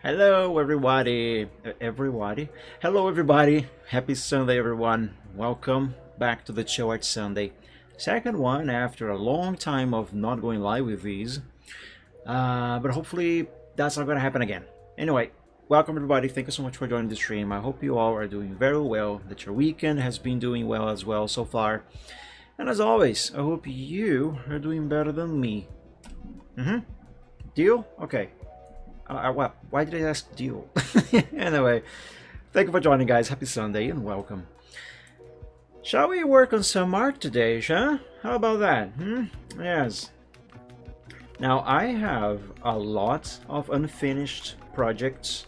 Hello, everybody. Hello, everybody. Happy Sunday, everyone. Welcome back to the Chill Art Sunday. Second one after a long time of not going live with these. But hopefully that's not going to happen again. Anyway, welcome, everybody. Thank you so much for joining the stream. I hope you all are doing very well, that your weekend has been doing well as well so far. And as always, I hope you are doing better than me. Deal? Okay. Well, why did I ask deal? Anyway, thank you for joining, guys. Happy Sunday and welcome. Shall we work on some art today, huh? How about that? Yes. Now, I have a lot of unfinished projects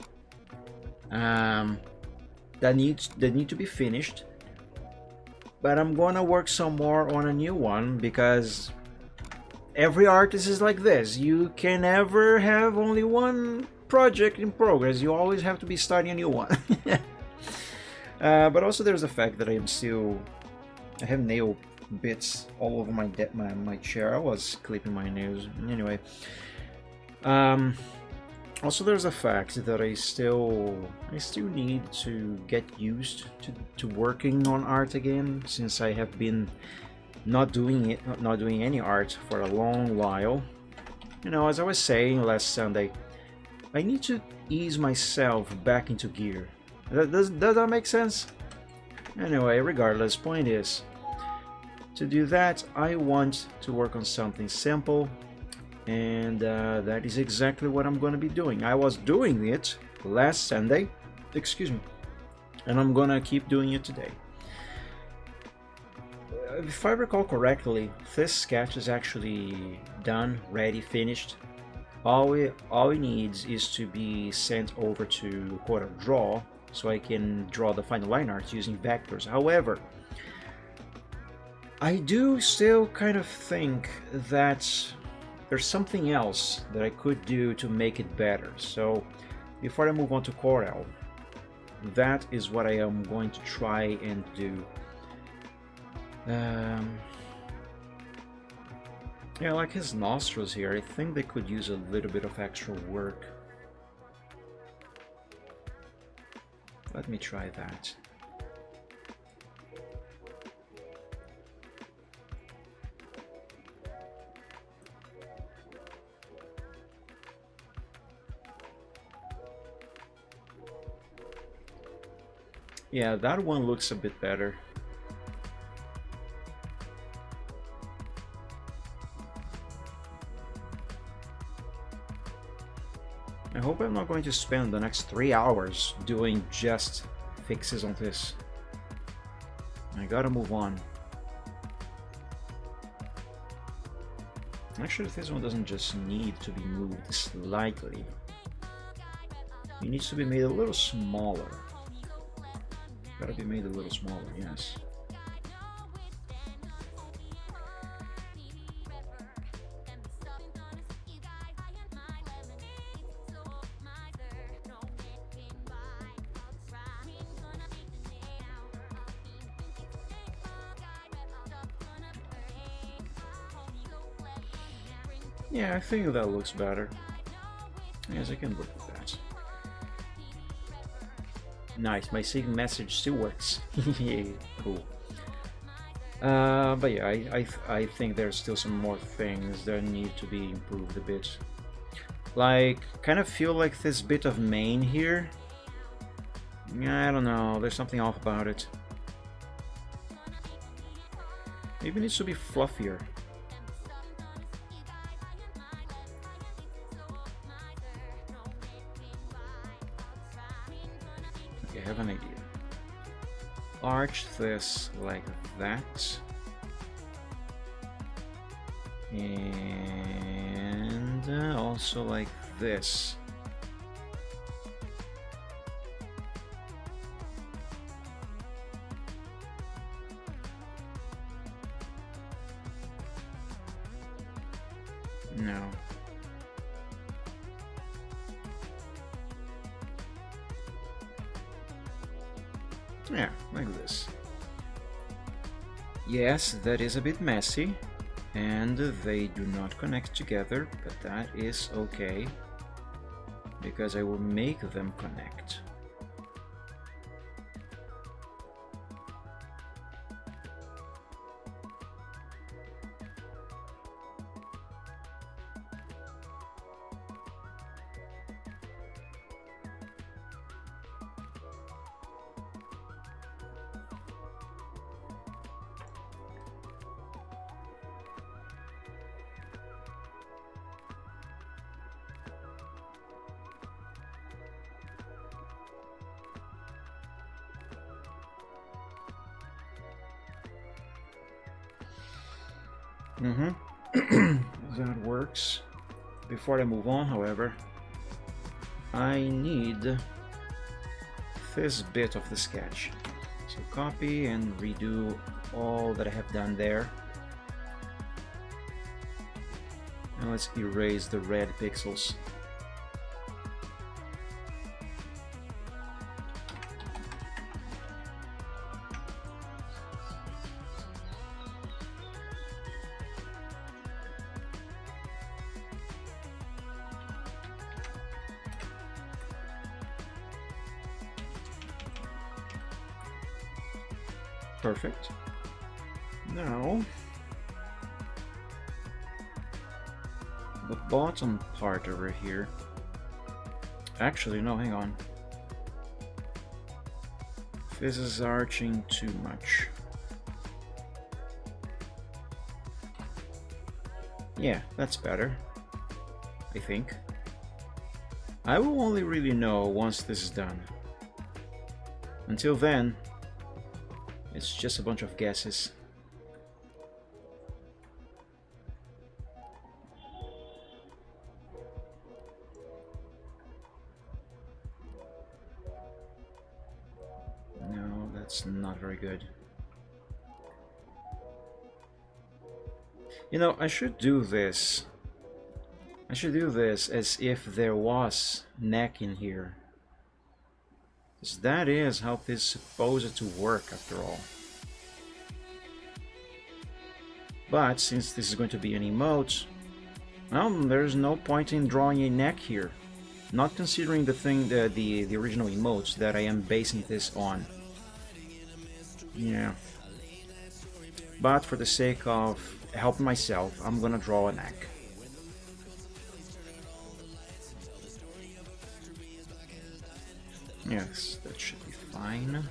that need to be finished, but I'm gonna work some more on a new one because every artist is like this. You can never have only one project in progress. You always have to be starting a new one. But also there's the fact that I have nail bits all over my chair. I was clipping my nails anyway. Also there's the fact that I still need to get used to working on art again, since I have been not doing any art for a long while. You know, as I was saying last Sunday, I need to ease myself back into gear. Does that make sense? Anyway, regardless, point is, to do that, I want to work on something simple, and that is exactly what I'm going to be doing. I was doing it last Sunday, excuse me, and I'm gonna keep doing it today. If I recall correctly, this sketch is actually done, ready, finished. All it needs is to be sent over to Corel Draw so I can draw the final line art using vectors. However, I do still kind of think that there's something else that I could do to make it better. So before I move on to Corel, that is what I am going to try and do. Yeah, like his nostrils here, I think they could use a little bit of extra work. Let me try that. Yeah, that one looks a bit better. I hope I'm not going to spend the next 3 hours doing just fixes on this. I gotta move on. Actually, this one doesn't just need to be moved slightly. It needs to be made a little smaller. Gotta be made a little smaller, yes. Yeah, I think that looks better. Yes, I can work with that. Nice, my sync message still works. Yeah, cool. But yeah, I think there's still some more things that need to be improved a bit. Like, kind of feel like this bit of main here. I don't know, there's something off about it. Maybe it needs to be fluffier. Okay, I have an idea. Arch this like that. And also like this. No. Yeah, like this. Yes, that is a bit messy, and they do not connect together, but that is okay, because I will make them connect. That works. Before I move on, however, I need this bit of the sketch. So copy and redo all that I have done there. Now let's erase the red pixels. Perfect. Now, the bottom part over here. Actually, no, hang on. This is arching too much. Yeah, that's better. I think. I will only really know once this is done. Until then, it's just a bunch of guesses. No, that's not very good. You know, I should do this. I should do this as if there was neck in here. Because that is how this is supposed to work after all. But since this is going to be an emote, well, there's no point in drawing a neck here. Not considering the original emotes that I am basing this on. Yeah. But for the sake of helping myself, I'm gonna draw a neck. Yes, that should be fine.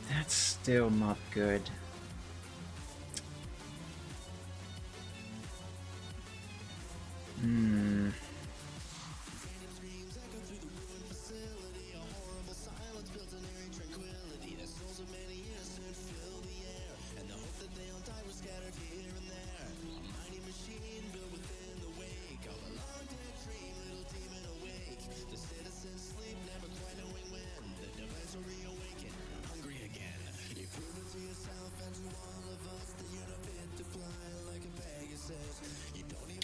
That's still not good.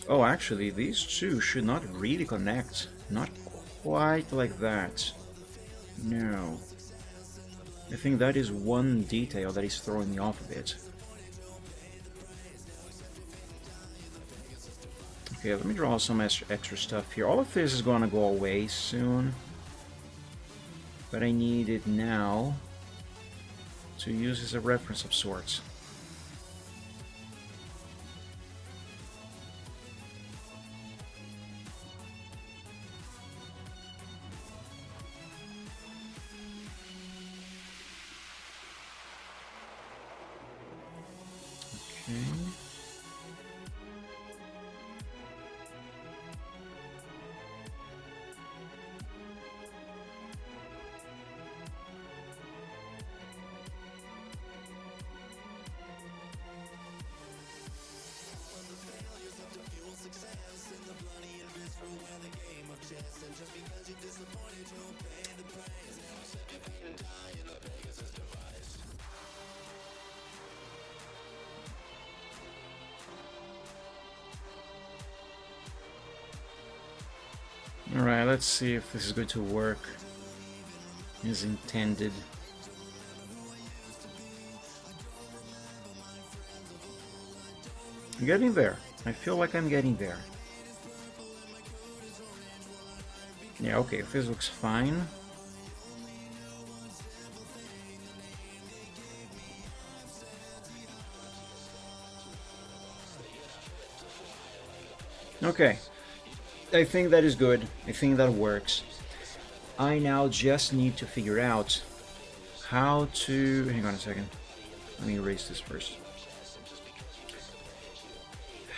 Oh, actually, these two should not really connect. Not quite like that. No. I think that is one detail that is throwing me off a bit. Okay, let me draw some extra stuff here. All of this is gonna go away soon. But I need it now to use as a reference of sorts. Okay. Alright, let's see if this is going to work as intended. I'm getting there. I feel like I'm getting there. Yeah, okay, if this looks fine. Okay, I think that is good. I think that works. I now just need to figure out how to... Hang on a second. Let me erase this first.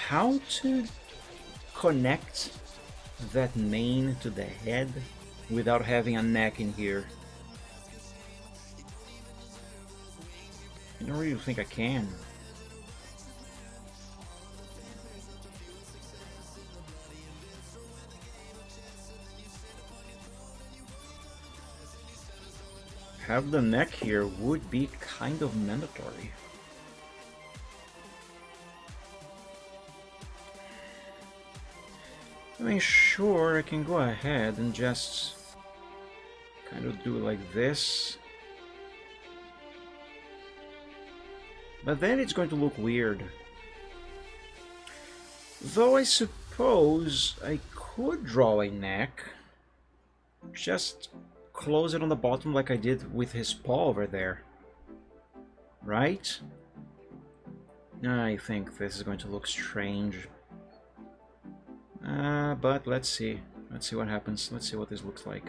How to connect that mane to the head without having a neck in here. I don't really think I can. Have the neck here would be kind of mandatory. I mean, sure, I can go ahead and just kind of do it like this. But then it's going to look weird. Though I suppose I could draw a neck. Just close it on the bottom like I did with his paw over there. Right? I think this is going to look strange. But let's see. Let's see what happens. Let's see what this looks like.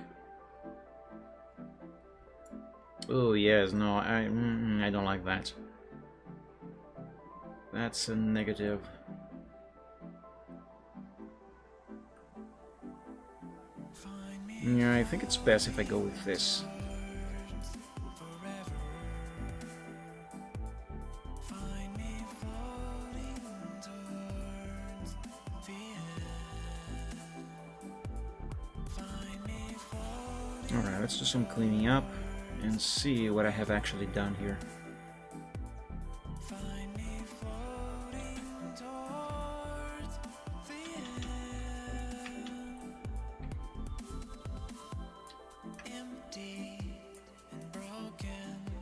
Oh yes, no, I don't like that. That's a negative. Yeah, I think it's best if I go with this. Alright, let's do some cleaning up and see what I have actually done here.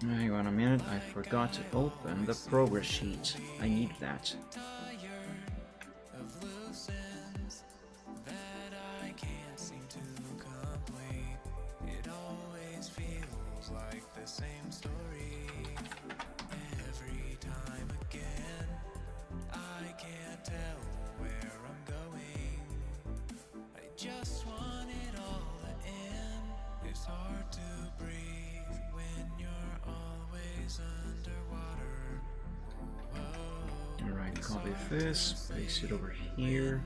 Hang on a minute, I forgot to open the progress sheet. I need that. Alright, copy this, paste it over here.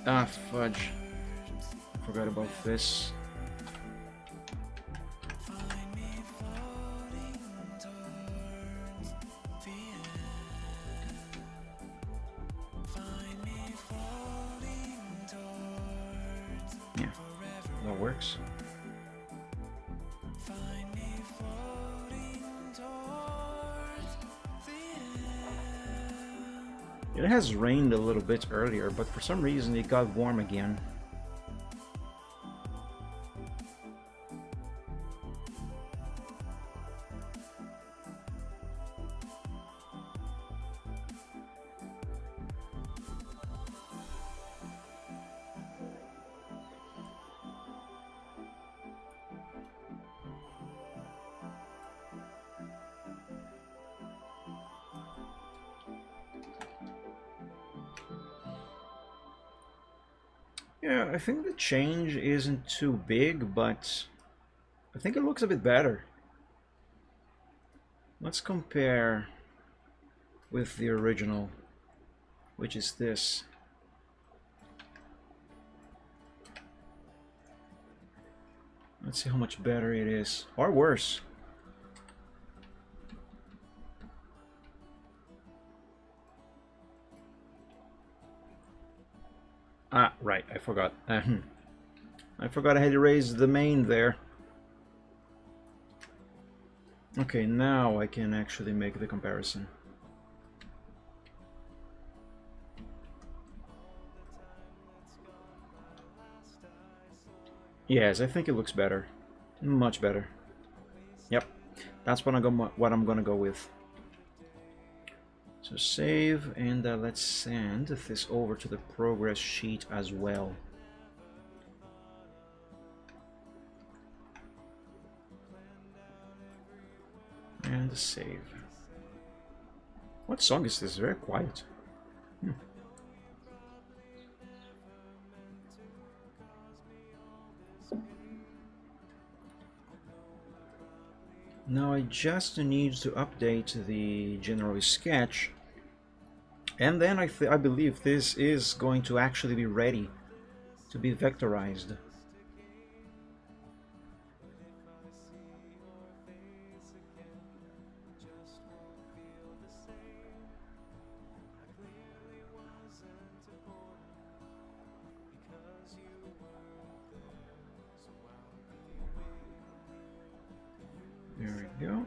Ah, fudge. I forgot about this. Yeah, that works. It has rained a little bit earlier, but for some reason it got warm again. Yeah, I think the change isn't too big, but I think it looks a bit better. Let's compare with the original, which is this. Let's see how much better it is, or worse. Ah, right, I forgot. I forgot I had erased the main there. Okay, now I can actually make the comparison. Yes, I think it looks better. Much better. Yep, that's what I'm gonna go with. So save, and let's send this over to the progress sheet as well. And save. What song is this? Very quiet. Now I just need to update the general sketch, and then I believe this is going to actually be ready to be vectorized. There we go.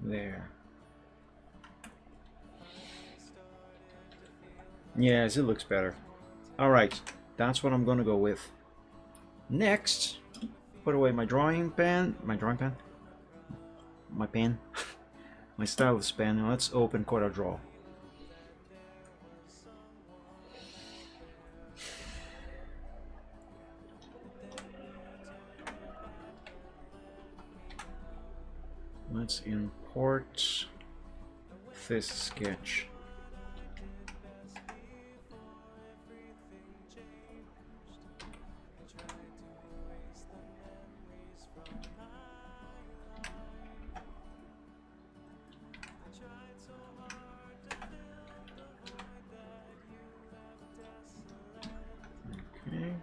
There. Yes, it looks better. Alright, that's what I'm gonna go with. Next, put away my drawing pen. My pen? My stylus pen. Now let's open CorelDRAW. Let's import this sketch. Okay.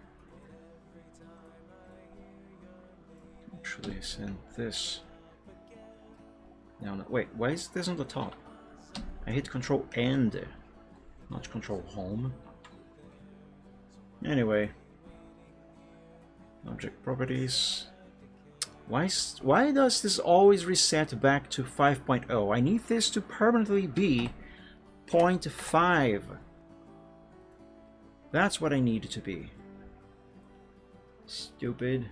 Actually, send this. No, wait, why is this on the top? I hit Control N, not Control Home. Anyway, object properties. Why does this always reset back to 5.0? I need this to permanently be 0.5. That's what I need it to be. Stupid.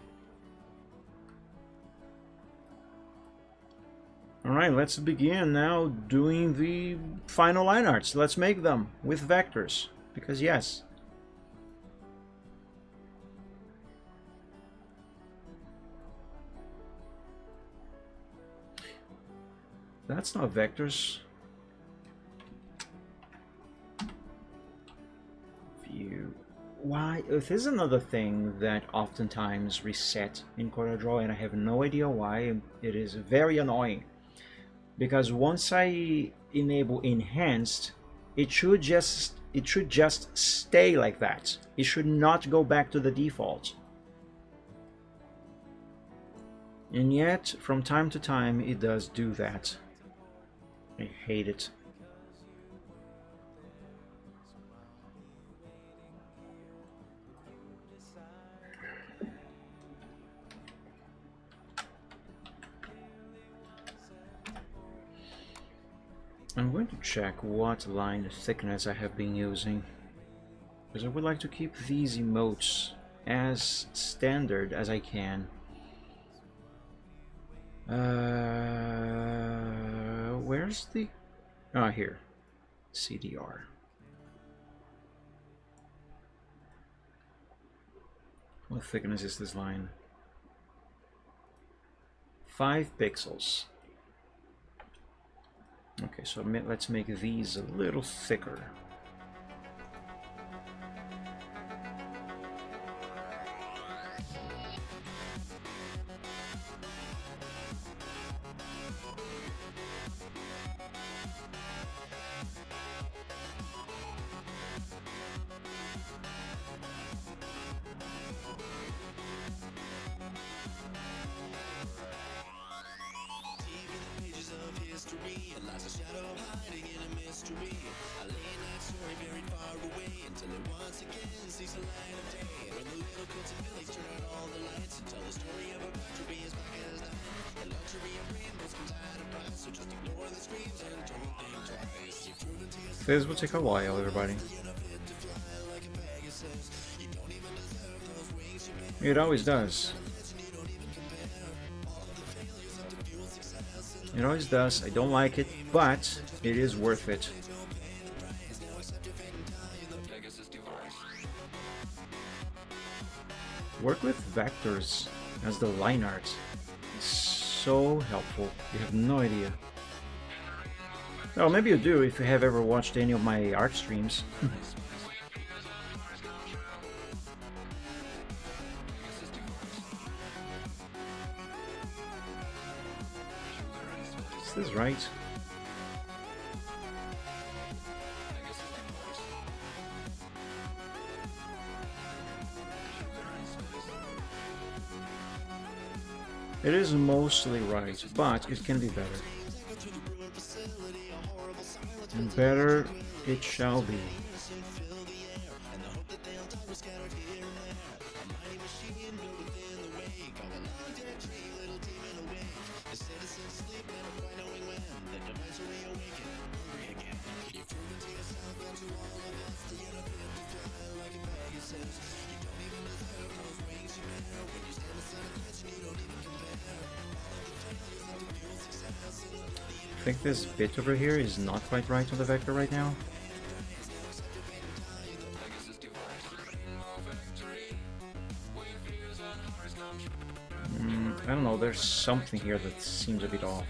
Alright, let's begin now doing the final line arts. Let's make them with vectors, because yes. That's not vectors. View. Why? This is another thing that oftentimes reset in CorelDRAW, and I have no idea why. It is very annoying. Because once I enable enhanced, it should just stay like that. It should not go back to the default. And yet, from time to time, it does do that. I hate it. I'm going to check what line thickness I have been using, because I would like to keep these emotes as standard as I can. Where's the... Ah, here. CDR. What thickness is this line? 5 pixels. Okay, so let's make these a little thicker. This will take a while, everybody. It always does. It always does. I don't like it, but it is worth it. Work with vectors as the line art. It's so helpful. You have no idea. Well, maybe you do if you have ever watched any of my art streams. Is this right? It is mostly right, but it can be better. And better it shall be. I think this bit over here is not quite right on the vector right now. I don't know, there's something here that seems a bit off.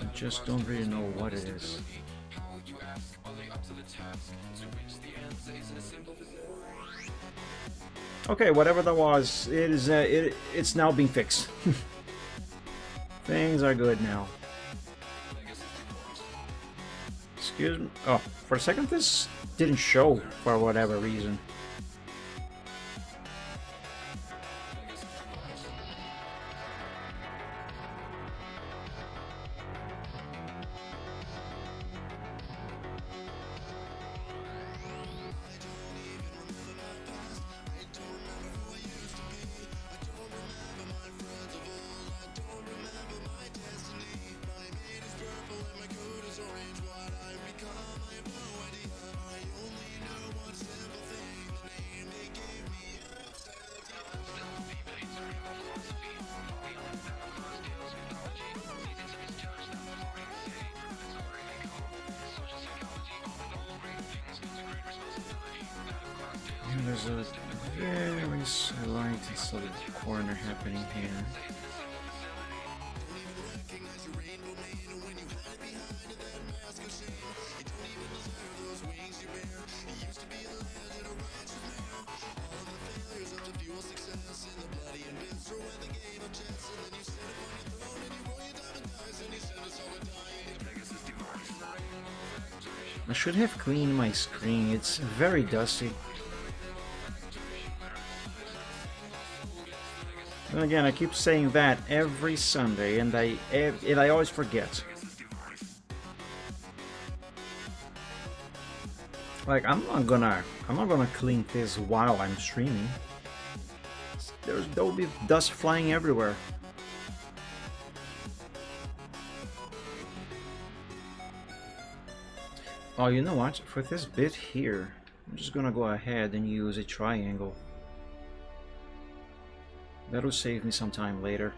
I just don't really know what it is. Okay, whatever that was, it is. It's now being fixed. Things are good now. Excuse me. Oh, for a second, this didn't show for whatever reason. There's a very slight sort of corner happening here. I should have cleaned my screen, it's very dusty. And again, I keep saying that every Sunday, and I always forget. Like I'm not gonna clean this while I'm streaming. There'll be dust flying everywhere. Oh, you know what? For this bit here, I'm just gonna go ahead and use a triangle. That'll save me some time later.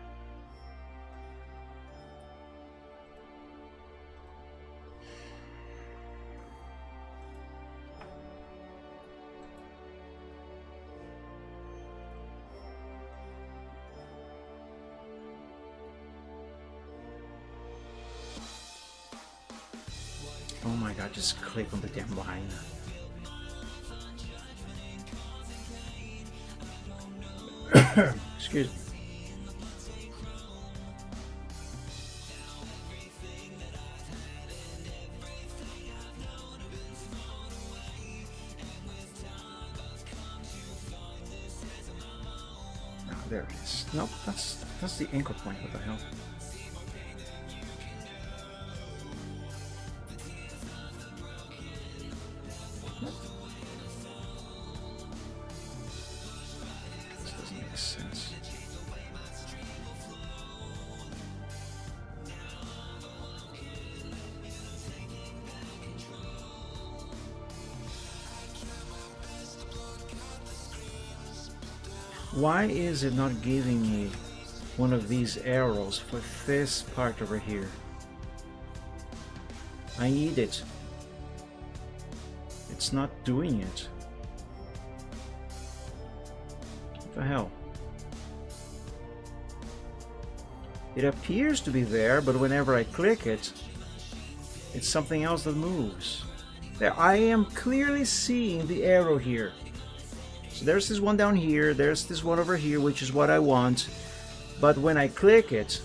Oh my god, just click on the damn line. Excuse me. Ah, there it is. Nope, that's the anchor point. What the hell? This doesn't make sense. Why is it not giving me one of these arrows for this part over here? I need it. It's not doing it. What the hell? It appears to be there, but whenever I click it, it's something else that moves. There, I am clearly seeing the arrow here. So there's this one down here, there's this one over here, which is what I want. But when I click it,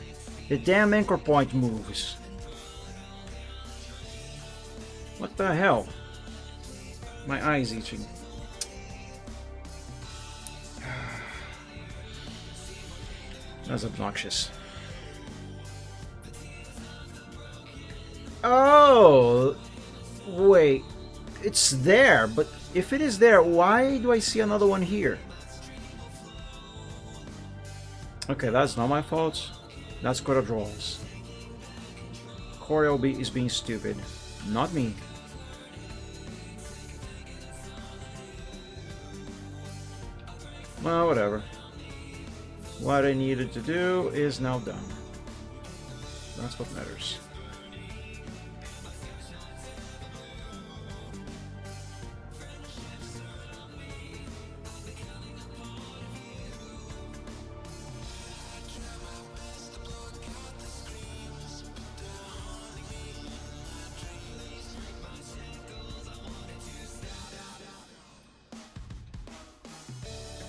the damn anchor point moves. What the hell? My eye's itching. That's obnoxious. Oh! Wait. It's there, but if it is there, why do I see another one here? Okay, that's not my fault. That's CorelDRAW's. Corel is being stupid, not me. Well, whatever. What I needed to do is now done. That's what matters.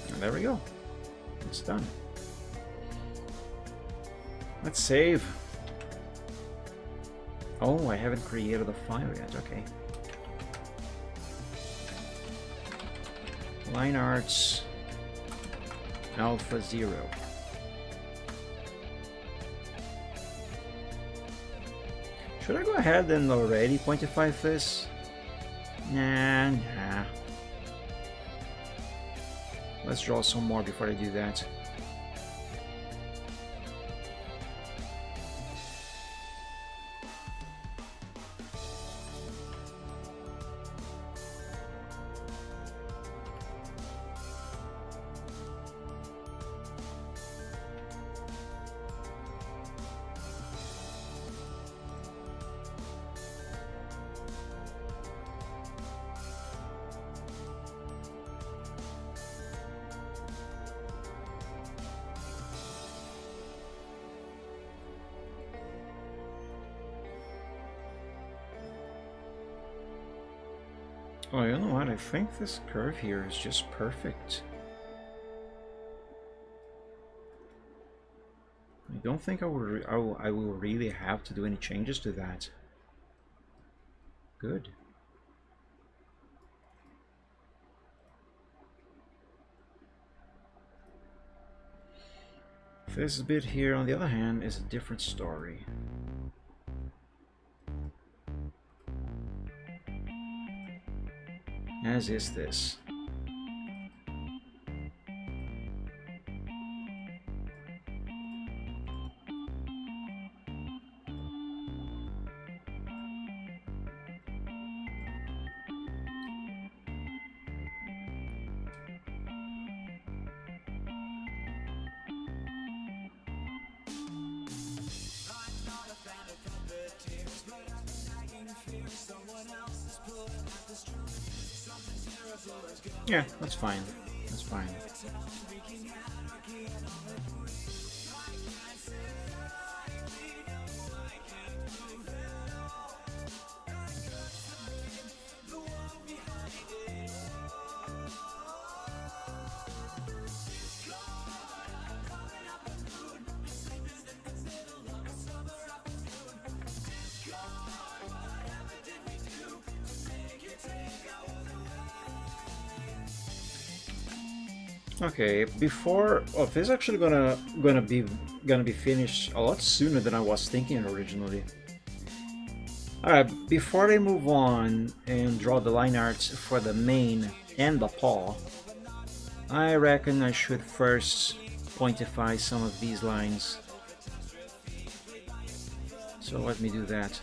And there we go. It's done. Let's save. Oh, I haven't created the file yet. Okay. Line arts alpha 0. Should I go ahead and already quantify this? Nah. Let's draw some more before I do that. Oh, you know what? I think this curve here is just perfect. I don't think I will really have to do any changes to that. Good. This bit here, on the other hand, is a different story. As is this. Yeah, that's fine. That's fine. Okay, before this is actually gonna be finished a lot sooner than I was thinking originally. Alright, before I move on and draw the line arts for the mane and the paw, I reckon I should first pointify some of these lines. So let me do that.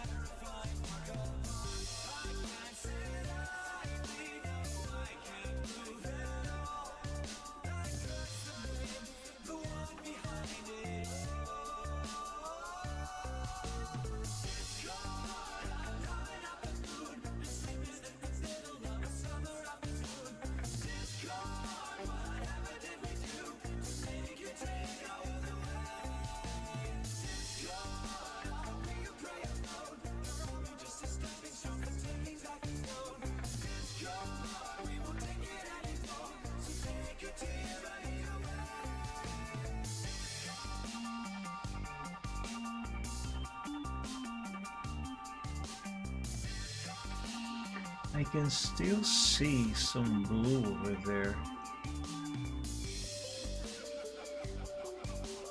I can still see some blue over there.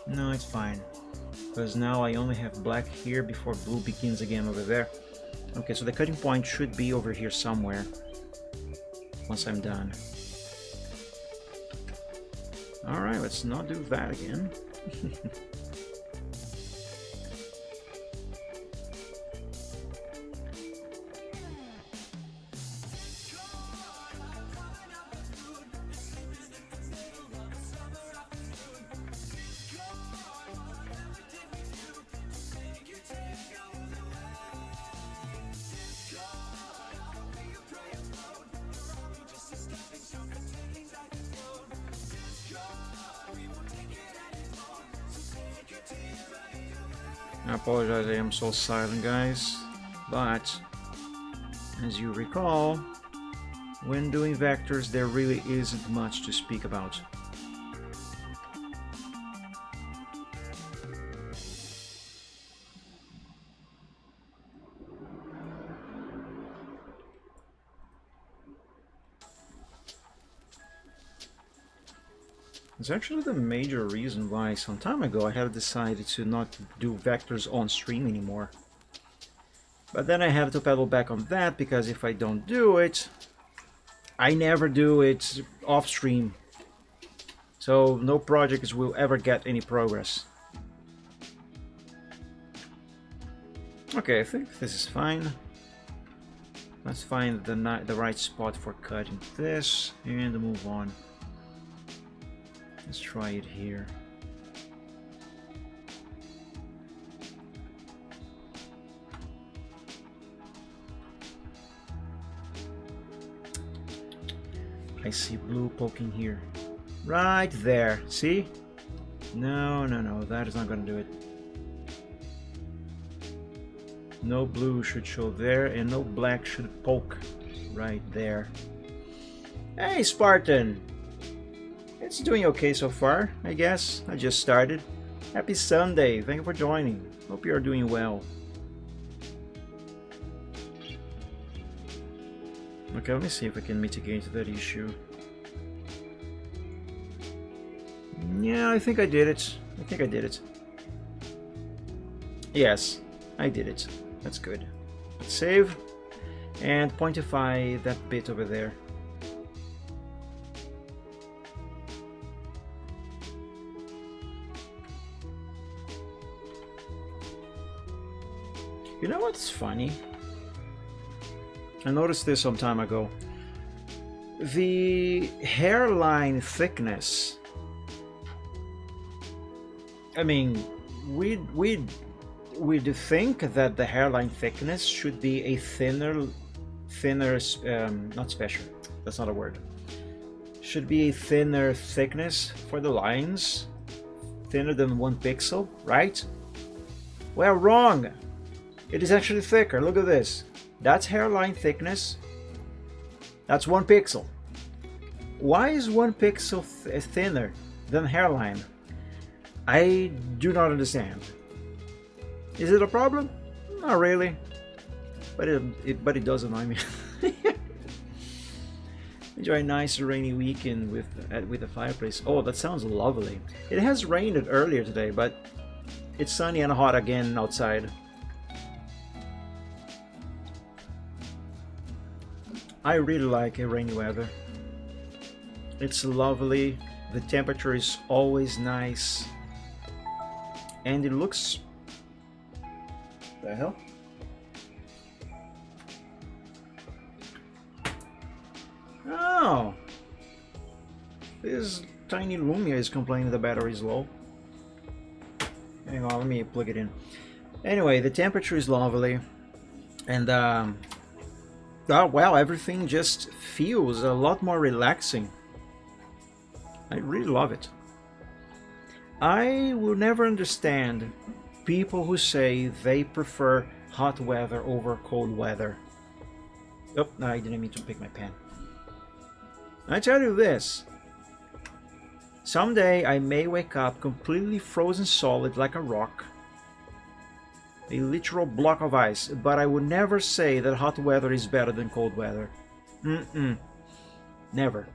No, it's fine. Because now I only have black here before blue begins again over there. Okay, so the cutting point should be over here somewhere. Once I'm done. Alright, let's not do that again. I apologize, I am so silent, guys, but as you recall, when doing vectors there really isn't much to speak about. It's actually the major reason why some time ago I have decided to not do vectors on stream anymore. But then I have to pedal back on that because if I don't do it, I never do it off stream. So no projects will ever get any progress. Okay, I think this is fine. Let's find the right spot for cutting this and move on. Let's try it here. I see blue poking here. Right there. See? No, no, no. That is not going to do it. No blue should show there, and no black should poke right there. Hey, Spartan! It's doing okay so far, I guess. I just started. Happy Sunday. Thank you for joining. Hope you are doing well. Okay, let me see if I can mitigate that issue. Yeah, I think I did it. I think I did it. Yes, I did it. That's good. Let's save and pointify that bit over there. You know what's funny? I noticed this some time ago. The hairline thickness. I mean, we'd think that the hairline thickness should be a thinner, not special. That's not a word. should be a thinner thickness for the lines, thinner than 1 pixel, right? Well, wrong. It is actually thicker. Look at this. That's hairline thickness. That's 1 pixel. Why is 1 pixel thinner than hairline? I do not understand. Is it a problem? Not really, but it does annoy me. Enjoy a nice rainy weekend with a fireplace. Oh, that sounds lovely. It has rained earlier today, but it's sunny and hot again outside. I really like rainy weather. It's lovely. The temperature is always nice, and it looks. The hell? Oh, this tiny Lumia is complaining the battery is low. Hang on, let me plug it in. Anyway, the temperature is lovely, and oh, wow, everything just feels a lot more relaxing. I really love it. I will never understand people who say they prefer hot weather over cold weather. Oh, no, I didn't mean to pick my pen. I tell you this. Someday I may wake up completely frozen solid like a rock. A literal block of ice, but I would never say that hot weather is better than cold weather. Never.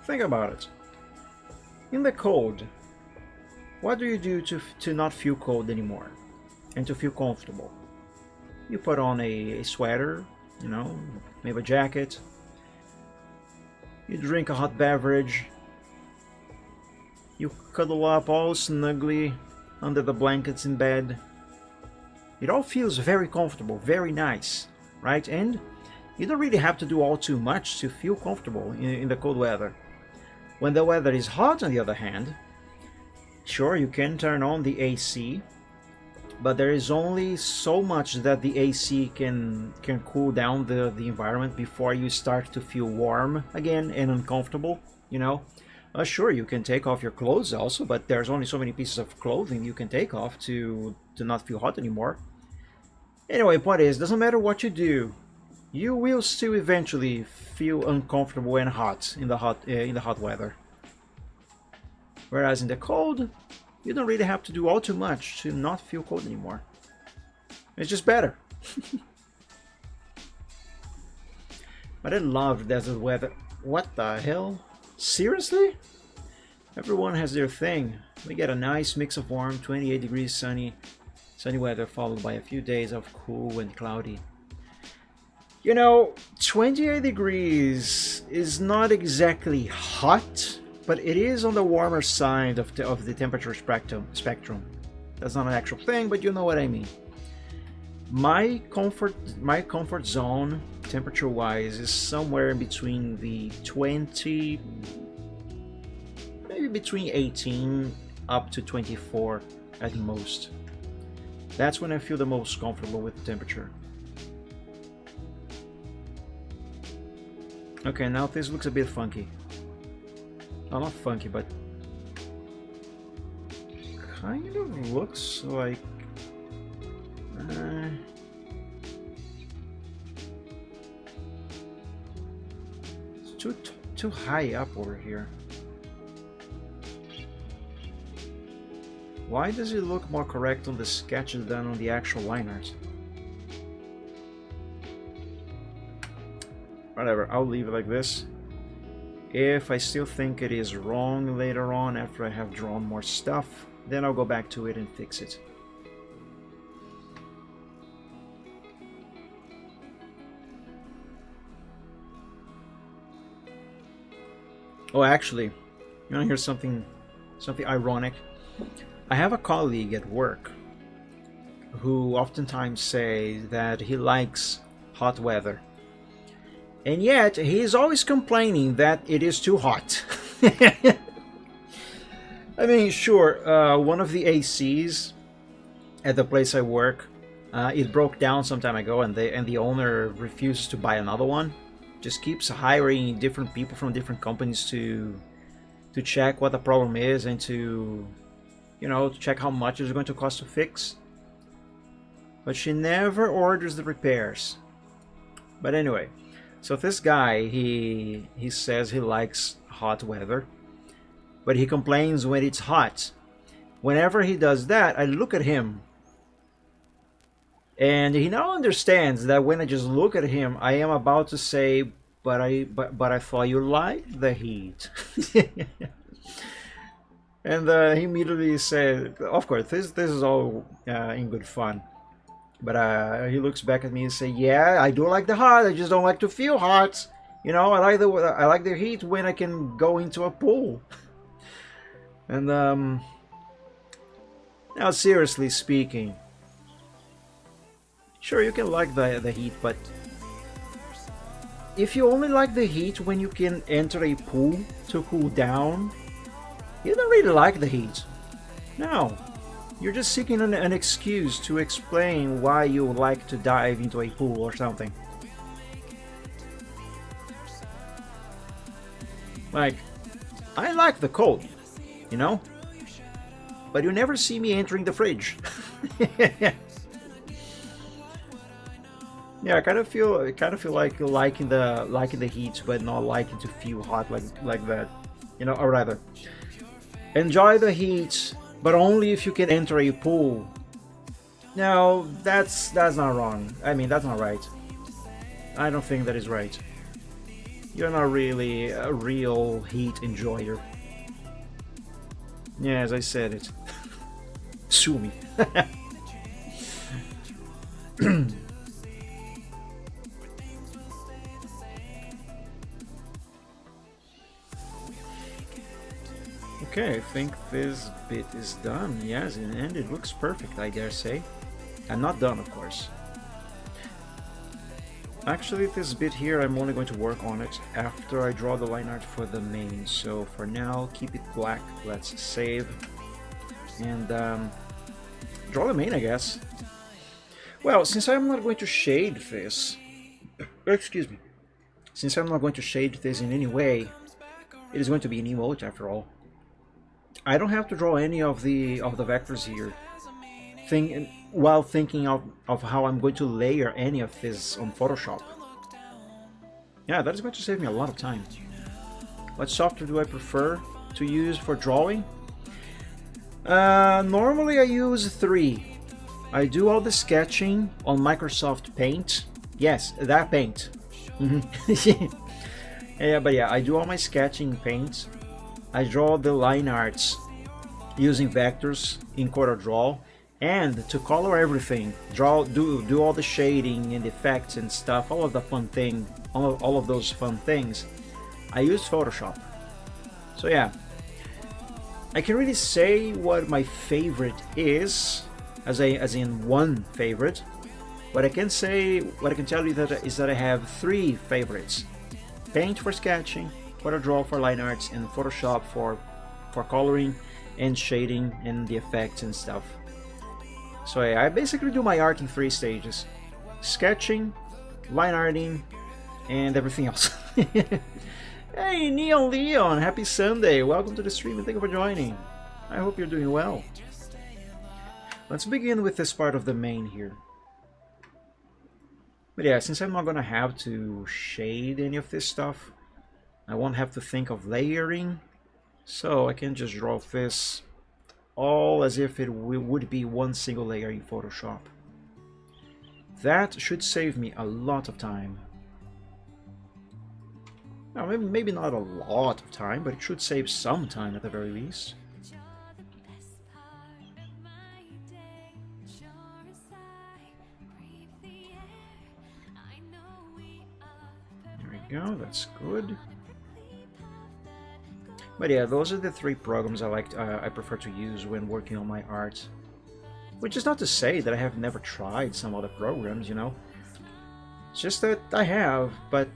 Think about it. In the cold, what do you do to not feel cold anymore and to feel comfortable? You put on a sweater, you know, maybe a jacket. You drink a hot beverage. You cuddle up all snugly under the blankets in bed. It all feels very comfortable, very nice, right? And you don't really have to do all too much to feel comfortable in the cold weather. When the weather is hot, on the other hand, sure, you can turn on the AC, but there is only so much that the AC can cool down the environment before you start to feel warm again and uncomfortable, you know. Sure, you can take off your clothes also, but there's only so many pieces of clothing you can take off to not feel hot anymore. Anyway, point is, doesn't matter what you do, you will still eventually feel uncomfortable and hot in the hot weather. Whereas in the cold, you don't really have to do all too much to not feel cold anymore. It's just better. But I love desert weather. What the hell? Seriously? Everyone has their thing. We get a nice mix of warm, 28 degrees sunny weather followed by a few days of cool and cloudy. You know, 28 degrees is not exactly hot, but it is on the warmer side of the temperature spectrum. That's not an actual thing, but you know what I mean. My comfort zone, temperature-wise, is somewhere in between the 20, maybe between 18 up to 24 at most. That's when I feel the most comfortable with the temperature. Okay, now this looks a bit funky. Oh, not funky, but kind of looks like it's too high up over here. Why does it look more correct on the sketches than on the actual line art? Whatever, I'll leave it like this. If I still think it is wrong later on after I have drawn more stuff, then I'll go back to it and fix it. Oh, actually, you want to hear something ironic? I have a colleague at work who oftentimes says that he likes hot weather. And yet, he is always complaining that it is too hot. I mean, sure, one of the ACs at the place I work It broke down some time ago, and the owner refuses to buy another one. Just keeps hiring different people from different companies to check what the problem is and to, you know, to check how much it's going to cost to fix. But she never orders the repairs. But anyway, so this guy, he says he likes hot weather, but he complains when it's hot. Whenever he does that, I look at him, and he now understands that when I just look at him, I am about to say, but I thought you liked the heat. And he immediately said, of course, this is all in good fun. But he looks back at me and say, "Yeah, I do like the hot. I just don't like to feel hot. You know, I like the heat when I can go into a pool." And now, seriously speaking, sure, you can like the heat, but if you only like the heat when you can enter a pool to cool down, you don't really like the heat. No. You're just seeking an excuse to explain why you would like to dive into a pool or something. Like, I like the cold, you know? But you never see me entering the fridge. Yeah, I kind of feel like liking the heat, but not liking to feel hot like that. You know, or rather, enjoy the heat, but only if you can enter a pool. No, that's not wrong. I mean, that's not right. I don't think that is right. You're not really a real heat enjoyer. Yeah, as I said it. Sue me. Okay, I think this bit is done. Yes, and it looks perfect, I dare say. I'm not done, of course. Actually, this bit here, I'm only going to work on it after I draw the line art for the main. So for now, keep it black. Let's save. And draw the main, I guess. Well, since I'm not going to shade this... Excuse me. Since I'm not going to shade this in any way, it is going to be an emote after all. I don't have to draw any of the vectors here. While thinking of how I'm going to layer any of this on Photoshop. Yeah, that is going to save me a lot of time. What software do I prefer to use for drawing? Normally I use 3. I do all the sketching on Microsoft Paint. Yes, that Paint. Yeah, but yeah, I do all my sketching in Paint. I draw the line arts using vectors in CorelDRAW, and to color everything, do all the shading and effects and stuff, all of the fun thing, all of those fun things, I use Photoshop. So yeah, I can really say what my favorite is, as in one favorite. What I can tell you is that I have 3 favorites: Paint for sketching, CorelDRAW for line arts, and Photoshop for coloring and shading and the effects and stuff. So yeah, I basically do my art in 3 stages: sketching, line arting, and everything else. Hey, Neon Leon, happy Sunday! Welcome to the stream and thank you for joining. I hope you're doing well. Let's begin with this part of the main here. But yeah, since I'm not gonna have to shade any of this stuff, I won't have to think of layering, so I can just draw this all as if it would be one single layer in Photoshop. That should save me a lot of time. Now, maybe not a lot of time, but it should save some time at the very least. There we go, that's good. But yeah, those are the 3 programs I prefer to use when working on my art. Which is not to say that I have never tried some other programs, you know. It's just that I have, but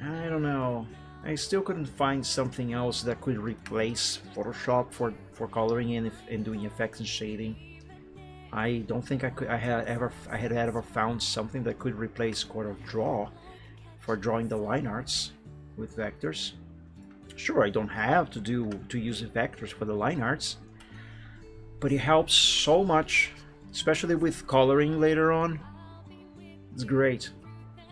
I don't know. I still couldn't find something else that could replace Photoshop for coloring and doing effects and shading. I don't think I had ever found something that could replace Chord of Draw for drawing the line arts with vectors. Sure, I don't have to use vectors for the line arts, but it helps so much, especially with coloring later on. It's great.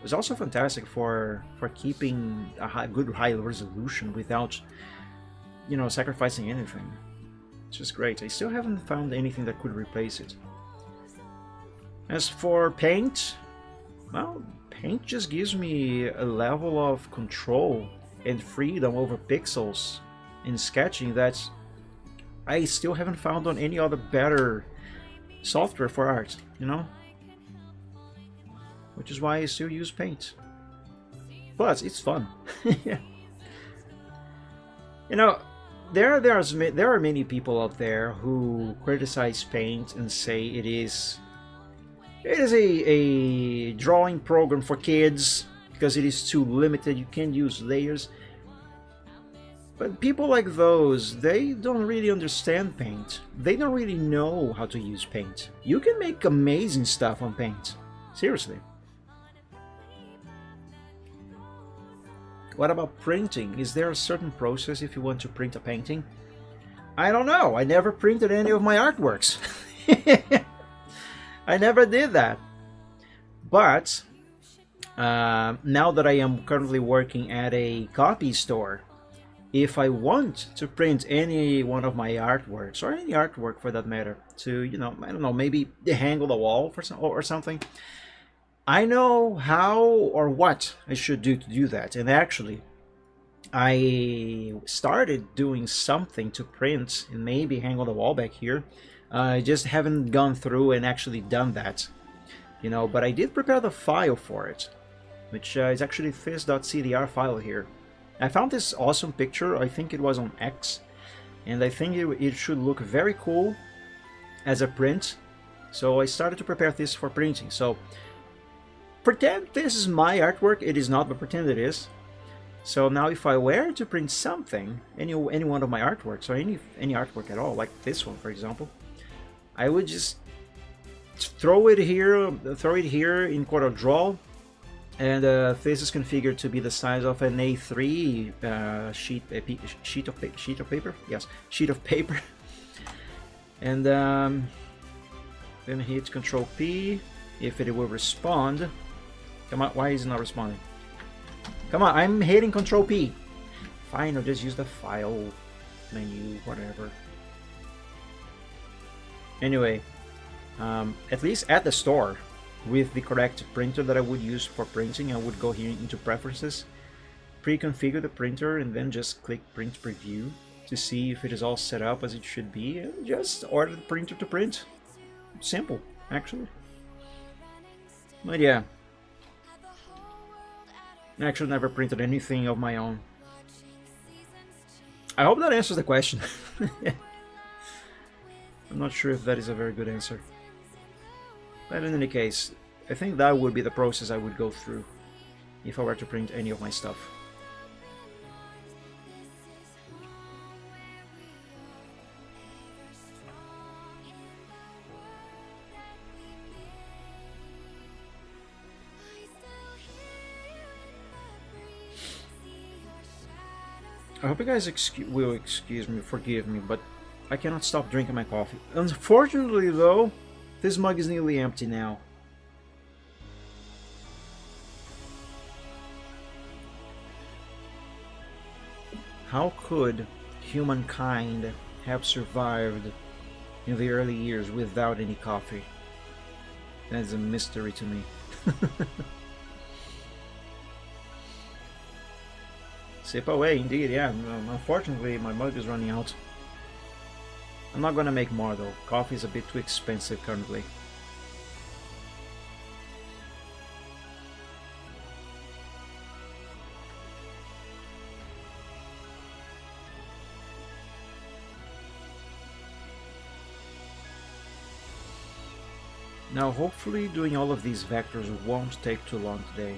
It's also fantastic for keeping a good high resolution without, sacrificing anything. It's just great. I still haven't found anything that could replace it. As for paint, well, paint just gives me a level of control and freedom over pixels in sketching that I still haven't found on any other better software for art, Which is why I still use paint. But it's fun. Yeah. There are many people out there who criticize paint and say it is a drawing program for kids because it is too limited, you can't use layers. But people like those, they don't really understand paint. They don't really know how to use paint. You can make amazing stuff on paint. Seriously. What about printing? Is there a certain process if you want to print a painting? I don't know. I never printed any of my artworks. I never did that. But now that I am currently working at a copy store, if I want to print any one of my artworks, or any artwork for that matter, to, I don't know, maybe hang on the wall or something, I know how or what I should do to do that. And actually, I started doing something to print and maybe hang on the wall back here. I just haven't gone through and actually done that, but I did prepare the file for it, which is actually this.cdr file here. I found this awesome picture, I think it was on X, and I think it should look very cool as a print, so I started to prepare this for printing. So pretend this is my artwork, it is not, but pretend it is. So now if I were to print something, any one of my artworks, or any artwork at all, like this one for example, I would just throw it here in Chord of Draw, and this is configured to be the size of an A3 sheet of paper. Yes, sheet of paper. And then hit Control P if it will respond. Come on, why is it not responding? Come on, I'm hitting Control P. Fine, I'll just use the file menu, whatever. Anyway, at least at the store, with the correct printer that I would use for printing, I would go here into Preferences, pre-configure the printer, and then just click Print Preview to see if it is all set up as it should be, and just order the printer to print. Simple, actually. But yeah, I actually never printed anything of my own. I hope that answers the question. I'm not sure if that is a very good answer. But in any case, I think that would be the process I would go through if I were to print any of my stuff. I hope you guys will excuse me, forgive me, but I cannot stop drinking my coffee. Unfortunately though, this mug is nearly empty now. How could humankind have survived in the early years without any coffee? That is a mystery to me. Sip away, indeed, yeah. Unfortunately, my mug is running out. I'm not gonna make more though. Coffee is a bit too expensive currently. Now hopefully doing all of these vectors won't take too long today.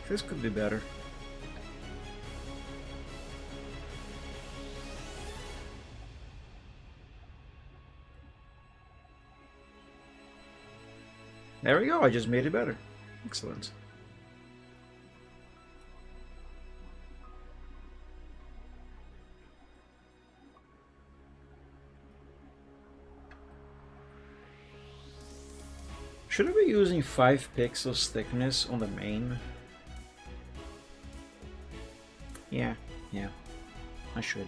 This could be better. There we go, I just made it better. Excellent. Should I be using 5 pixels thickness on the main? Yeah, I should.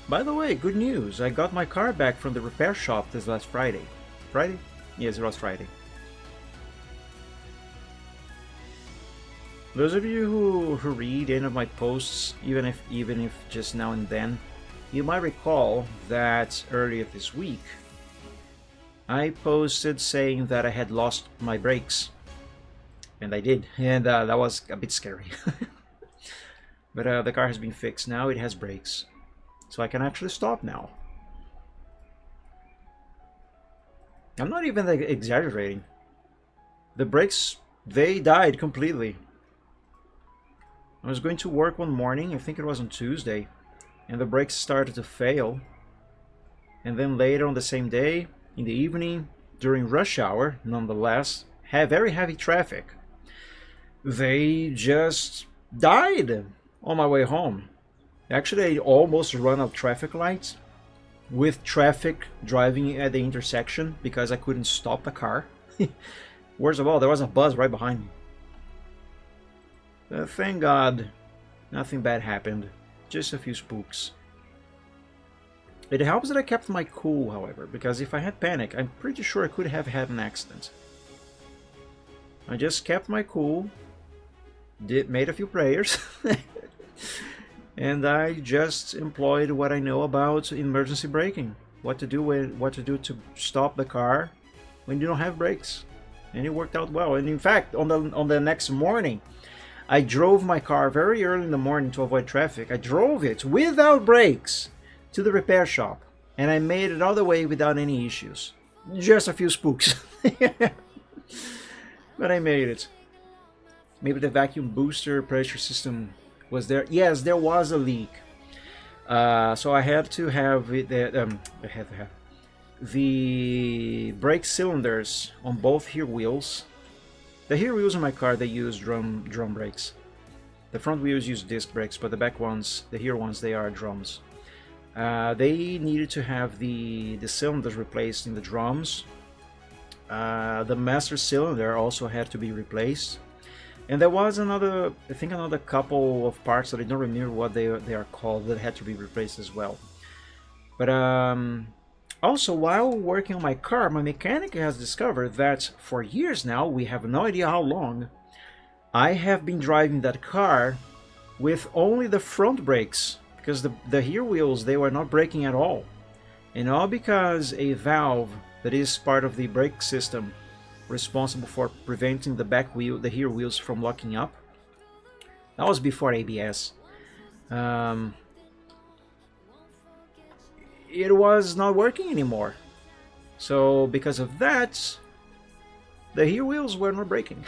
By the way, good news. I got my car back from the repair shop this last Friday. Friday? Yes, it was Friday. Those of you who read any of my posts, even if just now and then, you might recall that earlier this week I posted saying that I had lost my brakes. And I did, and that was a bit scary. But the car has been fixed now, it has brakes. So I can actually stop now. I'm not even exaggerating. The brakes, they died completely. I was going to work one morning, I think it was on Tuesday, and the brakes started to fail. And then later on the same day, in the evening, during rush hour, nonetheless, had very heavy traffic, they just died on my way home. Actually, I almost ran out of traffic lights with traffic driving at the intersection because I couldn't stop the car. Worst of all, there was a bus right behind me. Thank God, nothing bad happened. Just a few spooks. It helps that I kept my cool, however, because if I had panic, I'm pretty sure I could have had an accident. I just kept my cool, made a few prayers, and I just employed what I know about emergency braking. What to do to stop the car when you don't have brakes, and it worked out well. And in fact, on the next morning, I drove my car very early in the morning to avoid traffic. I drove it without brakes to the repair shop, and I made it all the way without any issues. Just a few spooks. But I made it. Maybe the vacuum booster pressure system was there. Yes, there was a leak. So I had to have the brake cylinders on both rear wheels. The rear wheels on my car, they use drum brakes. The front wheels use disc brakes, but the back ones, the rear ones, they are drums. They needed to have the cylinders replaced in the drums. The master cylinder also had to be replaced. And there was another couple of parts that I don't remember what they are called that had to be replaced as well. But also, while working on my car, my mechanic has discovered that for years now, we have no idea how long, I have been driving that car with only the front brakes, because the rear wheels, they were not braking at all. And all because a valve that is part of the brake system responsible for preventing the rear wheels from locking up. That was before ABS. It was not working anymore. So because of that, the rear wheels were not braking.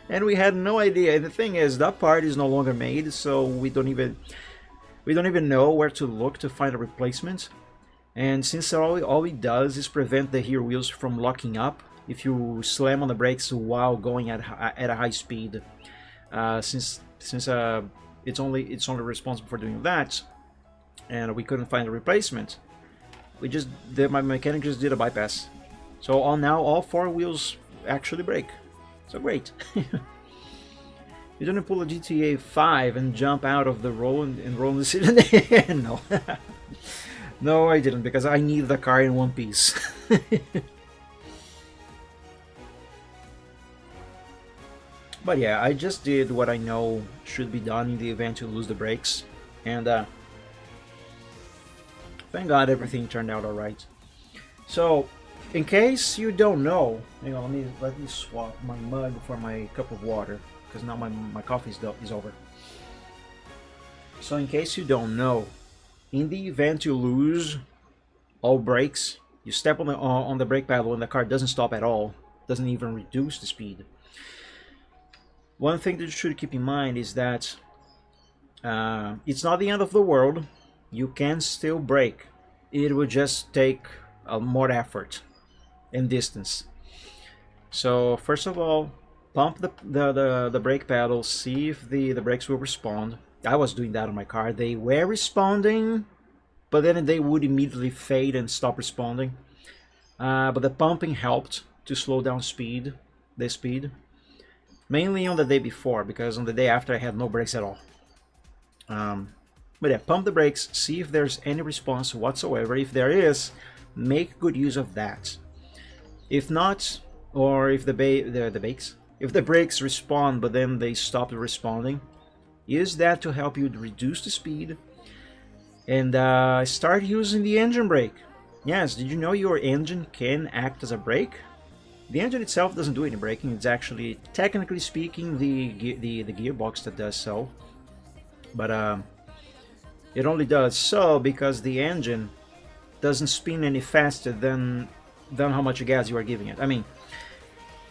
And we had no idea. And the thing is, that part is no longer made, so we don't even know where to look to find a replacement. And since all it does is prevent the rear wheels from locking up if you slam on the brakes while going at a high speed, since it's only responsible for doing that, and we couldn't find a replacement, my mechanic just did a bypass. So now all 4 wheels actually brake. So great. You didn't pull a GTA 5 and jump out of the roll and roll the city? No. No, I didn't, because I need the car in one piece. But yeah, I just did what I know should be done in the event you lose the brakes, and thank God everything turned out alright. So, in case you don't know, hang on, let me swap my mug for my cup of water, because now my coffee is over. So in case you don't know, in the event you lose all brakes, you step on the brake pedal and the car doesn't stop at all, doesn't even reduce the speed. One thing that you should keep in mind is that it's not the end of the world. You can still brake. It will just take more effort and distance. So first of all, pump the brake pedal, see if the brakes will respond. I was doing that on my car. They were responding, but then they would immediately fade and stop responding. But the pumping helped to slow down the speed. Mainly on the day before, because on the day after I had no brakes at all. But yeah, pump the brakes, see if there's any response whatsoever. If there is, make good use of that. If not, or if the brakes respond but then they stop responding, use that to help you reduce the speed and start using the engine brake. Yes, did you know your engine can act as a brake? The engine itself doesn't do any braking. It's actually, technically speaking, the gearbox that does so. But it only does so because the engine doesn't spin any faster than how much gas you are giving it. I mean,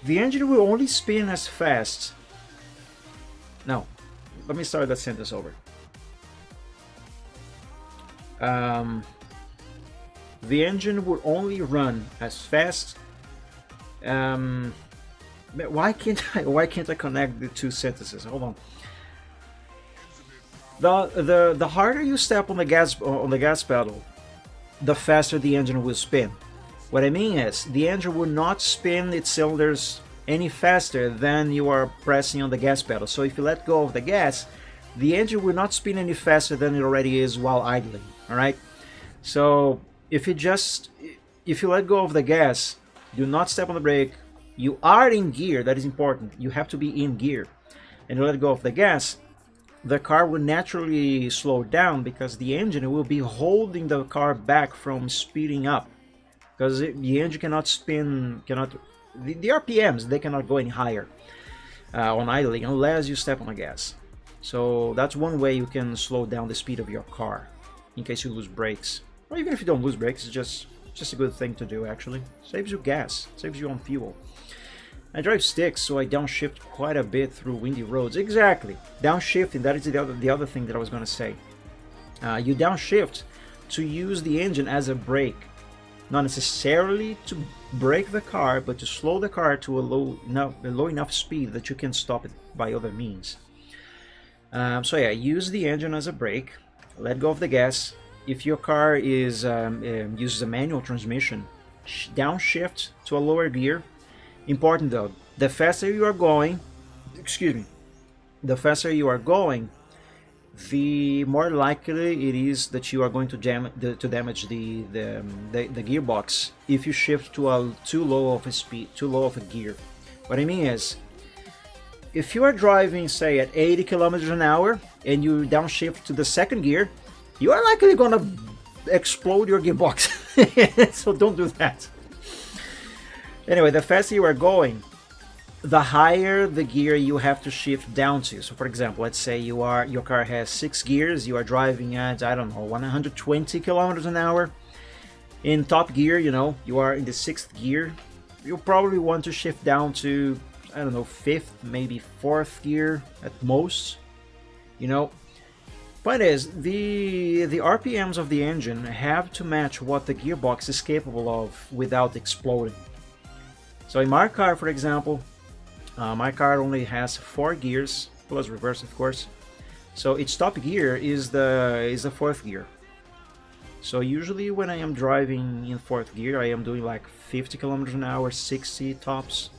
the engine will only spin as fast. No, let me start that sentence over. The engine will only run as fast. Why can't I connect the two sentences? Hold on. The harder you step on the gas pedal, the faster the engine will spin. What I mean is, the engine will not spin its cylinders any faster than you are pressing on the gas pedal. So if you let go of the gas, the engine will not spin any faster than it already is while idling. All right. So if you let go of the gas, do not step on the brake. You are in gear. That is important. You have to be in gear, and you let go of the gas. The car will naturally slow down because the engine will be holding the car back from speeding up, because the engine cannot spin, the RPMs, they cannot go any higher on idling unless you step on the gas. So that's one way you can slow down the speed of your car in case you lose brakes, or even if you don't lose brakes. It's just a good thing to do. Actually, saves you gas, saves you on fuel. I drive sticks, so I downshift quite a bit through windy roads. Exactly, downshifting. That is the other thing that I was going to say. You downshift to use the engine as a brake, not necessarily to brake the car, but to slow the car to a low enough speed that you can stop it by other means. So yeah, use the engine as a brake. Let go of the gas. If your car is uses a manual transmission, downshift to a lower gear. Important though, the faster you are going, the more likely it is that you are going to damage the gearbox if you shift to too low of a gear. What I mean is, if you are driving, say, at 80 kilometers an hour and you downshift to the second gear, you are likely going to explode your gearbox. So don't do that. Anyway, the faster you are going, the higher the gear you have to shift down to. So for example, let's say your car has 6 gears, you are driving at, I don't know, 120 kilometers an hour. In top gear, you are in the 6th gear. You'll probably want to shift down to, I don't know, 5th, maybe 4th gear at most. Point is, the RPMs of the engine have to match what the gearbox is capable of without exploding. So in my car, for example, my car only has 4 gears, plus reverse, of course. So its top gear is the 4th gear. So usually when I am driving in 4th gear, I am doing like 50 kilometers an hour, 60 tops.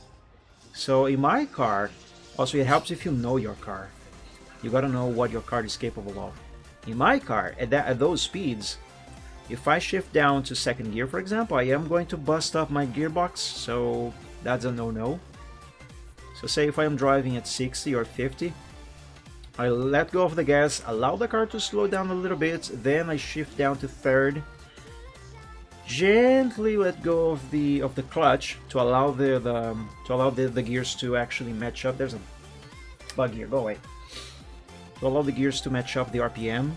So in my car, also it helps if you know your car. You gotta know what your car is capable of. In my car, at those speeds, if I shift down to 2nd gear, for example, I am going to bust up my gearbox, so that's a no-no. So say if I am driving at 60 or 50, I let go of the gas, allow the car to slow down a little bit, then I shift down to 3rd, gently let go of the clutch to allow the gears to actually match up. There's a bug here, go away. to allow the gears to match up the RPM.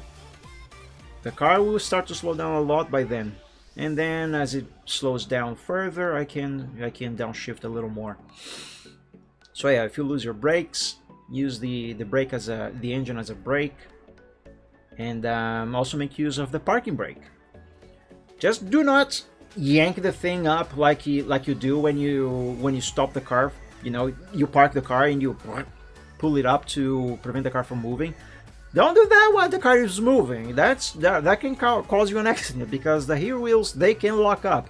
The car will start to slow down a lot by then, and then as it slows down further, I can downshift a little more. So yeah, if you lose your brakes, use the brake as the engine as a brake, and also make use of the parking brake. Just do not yank the thing up like you do when you stop the car. You know, you park the car and you pull it up to prevent the car from moving. Don't do that while the car is moving. That can cause you an accident, because the rear wheels, they can lock up.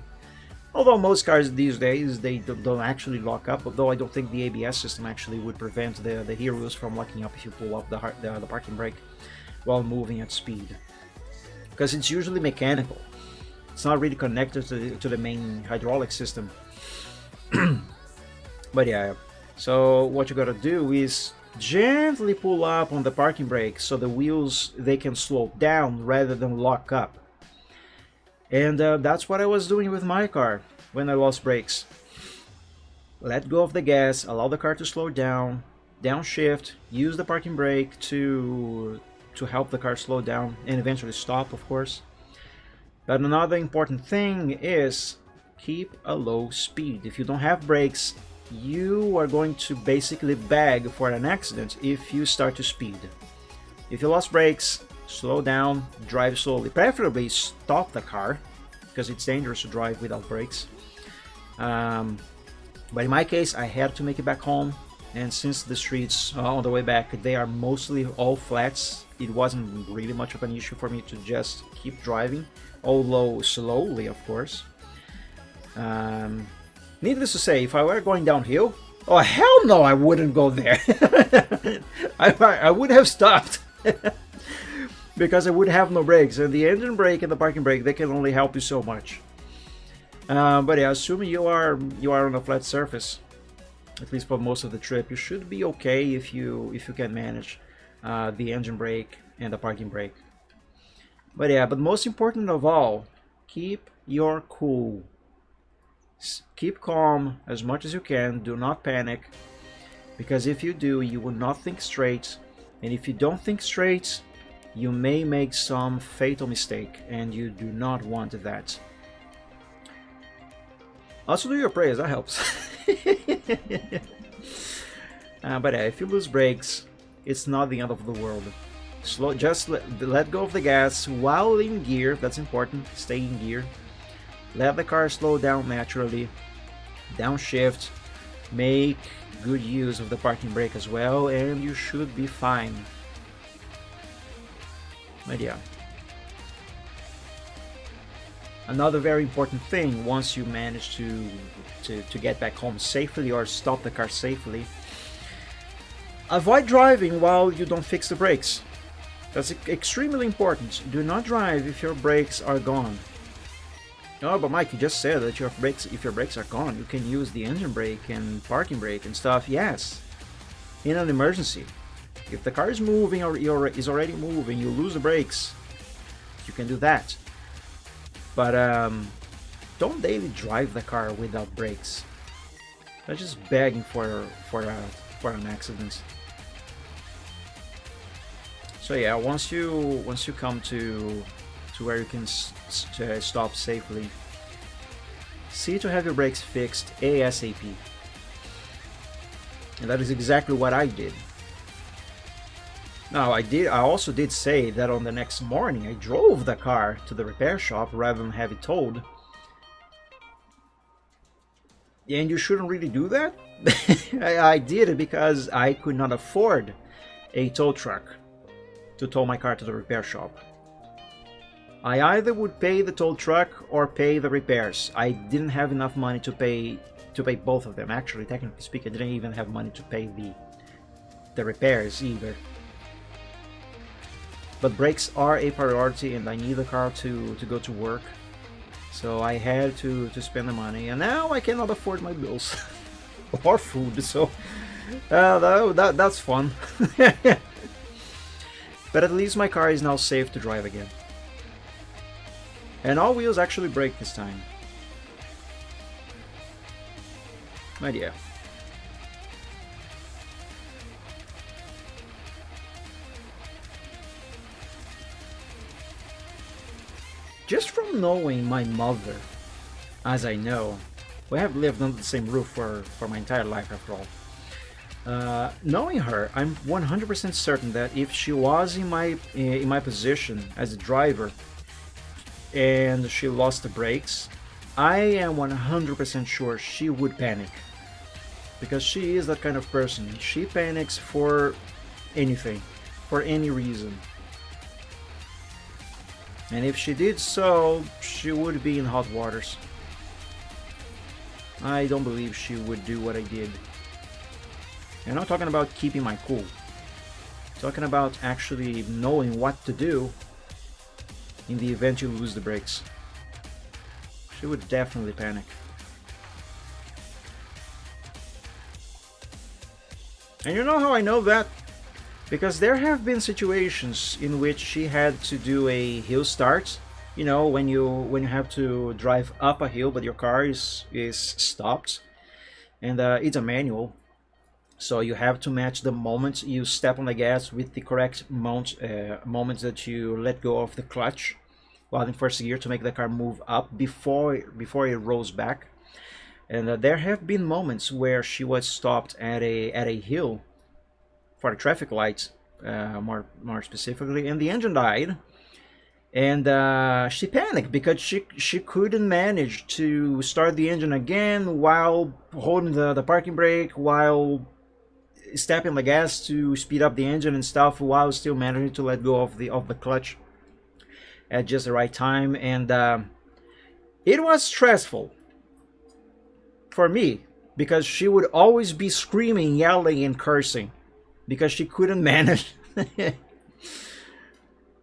Although most cars these days, they don't actually lock up, although I don't think the ABS system actually would prevent the rear wheels from locking up if you pull up the parking brake while moving at speed. Because it's usually mechanical. It's not really connected to the main hydraulic system. But yeah, so what you gotta do is gently pull up on the parking brake so the wheels, they can slow down rather than lock up. And that's what I was doing with my car when I lost brakes. Let go of the gas, allow the car to slow down, downshift, use the parking brake to help the car slow down and eventually stop, of course. But another important thing is keep a low speed. If you don't have brakes, you are going to basically beg for an accident if you start to speed. If you lost brakes, slow down, drive slowly. Preferably stop the car, because it's dangerous to drive without brakes. But in my case, I had to make it back home, and since the streets on the way back, they are mostly all flats, it wasn't really much of an issue for me to just keep driving, although slowly, of course. Needless to say, if I were going downhill, oh hell no, I wouldn't go there. I would have stopped. Because I would have no brakes, and the engine brake and the parking brake, they can only help you so much. But yeah, assuming you are on a flat surface, at least for most of the trip, you should be okay if you can manage the engine brake and the parking brake. But yeah, but most important of all, keep your cool. Keep calm as much as you can. Do not panic, because if you do, you will not think straight, and if you don't think straight, you may make some fatal mistake, and you do not want that. Also do your prayers, that helps. But yeah, if you lose brakes, it's not the end of the world. Just let go of the gas while in gear. That's important. Stay in gear. Let the car slow down naturally. Downshift. Make good use of the parking brake as well, and you should be fine. But yeah. Another very important thing, once you manage to get back home safely or stop the car safely, avoid driving while you don't fix the brakes. That's extremely important. Do not drive if your brakes are gone. Oh, but Mike, you just said that if your brakes are gone, you can use the engine brake and parking brake and stuff. Yes, in an emergency. If the car is moving or is already moving, you lose the brakes, you can do that. But don't daily drive the car without brakes. That's just begging for an accident. So yeah, once you come to where you can stop safely, see to have your brakes fixed ASAP. And that is exactly what I did. Now, I also did say that on the next morning I drove the car to the repair shop rather than have it towed. And you shouldn't really do that. I did it because I could not afford a tow truck to tow my car to the repair shop. I either would pay the tow truck or pay the repairs. I didn't have enough money to pay both of them. Actually, technically speaking, I didn't even have money to pay the repairs either. But brakes are a priority, and I need the car to go to work. So I had to spend the money, and now I cannot afford my bills or food. So that's fun. But at least my car is now safe to drive again. And all wheels actually brake this time. But yeah. Just from knowing my mother, as I know, we have lived under the same roof for my entire life after all. Knowing her, I'm 100% certain that if she was in my position as a driver and she lost the brakes, I am 100% sure she would panic. Because she is that kind of person. She panics for anything, for any reason. And if she did so, she would be in hot waters. I don't believe she would do what I did. I'm not talking about keeping my cool. I'm talking about actually knowing what to do in the event you lose the brakes. She would definitely panic. And you know how I know that? Because there have been situations in which she had to do a hill start. You know, when you have to drive up a hill but your car is stopped, and it's a manual, so you have to match the moment you step on the gas with the correct moment that you let go of the clutch while in first gear to make the car move up before it rolls back. And there have been moments where she was stopped at a hill for the traffic lights, more specifically, and the engine died, and she panicked because she couldn't manage to start the engine again while holding the parking brake, while stepping on the gas to speed up the engine and stuff, while still managing to let go of the clutch at just the right time. And it was stressful for me because she would always be screaming, yelling, and cursing because she couldn't manage.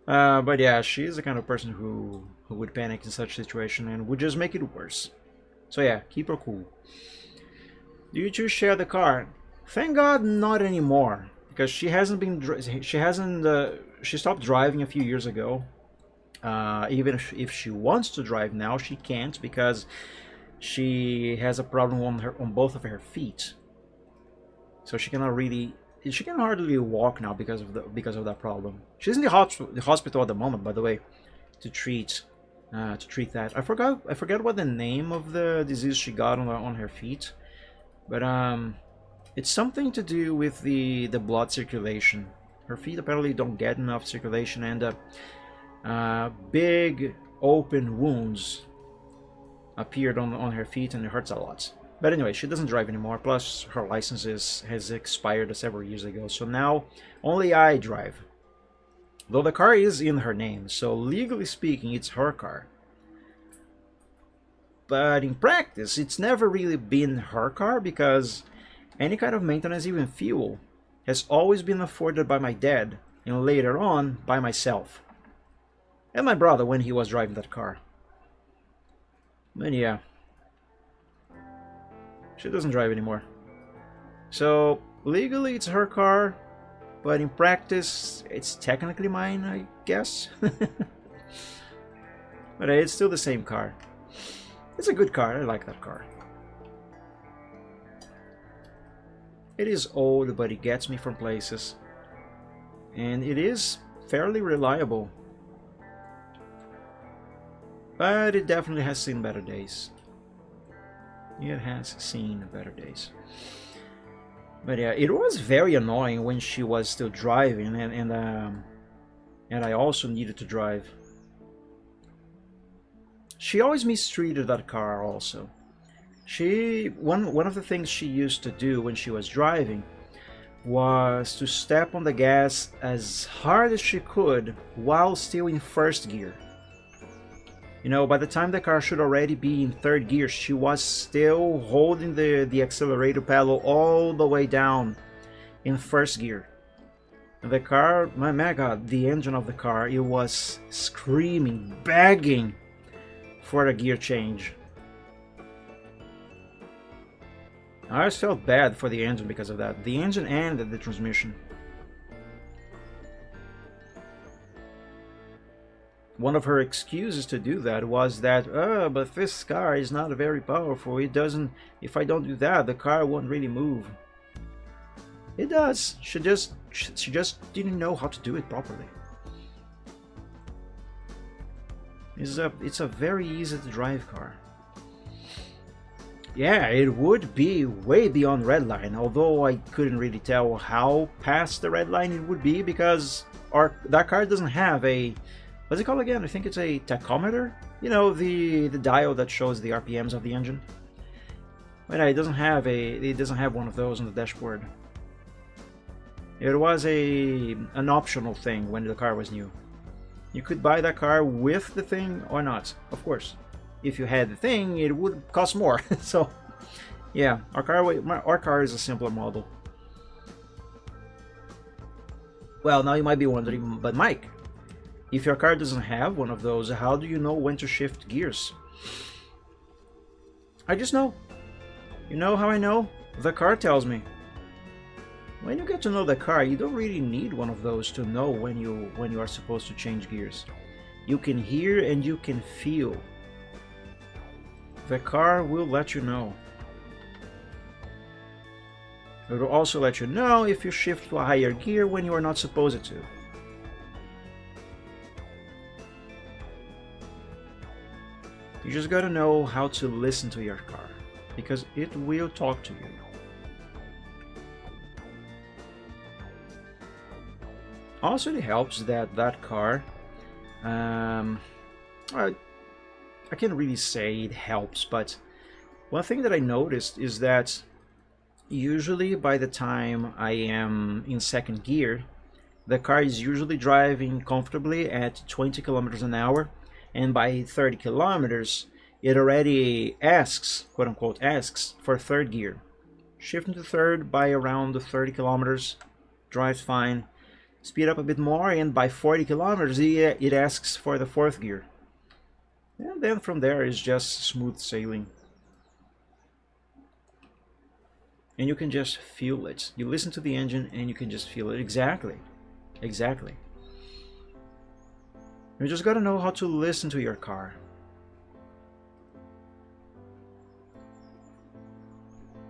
But yeah, she's the kind of person who would panic in such a situation and would just make it worse. So yeah, keep her cool. Do you two share the car? Thank God, not anymore, because she hasn't been. She stopped driving a few years ago. Even if she wants to drive now, she can't because she has a problem on both of her feet. So she cannot really. She can hardly walk now because of that problem. She's in the hospital at the moment, by the way, to treat that. I forgot what the name of the disease she got on her feet, but it's something to do with the blood circulation. Her feet apparently don't get enough circulation, and big open wounds appeared on her feet, and it hurts a lot. But anyway, she doesn't drive anymore, plus her license has expired several years ago, so now only I drive. Though the car is in her name, so legally speaking, it's her car. But in practice, it's never really been her car because any kind of maintenance, even fuel, has always been afforded by my dad, and later on, by myself. And my brother when he was driving that car. But yeah. She doesn't drive anymore. So, legally it's her car, but in practice it's technically mine, I guess. But it's still the same car. It's a good car, I like that car. It is old, but it gets me from places. And it is fairly reliable. But it definitely has seen better days. It has seen better days. But yeah, it was very annoying when she was still driving, and I also needed to drive. She always mistreated that car also. One of the things she used to do when she was driving was to step on the gas as hard as she could while still in first gear. You know, by the time the car should already be in third gear, she was still holding the accelerator pedal all the way down in first gear. And the car, my God, the engine of the car, it was screaming, begging for a gear change. I always felt bad for the engine because of that. The engine and the transmission. One of her excuses to do that was that, but this car is not very powerful. It doesn't, if I don't do that, the car won't really move. It does. She just didn't know how to do it properly. It's a very easy to drive car. Yeah, it would be way beyond red line, although I couldn't really tell how past the red line it would be because that car doesn't have a, what's it called again? I think it's a tachometer. You know, the dial that shows the RPMs of the engine. But it doesn't have one of those on the dashboard. It was an optional thing when the car was new. You could buy that car with the thing or not, of course. If you had the thing, it would cost more. So, yeah, our car is a simpler model. Well, now you might be wondering, but Mike, if your car doesn't have one of those, how do you know when to shift gears? I just know. You know how I know? The car tells me. When you get to know the car, you don't really need one of those to know when you are supposed to change gears. You can hear and you can feel. The car will let you know. It will also let you know if you shift to a higher gear when you are not supposed to. You just gotta know how to listen to your car, because it will talk to you. Also, it helps that car, I can't really say it helps, but one thing that I noticed is that usually by the time I am in second gear, the car is usually driving comfortably at 20 kilometers an hour, and by 30 kilometers it already asks, quote unquote, asks for third gear. Shifting to third by around 30 kilometers, drives fine. Speed up a bit more, and by 40 kilometers it asks for the fourth gear. And then from there is just smooth sailing. And you can just feel it. You listen to the engine and you can just feel it. Exactly. Exactly. You just gotta know how to listen to your car.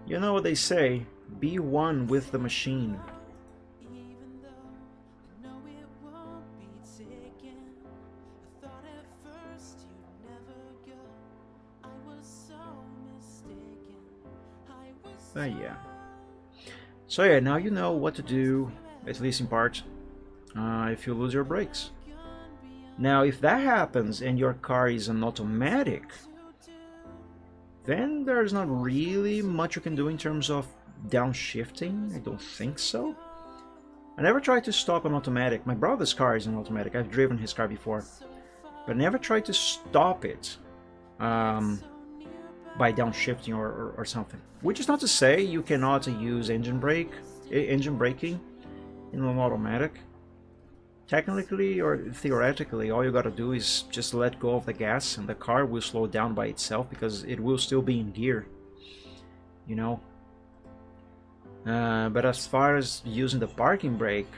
You know what they say, be one with the machine. Yeah. So yeah, now you know what to do, at least in part, if you lose your brakes. Now, if that happens and your car is an automatic, then there's not really much you can do in terms of downshifting. I don't think so. I never tried to stop an automatic. My brother's car is an automatic. I've driven his car before, but I never tried to stop it by downshifting or something. Which is not to say you cannot use engine braking in an automatic. Technically or theoretically, all you gotta do is just let go of the gas and the car will slow down by itself because it will still be in gear, you know. But as far as using the parking brake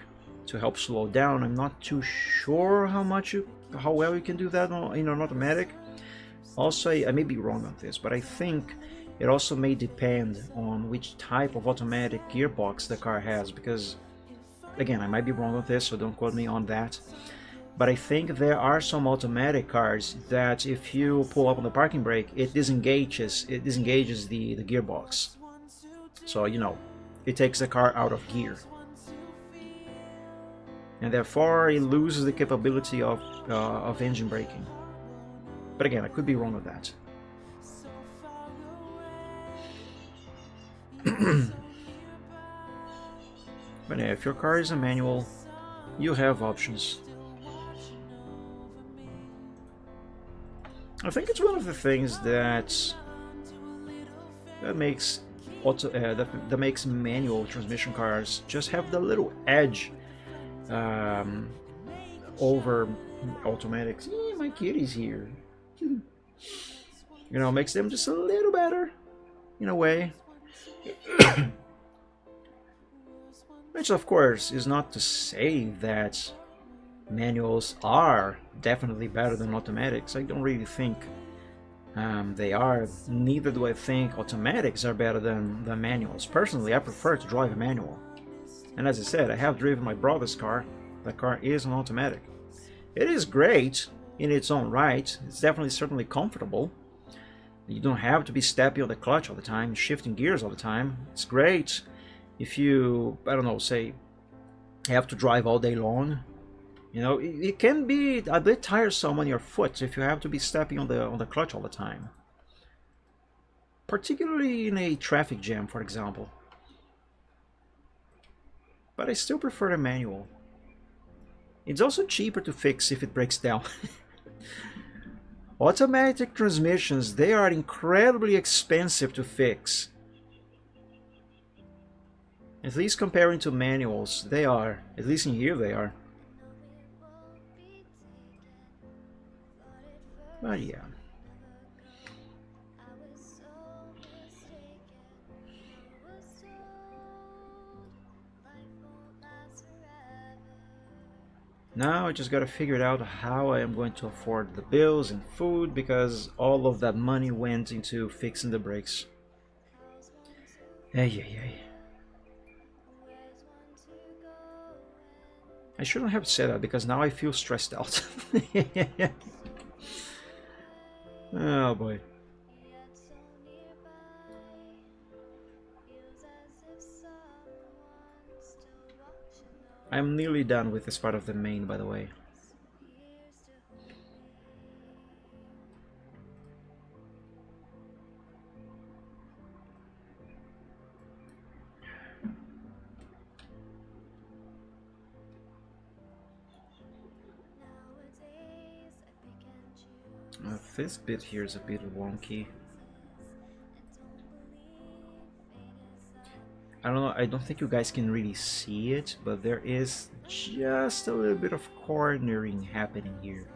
to help slow down, I'm not too sure how well you can do that in an automatic. Also, I may be wrong on this, but I think it also may depend on which type of automatic gearbox the car has, because, again, I might be wrong on this, so don't quote me on that. But I think there are some automatic cars that if you pull up on the parking brake, it disengages the gearbox. So, you know, it takes the car out of gear. And therefore, it loses the capability of engine braking. But again, I could be wrong on that. But yeah, if your car is a manual, you have options. I think it's one of the things that makes that makes manual transmission cars just have the little edge over automatics. My kitty's here. You know, makes them just a little better in a way. Which, of course, is not to say that manuals are definitely better than automatics. I don't really think they are. Neither do I think automatics are better than manuals. Personally, I prefer to drive a manual. And as I said, I have driven my brother's car. That car is an automatic. It is great, in its own right. It's definitely certainly comfortable. You don't have to be stepping on the clutch all the time, shifting gears all the time. It's great if you, I don't know, say have to drive all day long. You know, it can be a bit tiresome on your foot if you have to be stepping on the clutch all the time. Particularly in a traffic jam, for example. But I still prefer a manual. It's also cheaper to fix if it breaks down. Automatic transmissions, they are incredibly expensive to fix. At least comparing to manuals, they are. At least in here they are. But yeah. Now I just gotta figure out how I am going to afford the bills and food, because all of that money went into fixing the brakes. Ay. I shouldn't have said that, because now I feel stressed out. Oh boy. I'm nearly done with this part of the main, by the way. This bit here is a bit wonky. I don't know, I don't think you guys can really see it, but there is just a little bit of cornering happening here.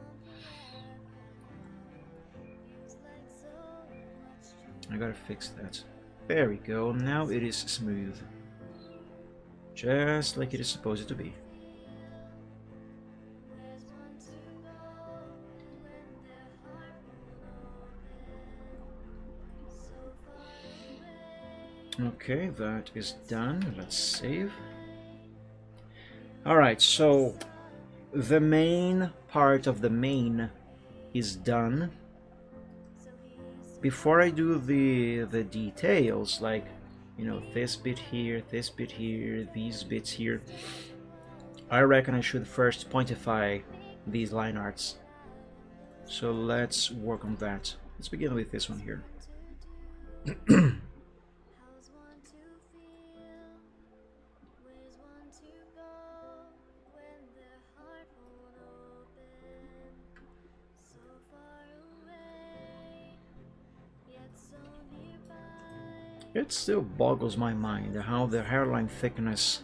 I gotta fix that. There we go, now it is smooth. Just like it is supposed to be. Okay, that is done. Let's save. Alright, so the main part of the main is done. Before I do the details, like, you know, this bit here, these bits here, I reckon I should first pointify these line arts. So let's work on that. Let's begin with this one here. It still boggles my mind how the hairline thickness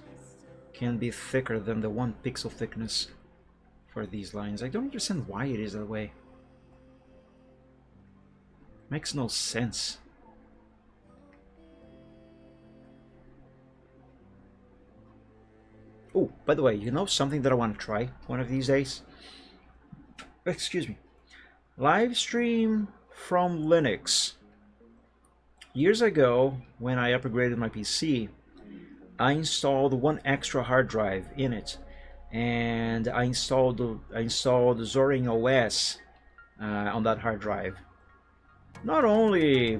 can be thicker than the 1 pixel thickness for these lines. I don't understand why it is that way. Makes no sense. Oh, by the way, you know something that I want to try one of these days? Excuse me. Live stream from Linux. Years ago, when I upgraded my PC, I installed 1 extra hard drive in it, and I installed Zorin OS on that hard drive. Not only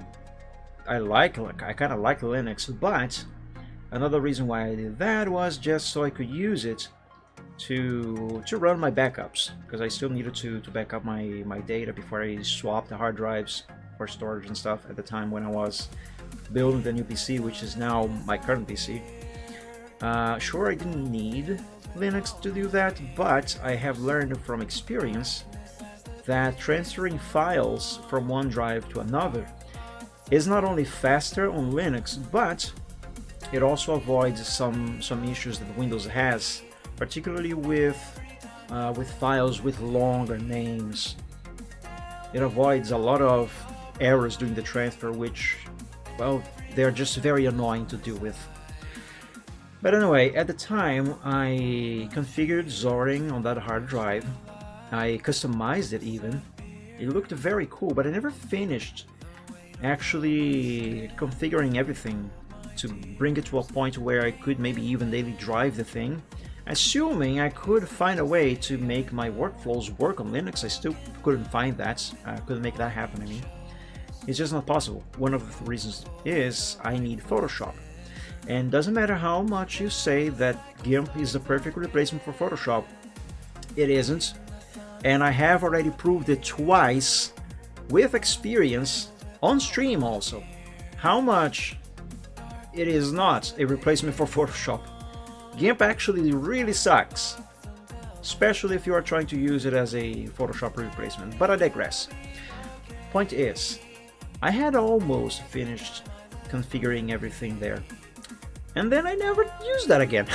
I kind of like Linux, but another reason why I did that was just so I could use it to run my backups, because I still needed to back up my data before I swapped the hard drives for storage and stuff at the time when I was building the new PC, which is now my current PC. Sure, I didn't need Linux to do that, but I have learned from experience that transferring files from one drive to another is not only faster on Linux, but it also avoids some issues that Windows has, particularly with files with longer names. It avoids a lot of errors during the transfer, which, well, they're just very annoying to deal with. But anyway, at the time I configured Zorin on that hard drive. I customized it even. It looked very cool, but I never finished actually configuring everything to bring it to a point where I could maybe even daily drive the thing. assuming I could find a way to make my workflows work on Linux. I still couldn't find that. I couldn't make that happen. I mean, it's just not possible. One of the reasons is I need Photoshop. And doesn't matter how much you say that GIMP is the perfect replacement for Photoshop, it isn't. And I have already proved it twice with experience on stream also, how much it is not a replacement for Photoshop. GIMP actually really sucks, especially if you are trying to use it as a Photoshop replacement, but I digress. Point is, I had almost finished configuring everything there, and then I never used that again.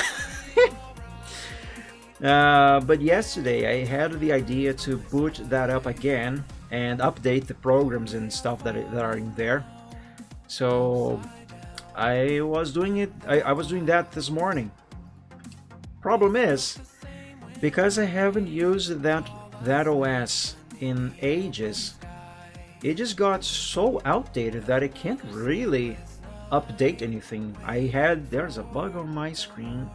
But yesterday I had the idea to boot that up again and update the programs and stuff that are in there. So I was doing it. I was doing that this morning. Problem is, because I haven't used that OS in ages, it just got so outdated that I can't really update anything. There's a bug on my screen.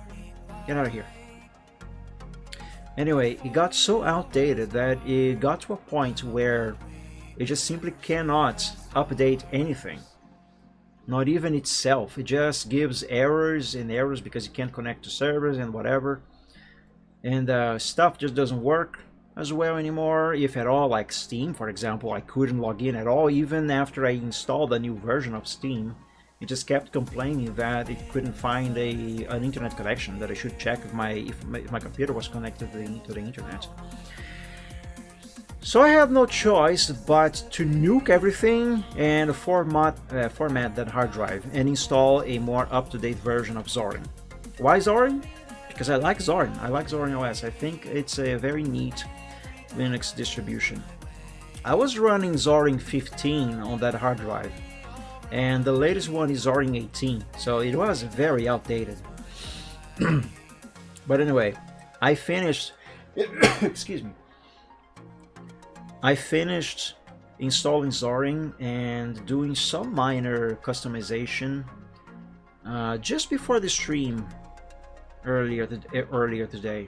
Get out of here. Anyway, it got so outdated that it got to a point where it just simply cannot update anything. Not even itself. It just gives errors and errors because you can't connect to servers and whatever. And stuff just doesn't work as well anymore, if at all. Like Steam, for example, I couldn't log in at all even after I installed a new version of Steam. It just kept complaining that it couldn't find an internet connection, that I should check if my computer was connected to the internet. So I had no choice but to nuke everything and format that hard drive and install a more up-to-date version of Zorin. Why Zorin? Because I like Zorin. I like Zorin OS. I think it's a very neat Linux distribution. I was running Zorin 15 on that hard drive, and the latest one is Zorin 18, so it was very outdated. But anyway, I finished excuse me. I finished installing Zorin and doing some minor customization just before the stream earlier today,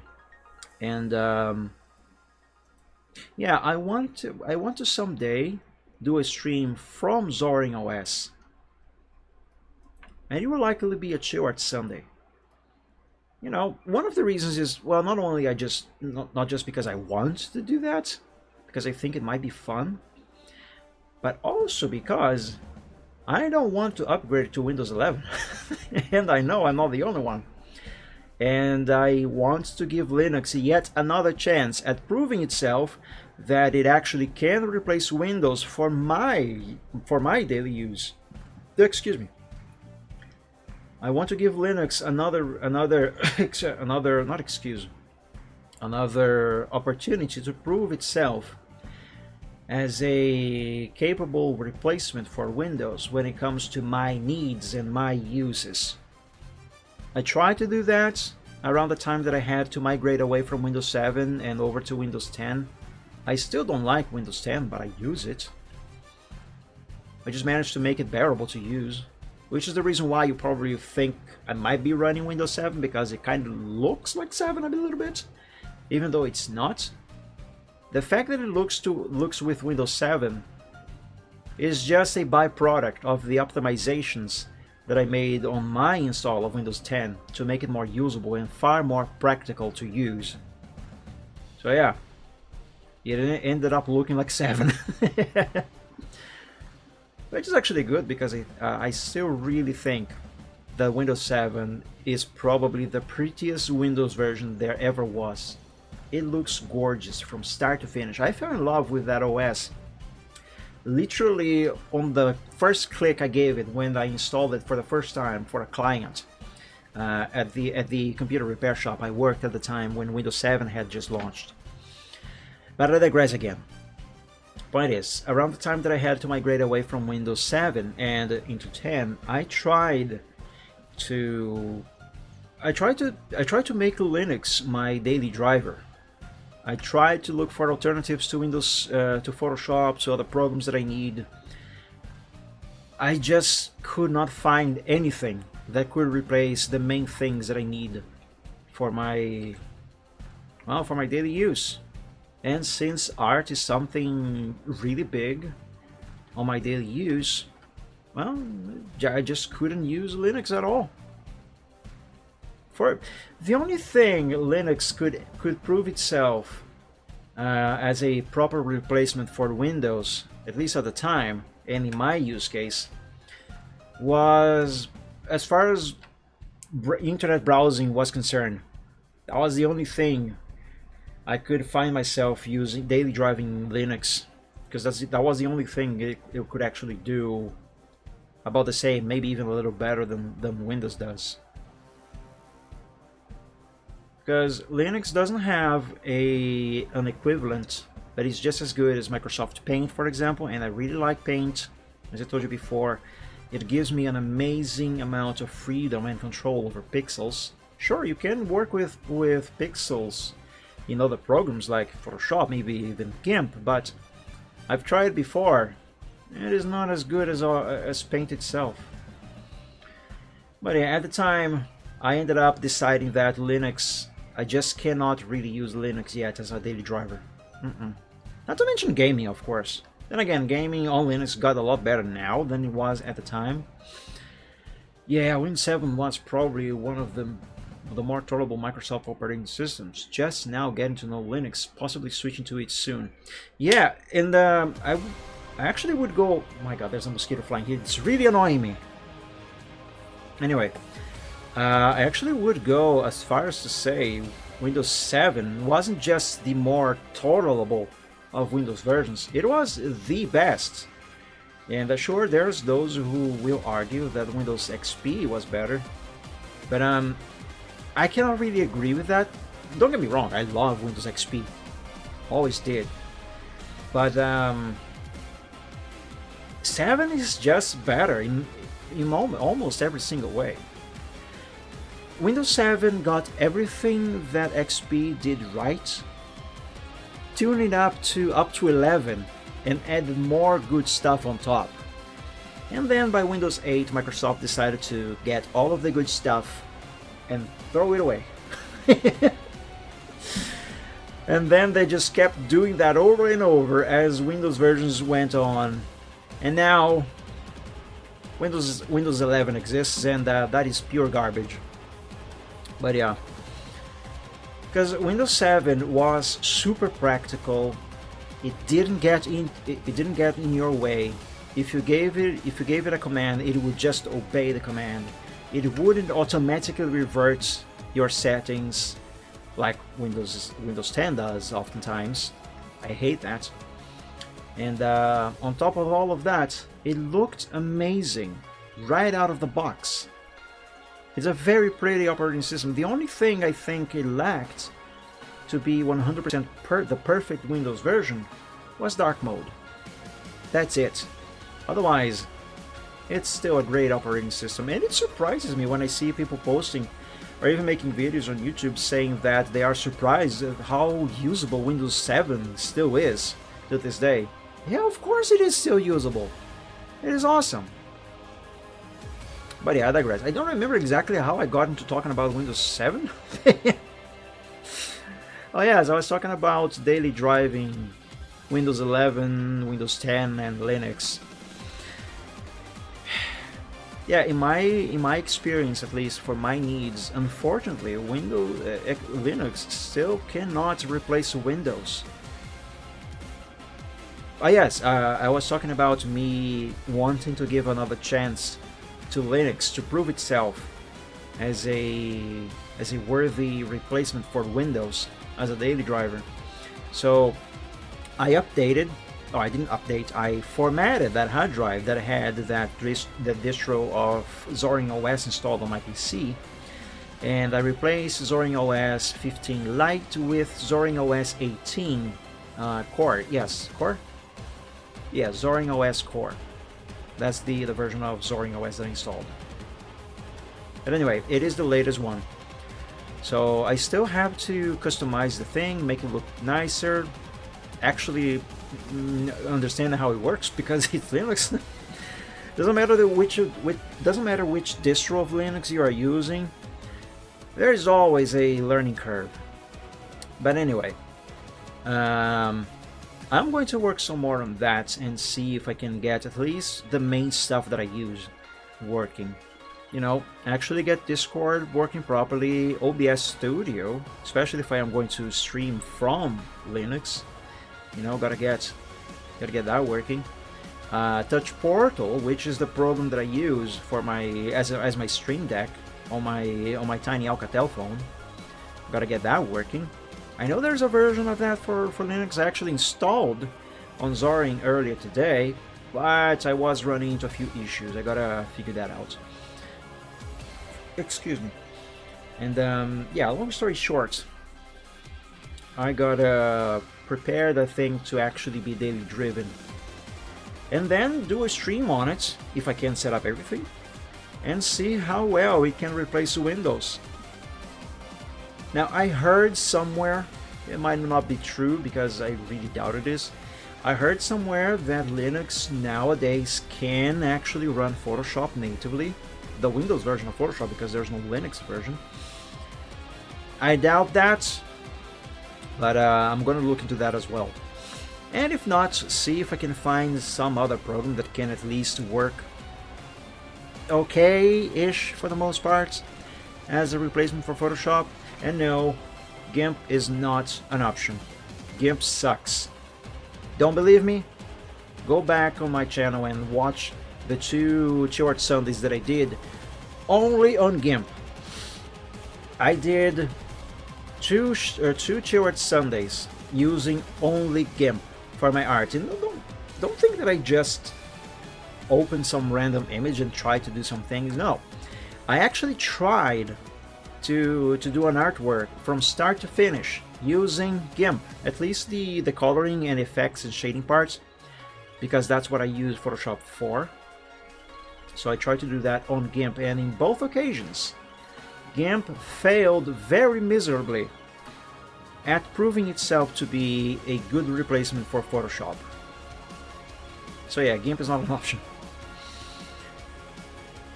and yeah, I want to someday do a stream from Zorin OS, and it will likely be a chill art Sunday. You know, one of the reasons is, well, not only not just because I want to do that, because I think it might be fun, but also because I don't want to upgrade to Windows 11. And I know I'm not the only one. And I want to give Linux yet another chance at proving itself that it actually can replace Windows for my daily use. Excuse me. I want to give Linux another opportunity to prove itself as a capable replacement for Windows when it comes to my needs and my uses. I tried to do that around the time that I had to migrate away from Windows 7 and over to Windows 10. I still don't like Windows 10, but I use it. I just managed to make it bearable to use, which is the reason why you probably think I might be running Windows 7, because it kind of looks like 7 a little bit, even though it's not. The fact that it looks with Windows 7 is just a byproduct of the optimizations that I made on my install of Windows 10 to make it more usable and far more practical to use. So yeah, it ended up looking like 7. Which is actually good, because I still really think that Windows 7 is probably the prettiest Windows version there ever was. It looks gorgeous from start to finish. I fell in love with that OS literally on the first click I gave it when I installed it for the first time for a client at the computer repair shop I worked at the time when Windows 7 had just launched. But I digress again. Point is, around the time that I had to migrate away from Windows 7 and into 10, I tried to make Linux my daily driver. I tried to look for alternatives to Windows, to Photoshop, to other programs that I need. I just could not find anything that could replace the main things that I need for my, well, for my daily use. And since art is something really big on my daily use, well, I just couldn't use Linux at all. For the only thing Linux could prove itself as a proper replacement for Windows, at least at the time, and in my use case, was as far as internet browsing was concerned. That was the only thing I could find myself using, daily driving Linux, because that was the only thing it could actually do about the same, maybe even a little better than Windows does. Because Linux doesn't have an equivalent that is just as good as Microsoft Paint, for example, and I really like Paint. As I told you before, it gives me an amazing amount of freedom and control over pixels. Sure, you can work with pixels in other programs like Photoshop, maybe even GIMP, but I've tried before. It is not as good as Paint itself. But yeah, at the time, I ended up deciding that Linux, I just cannot really use Linux yet as a daily driver. Not to mention gaming, of course. Then again, gaming on Linux got a lot better now than it was at the time. Yeah, Windows 7 was probably one of the more tolerable Microsoft operating systems. Just now getting to know Linux, possibly switching to it soon. Yeah, and I actually would go... Oh my god, there's a mosquito flying here. It's really annoying me. Anyway, I actually would go as far as to say Windows 7 wasn't just the more tolerable of Windows versions, it was the best. And sure, there's those who will argue that Windows XP was better, but I cannot really agree with that. Don't get me wrong, I love Windows XP, always did, but 7 is just better in almost every single way. Windows 7 got everything that XP did right, tuned it up to 11, and added more good stuff on top. And then by Windows 8, Microsoft decided to get all of the good stuff and throw it away. And then they just kept doing that over and over as Windows versions went on. And now Windows 11 exists, and that is pure garbage. But yeah, because Windows 7 was super practical. It didn't get in your way. If you gave it a command, it would just obey the command. It wouldn't automatically revert your settings like Windows 10 does oftentimes. I hate that. And on top of all of that, it looked amazing right out of the box. It's a very pretty operating system. The only thing I think it lacked to be 100% the perfect Windows version was dark mode. That's it. Otherwise, it's still a great operating system, and it surprises me when I see people posting or even making videos on YouTube saying that they are surprised at how usable Windows 7 still is to this day. Yeah, of course it is still usable. It is awesome. But yeah, I digress. I don't remember exactly how I got into talking about Windows 7. Oh yes, I was talking about daily driving Windows 11, Windows 10, and Linux. Yeah, in my experience, at least for my needs, unfortunately, Linux still cannot replace Windows. Oh yes, I was talking about me wanting to give another chance to Linux to prove itself as a worthy replacement for Windows as a daily driver. So I updated, or I didn't update, I formatted that hard drive that had that distro of Zorin OS installed on my PC, and I replaced Zorin OS 15 Lite with Zorin OS 18 Core. Yes, Core? Yeah, Zorin OS Core. That's the version of Zorin OS that I installed. But anyway, it is the latest one. So I still have to customize the thing, make it look nicer, actually understand how it works, because it's Linux. Doesn't matter which distro of Linux you are using. There is always a learning curve. But anyway, I'm going to work some more on that and see if I can get at least the main stuff that I use working. You know, actually get Discord working properly, OBS Studio, especially if I am going to stream from Linux. You know, gotta get that working. Touch Portal, which is the program that I use for my as my stream deck on my tiny Alcatel phone. Gotta get that working. I know there's a version of that for Linux actually installed on Zorin earlier today, but I was running into a few issues. I gotta figure that out. Excuse me. And yeah, long story short, I gotta prepare the thing to actually be daily driven, and then do a stream on it if I can set up everything, and see how well it can replace Windows. Now, I heard somewhere, it might not be true because I really doubt it is, I heard somewhere that Linux nowadays can actually run Photoshop natively, the Windows version of Photoshop, because there's no Linux version. I doubt that, but I'm going to look into that as well. And if not, see if I can find some other program that can at least work okay-ish for the most part as a replacement for Photoshop. And no, GIMP is not an option. GIMP sucks. Don't believe me? Go back on my channel and watch the two Chill Art Sundays that I did only on GIMP. I did two Chill Art Sundays using only GIMP for my art. And don't think that I just opened some random image and tried to do some things. No, I actually tried to do an artwork from start to finish using GIMP, at least the coloring and effects and shading parts, because that's what I use Photoshop for. So I tried to do that on GIMP, and in both occasions GIMP failed very miserably at proving itself to be a good replacement for Photoshop. So yeah, GIMP is not an option.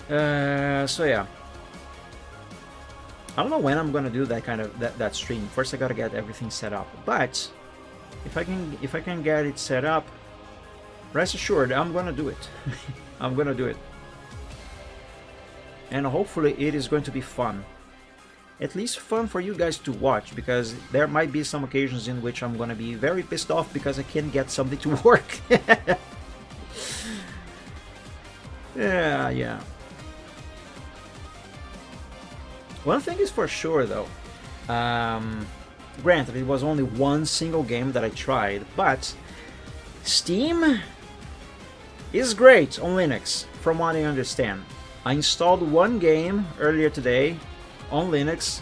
So yeah, I don't know when I'm gonna do that kind of that stream. First I gotta get everything set up, but if I can get it set up, rest assured I'm gonna do it. I'm gonna do it, and hopefully it is going to be fun. At least fun for you guys to watch, because there might be some occasions in which I'm gonna be very pissed off because I can't get something to work. Yeah. One thing is for sure though, granted it was only one single game that I tried, but Steam is great on Linux from what I understand. I installed one game earlier today on Linux,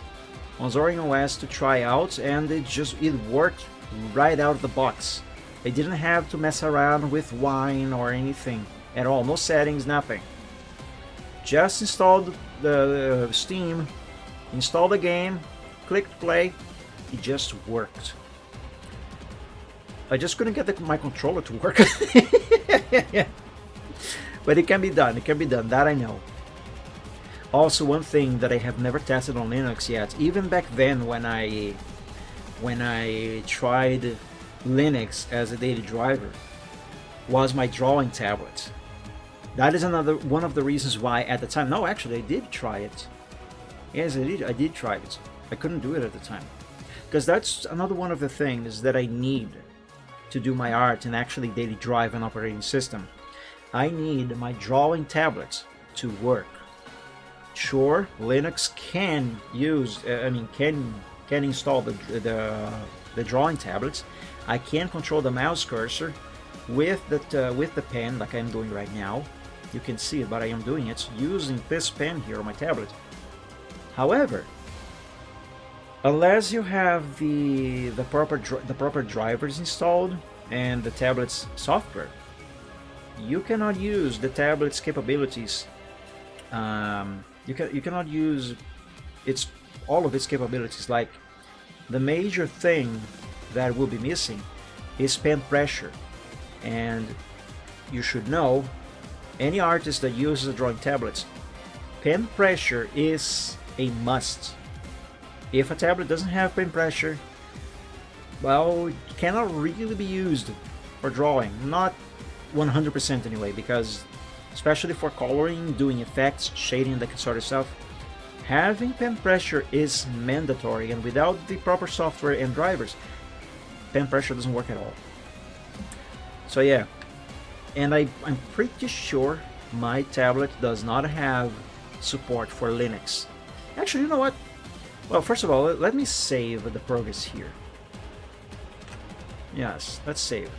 on Zorin OS to try out, and it worked right out of the box. I didn't have to mess around with wine or anything at all, no settings, nothing. Just installed the Steam, installed the game, clicked play, it just worked. I just couldn't get my controller to work. But it can be done, that I know. Also, one thing that I have never tested on Linux yet, even back then when I tried Linux as a daily driver, was my drawing tablet. That is another one of the reasons why at the time, no, actually I did try it. Yes, I did try it. I couldn't do it at the time, because that's another one of the things that I need to do my art and actually daily drive an operating system. I need my drawing tablet to work. Sure, Linux can use, can install the drawing tablets. I can control the mouse cursor with the pen, like I'm doing right now. You can see it, but I am doing it using this pen here on my tablet. However, unless you have the proper drivers installed and the tablet's software, you cannot use the tablet's capabilities. You cannot use all of its capabilities. Like, the major thing that will be missing is pen pressure, and you should know, any artist that uses a drawing tablet, pen pressure is a must. If a tablet doesn't have pen pressure, well, it cannot really be used for drawing. Not 100% anyway, because especially for coloring, doing effects, shading, that sort of stuff, having pen pressure is mandatory, and without the proper software and drivers, pen pressure doesn't work at all. So yeah, and I'm pretty sure my tablet does not have support for Linux. Actually, you know what? Well, first of all, let me save the progress here. Yes, let's save.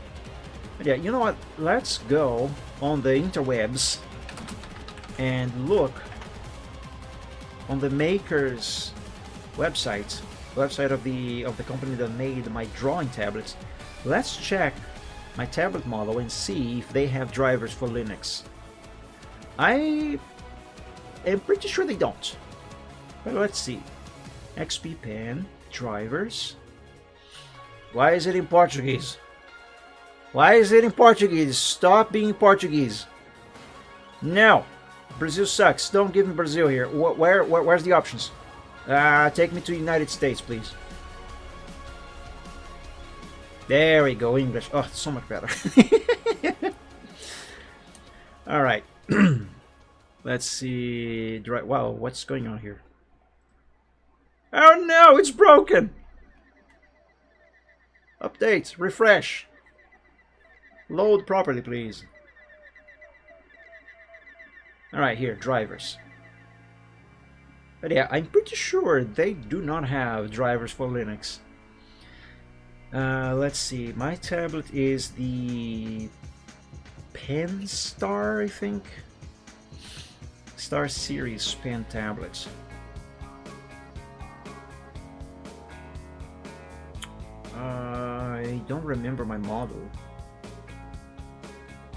But yeah, you know what? Let's go on the interwebs and look on the maker's website of the company that made my drawing tablets. Let's check my tablet model and see if they have drivers for Linux. I am pretty sure they don't. But let's see. XP Pen, drivers. Why is it in Portuguese? Why is it in Portuguese? Stop being Portuguese. No. Brazil sucks. Don't give me Brazil here. Where's the options? Take me to United States, please. There we go, English. Oh, so much better. Alright. Let's see. Wow, what's going on here? Oh no, it's broken! Update, refresh. Load properly, please. Alright, here, drivers. But yeah, I'm pretty sure they do not have drivers for Linux. Let's see, my tablet is the Pen Star, I think. Star Series pen tablet. I don't remember my model.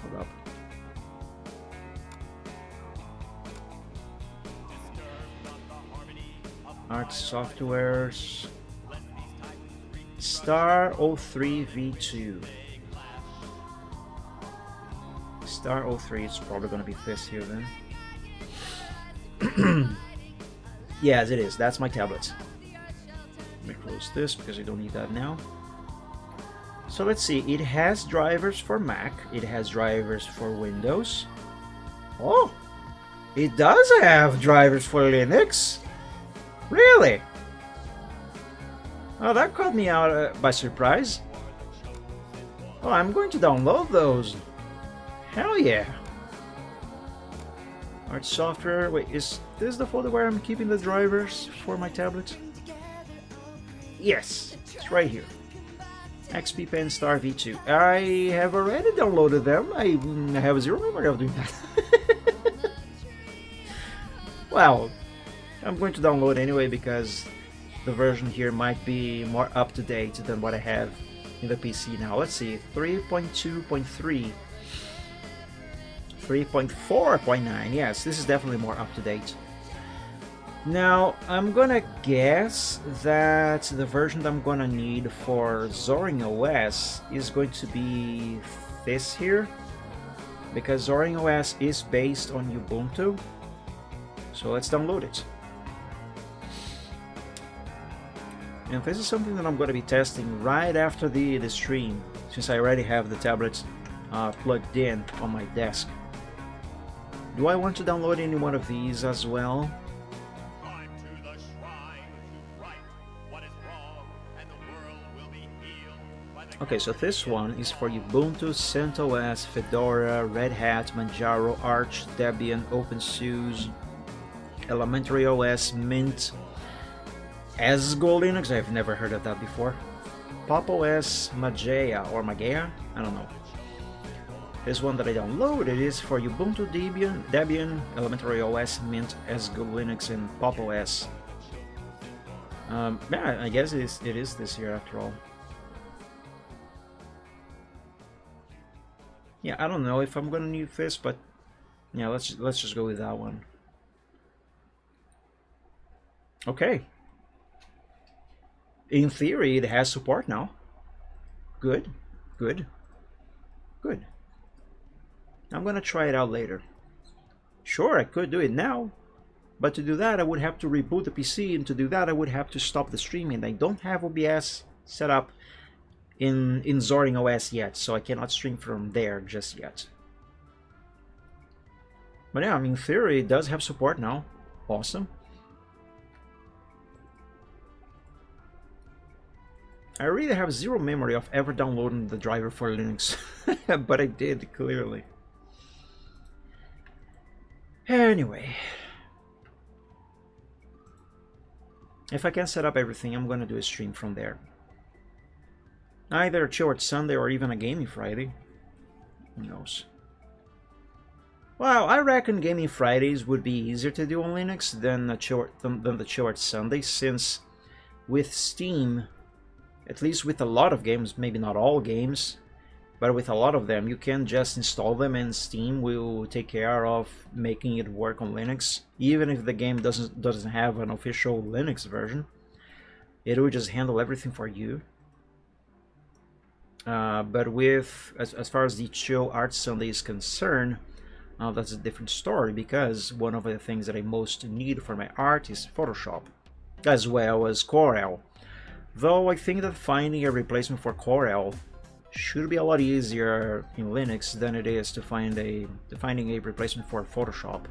Hold up. Art Softwares. Star 03 V2. Star 03 is probably going to be this here then. Yes, it is. That's my tablet. Let me close this because I don't need that now. So let's see. It has drivers for Mac. It has drivers for Windows. Oh, it does have drivers for Linux. Really? Oh, that caught me out by surprise. Oh, I'm going to download those. Hell yeah. Art software. Wait, is this the folder where I'm keeping the drivers for my tablet? Yes, it's right here. XP Pen Star V2. I have already downloaded them. I have zero memory of doing that. Well, I'm going to download anyway because the version here might be more up to date than what I have in the PC now. Let's see, 3.2.3. 3.4.9. Yes, this is definitely more up to date. Now, I'm gonna guess that the version that I'm gonna need for Zorin OS is going to be this here, because Zorin OS is based on Ubuntu. So let's download it. And this is something that I'm going to be testing right after the stream, since I already have the tablet plugged in on my desk. Do I want to download any one of these as well? Okay, so this one is for Ubuntu, CentOS, Fedora, Red Hat, Manjaro, Arch, Debian, OpenSUSE, Elementary OS, Mint, Asgo Linux, I've never heard of that before, Pop OS, Mageia, or Mageia, I don't know. This one that I downloaded is for Ubuntu, Debian, Elementary OS, Mint, Asgo Linux, and Pop OS. Yeah, I guess it is this year after all. Yeah, I don't know if I'm gonna need this, but yeah, let's just go with that one. Okay. In theory, it has support now. Good, good, good. I'm gonna try it out later. Sure, I could do it now. But to do that, I would have to reboot the PC, and to do that, I would have to stop the streaming. I don't have OBS set up in Zorin OS yet, so I cannot stream from there just yet. But yeah, I mean, in theory, it does have support now. Awesome. I really have zero memory of ever downloading the driver for Linux, but I did, clearly. Anyway, if I can set up everything, I'm gonna do a stream from there. Either a Chill Sunday or even a Gaming Friday. Who knows? Well, I reckon Gaming Fridays would be easier to do on Linux than the Chill Sunday, since with Steam, at least with a lot of games, maybe not all games, but with a lot of them, you can just install them and Steam will take care of making it work on Linux. Even if the game doesn't have an official Linux version, it will just handle everything for you. But with as far as the Chill Art Sunday is concerned, that's a different story, because one of the things that I most need for my art is Photoshop, as well as Corel. Though I think that finding a replacement for Corel should be a lot easier in Linux than it is to finding a replacement for Photoshop.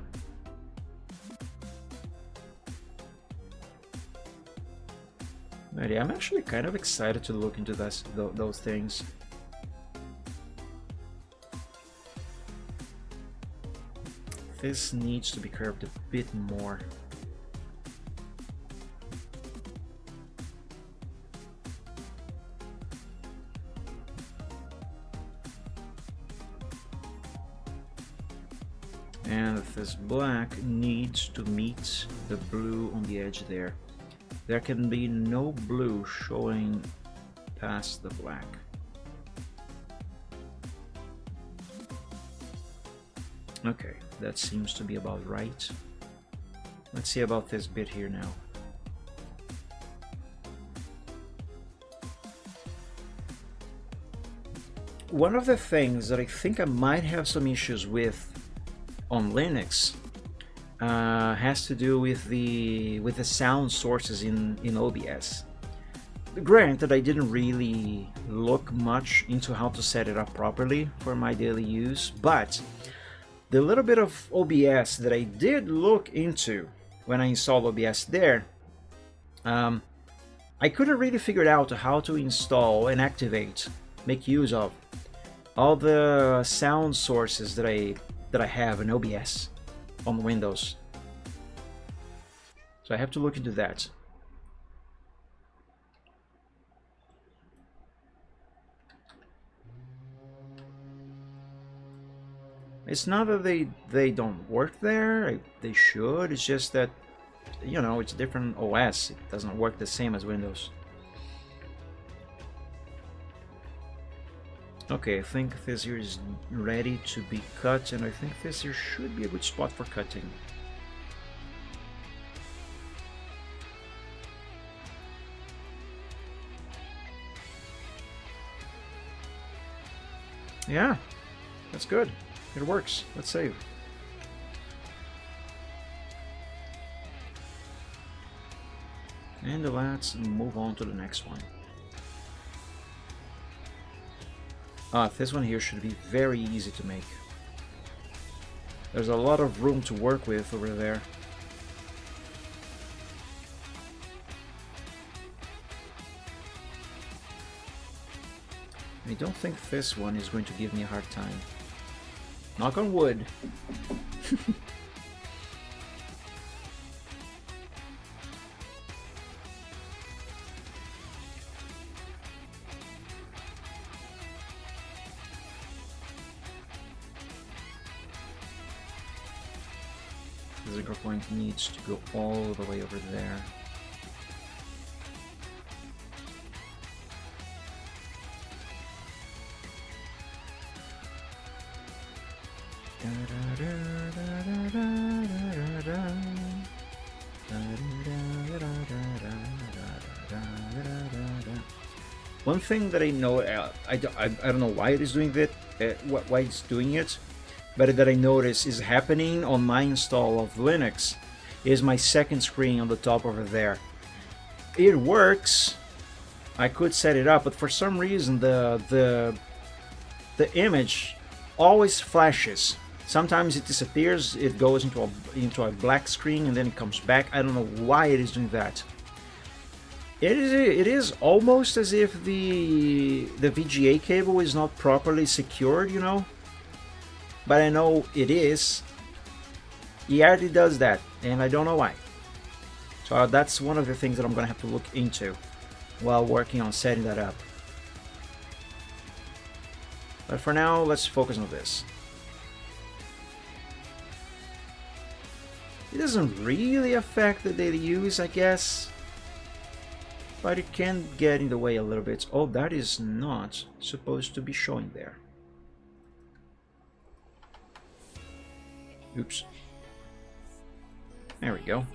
But yeah, I'm actually kind of excited to look into those things. This needs to be curved a bit more. And this black needs to meet the blue on the edge there. There can be no blue showing past the black. Okay, that seems to be about right. Let's see about this bit here now. One of the things that I think I might have some issues with on Linux has to do with the sound sources in OBS. Granted, I didn't really look much into how to set it up properly for my daily use, but the little bit of OBS that I did look into when I installed OBS there, I couldn't really figure out how to install and activate, make use of all the sound sources that I have in OBS on Windows. So I have to look into that. It's not that they don't work there, they should, it's just that, you know, it's a different OS, it doesn't work the same as Windows. Okay, I think this here is ready to be cut, and I think this here should be a good spot for cutting. Yeah, that's good. It works. Let's save. And let's move on to the next one. This one here should be very easy to make. There's a lot of room to work with over there. I don't think this one is going to give me a hard time. Knock on wood. The anchor point needs to go all the way over there. One thing that I know, I don't know why it is doing that, why it's doing it, but that I notice is happening on my install of Linux is my second screen on the top over there. It works. I could set it up, but for some reason the image always flashes. Sometimes it disappears, it goes into a black screen and then it comes back. I don't know why it is doing that. It is almost as if the VGA cable is not properly secured, you know. But I know it is. It already does that, and I don't know why. So that's one of the things that I'm gonna have to look into while working on setting that up. But for now, let's focus on this. It doesn't really affect the daily use, I guess, but it can get in the way a little bit. Oh, that is not supposed to be showing there. Oops. There we go.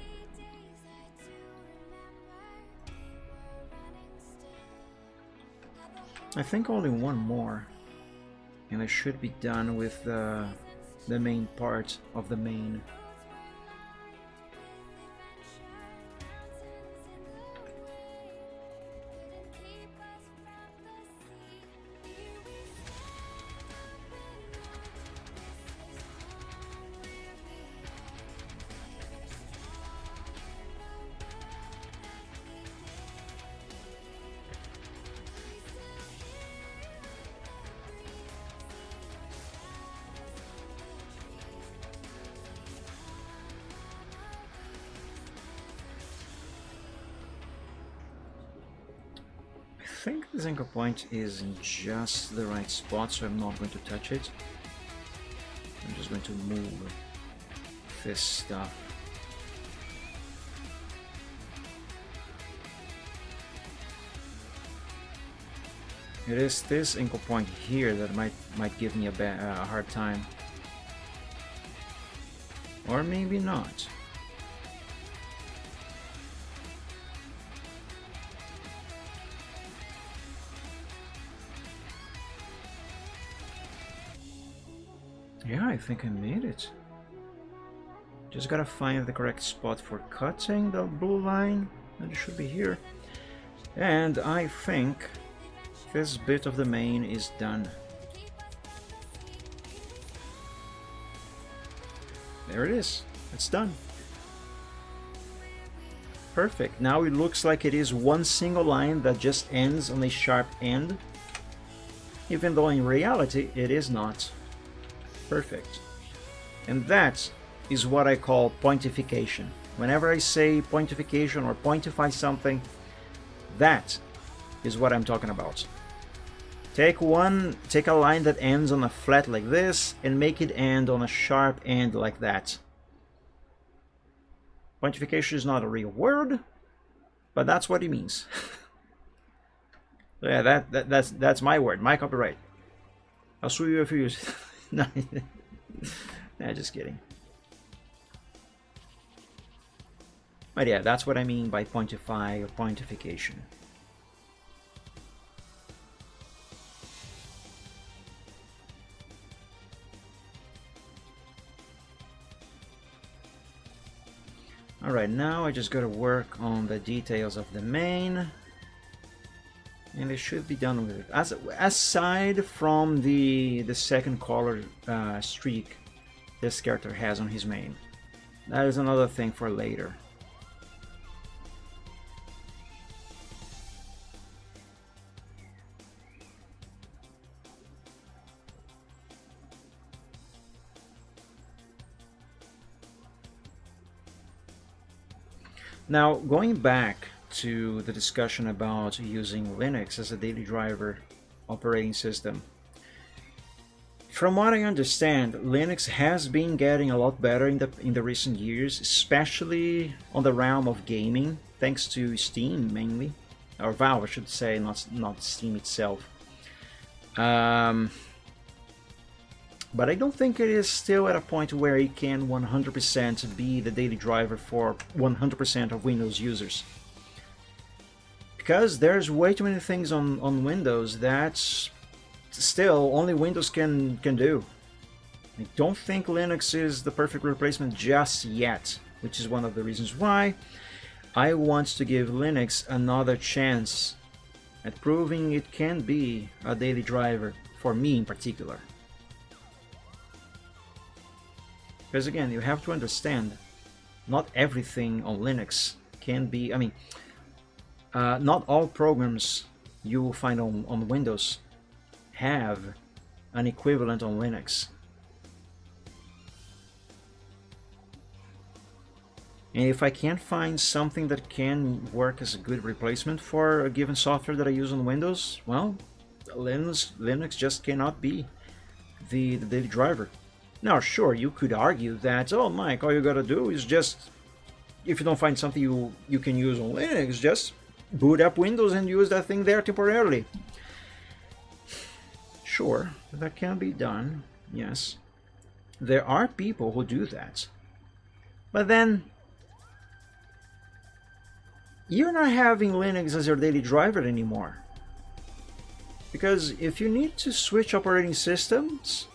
I think only one more, and I should be done with the main part of the main. I think this anchor point is in just the right spot, so I'm not going to touch it. I'm just going to move this stuff. It is this anchor point here that might give me a hard time, or maybe not. Yeah, I think I made it. Just gotta find the correct spot for cutting the blue line, and it should be here. And I think this bit of the main is done. There it is. It's done. Perfect. Now it looks like it is one single line that just ends on a sharp end, even though in reality it is not. Perfect. And that is what I call pointification. Whenever I say pointification or pointify something, that is what I'm talking about. Take a line that ends on a flat like this and make it end on a sharp end like that. Pointification is not a real word, but that's what it means. Yeah, that's my word, my copyright. I'll sue you if you use it. Nah, just kidding. But yeah, that's what I mean by pointify or pointification. Alright, now I just gotta work on the details of the main, and it should be done with it. Aside from the second color streak this character has on his main. That is another thing for later. Now, going back to the discussion about using Linux as a daily driver operating system. From what I understand, Linux has been getting a lot better in the recent years, especially on the realm of gaming, thanks to Steam mainly, or Valve I should say, not Steam itself. But I don't think it is still at a point where it can 100% be the daily driver for 100% of Windows users. Because there's way too many things on Windows that still only Windows can do. I don't think Linux is the perfect replacement just yet. which is one of the reasons why I want to give Linux another chance at proving it can be a daily driver, for me in particular. Because again, you have to understand, not everything on Linux can be, not all programs you will find on Windows have an equivalent on Linux. And if I can't find something that can work as a good replacement for a given software that I use on Windows, well, Linux just cannot be the daily driver. Now, sure, you could argue that, oh, Mike, all you gotta do is just, if you don't find something you can use on Linux, just boot up Windows and use that thing there temporarily. Sure, that can be done, yes. There are people who do that. But then, you're not having Linux as your daily driver anymore. Because if you need to switch operating systems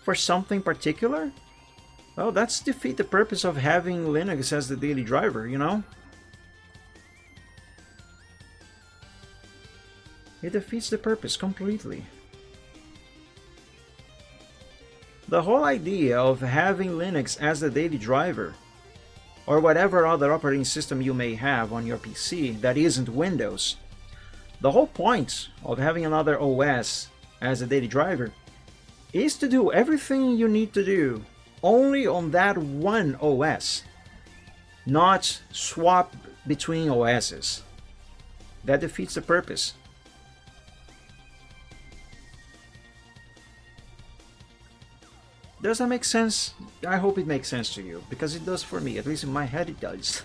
for something particular, well, that's defeat the purpose of having Linux as the daily driver, you know? It defeats the purpose completely. The whole idea of having Linux as the daily driver, or whatever other operating system you may have on your PC that isn't Windows, the whole point of having another OS as a daily driver is to do everything you need to do only on that one OS, not swap between OSs. That defeats the purpose. Does that make sense? I hope it makes sense to you, because it does for me. At least in my head it does.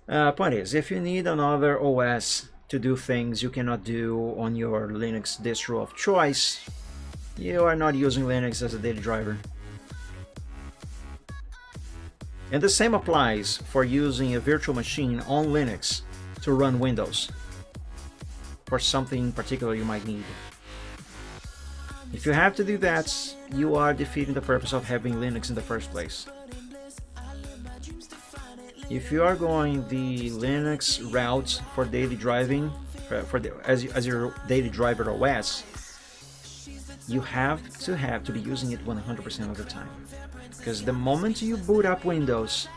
Point is, if you need another OS to do things you cannot do on your Linux distro of choice, you are not using Linux as a daily driver. And the same applies for using a virtual machine on Linux to run Windows for something particular you might need. If you have to do that, you are defeating the purpose of having Linux in the first place. If you are going the Linux route for daily driving, as your daily driver OS, you have to be using it 100% of the time. Because the moment you boot up Windows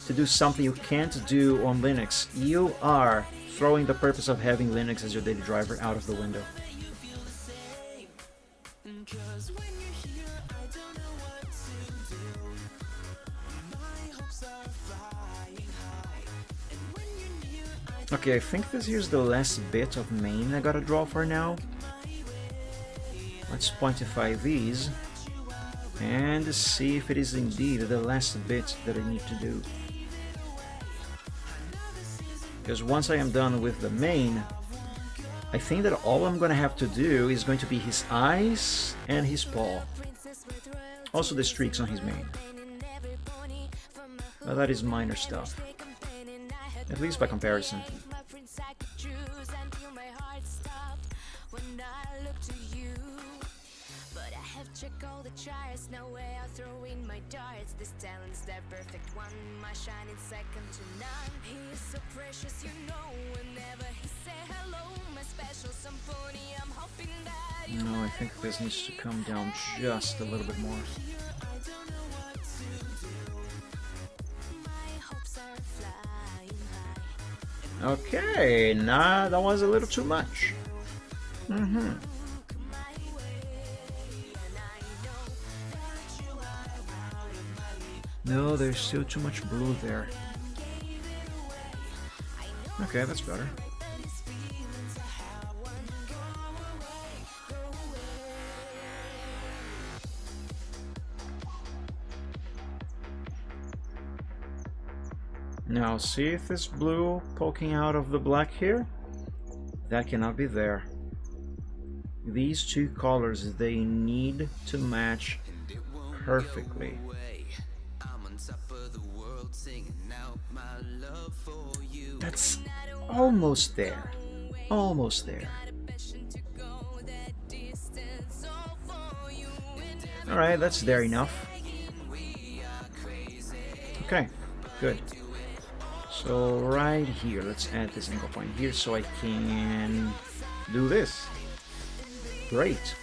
to do something you can't do on Linux, you are throwing the purpose of having Linux as your daily driver out of the window. Okay, I think this here's the last bit of main I gotta draw for now. Let's pointify these and see if it is indeed the last bit that I need to do. Because once I am done with the main, I think that all I'm gonna have to do is going to be his eyes and his paw. Also the streaks on his mane. But that is minor stuff. At least by comparison. No, I think this needs to come down just a little bit more. Okay, nah, that was a little too much. No, there's still too much blue there. Okay, that's better. Now see if this blue poking out of the black here? That cannot be there. These two colors, they need to match perfectly. That's almost there. Almost there. Alright, that's there enough. Okay, good. So right here, let's add this anchor point here so I can do this. Great.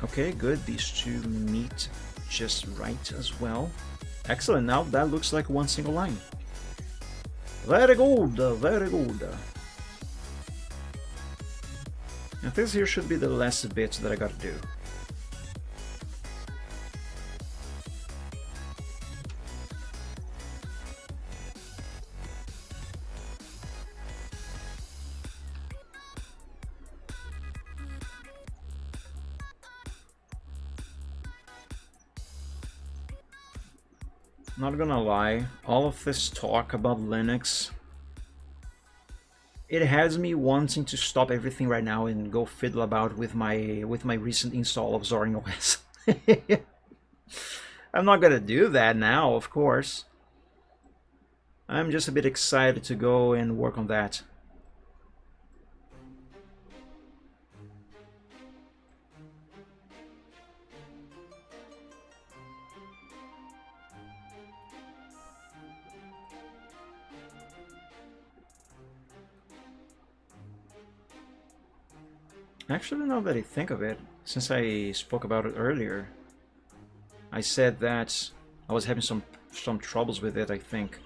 Okay, good. These two meet just right as well. Excellent. Now that looks like one single line. Very good, very good. And this here should be the last bit that I gotta do. Not gonna lie, all of this talk about Linux, it has me wanting to stop everything right now and go fiddle about with my recent install of Zorin OS. I'm not gonna do that now, of course. I'm just a bit excited to go and work on that. Actually, now that I think of it, since I spoke about it earlier, I said that I was having some troubles with it, I think.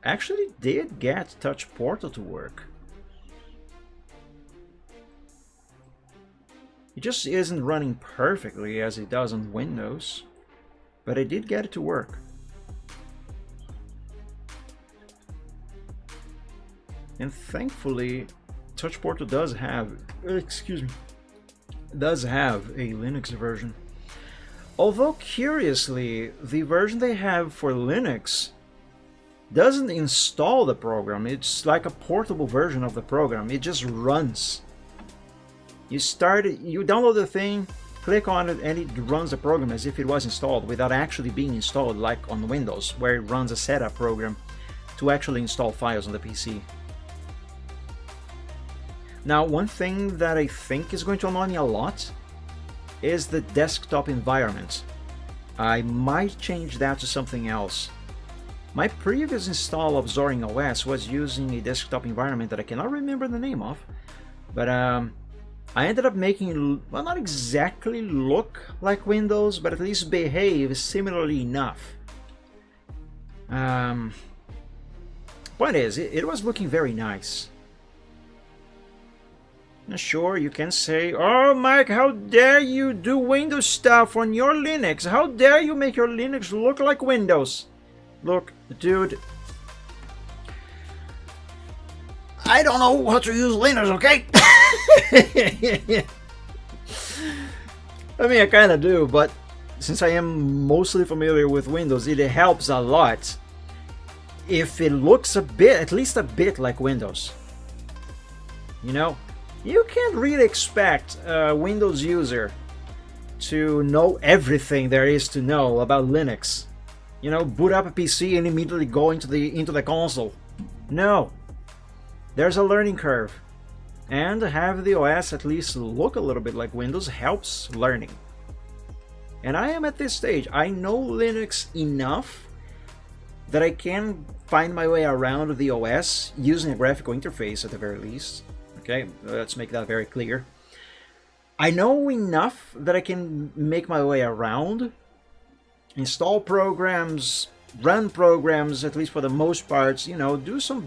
Actually did get Touch Portal to work. It just isn't running perfectly as it does on Windows, but I did get it to work. And thankfully, Touch Portal does have, excuse me, does have a Linux version. Although curiously, the version they have for Linux doesn't install the program. It's like a portable version of the program. It just runs. You download the thing, click on it, and it runs the program as if it was installed without actually being installed like on Windows, where it runs a setup program to actually install files on the PC. Now, one thing that I think is going to annoy me a lot is the desktop environment. I might change that to something else. My previous install of Zorin OS was using a desktop environment that I cannot remember the name of, but I ended up making it, well, not exactly look like Windows, but at least behave similarly enough. Point is, it was looking very nice. Sure, you can say, "Oh, Mike, how dare you do Windows stuff on your Linux? How dare you make your Linux look like Windows?" Look, dude, I don't know how to use Linux, okay? I mean, I kind of do, but since I am mostly familiar with Windows, it helps a lot if it looks at least a bit like Windows. You know? You can't really expect a Windows user to know everything there is to know about Linux. You know, boot up a PC and immediately go into the console. No. There's a learning curve. And have the OS at least look a little bit like Windows helps learning. And I am at this stage. I know Linux enough that I can find my way around the OS using a graphical interface at the very least. Okay, let's make that very clear. I know enough that I can make my way around, install programs, run programs, at least for the most part, you know, do some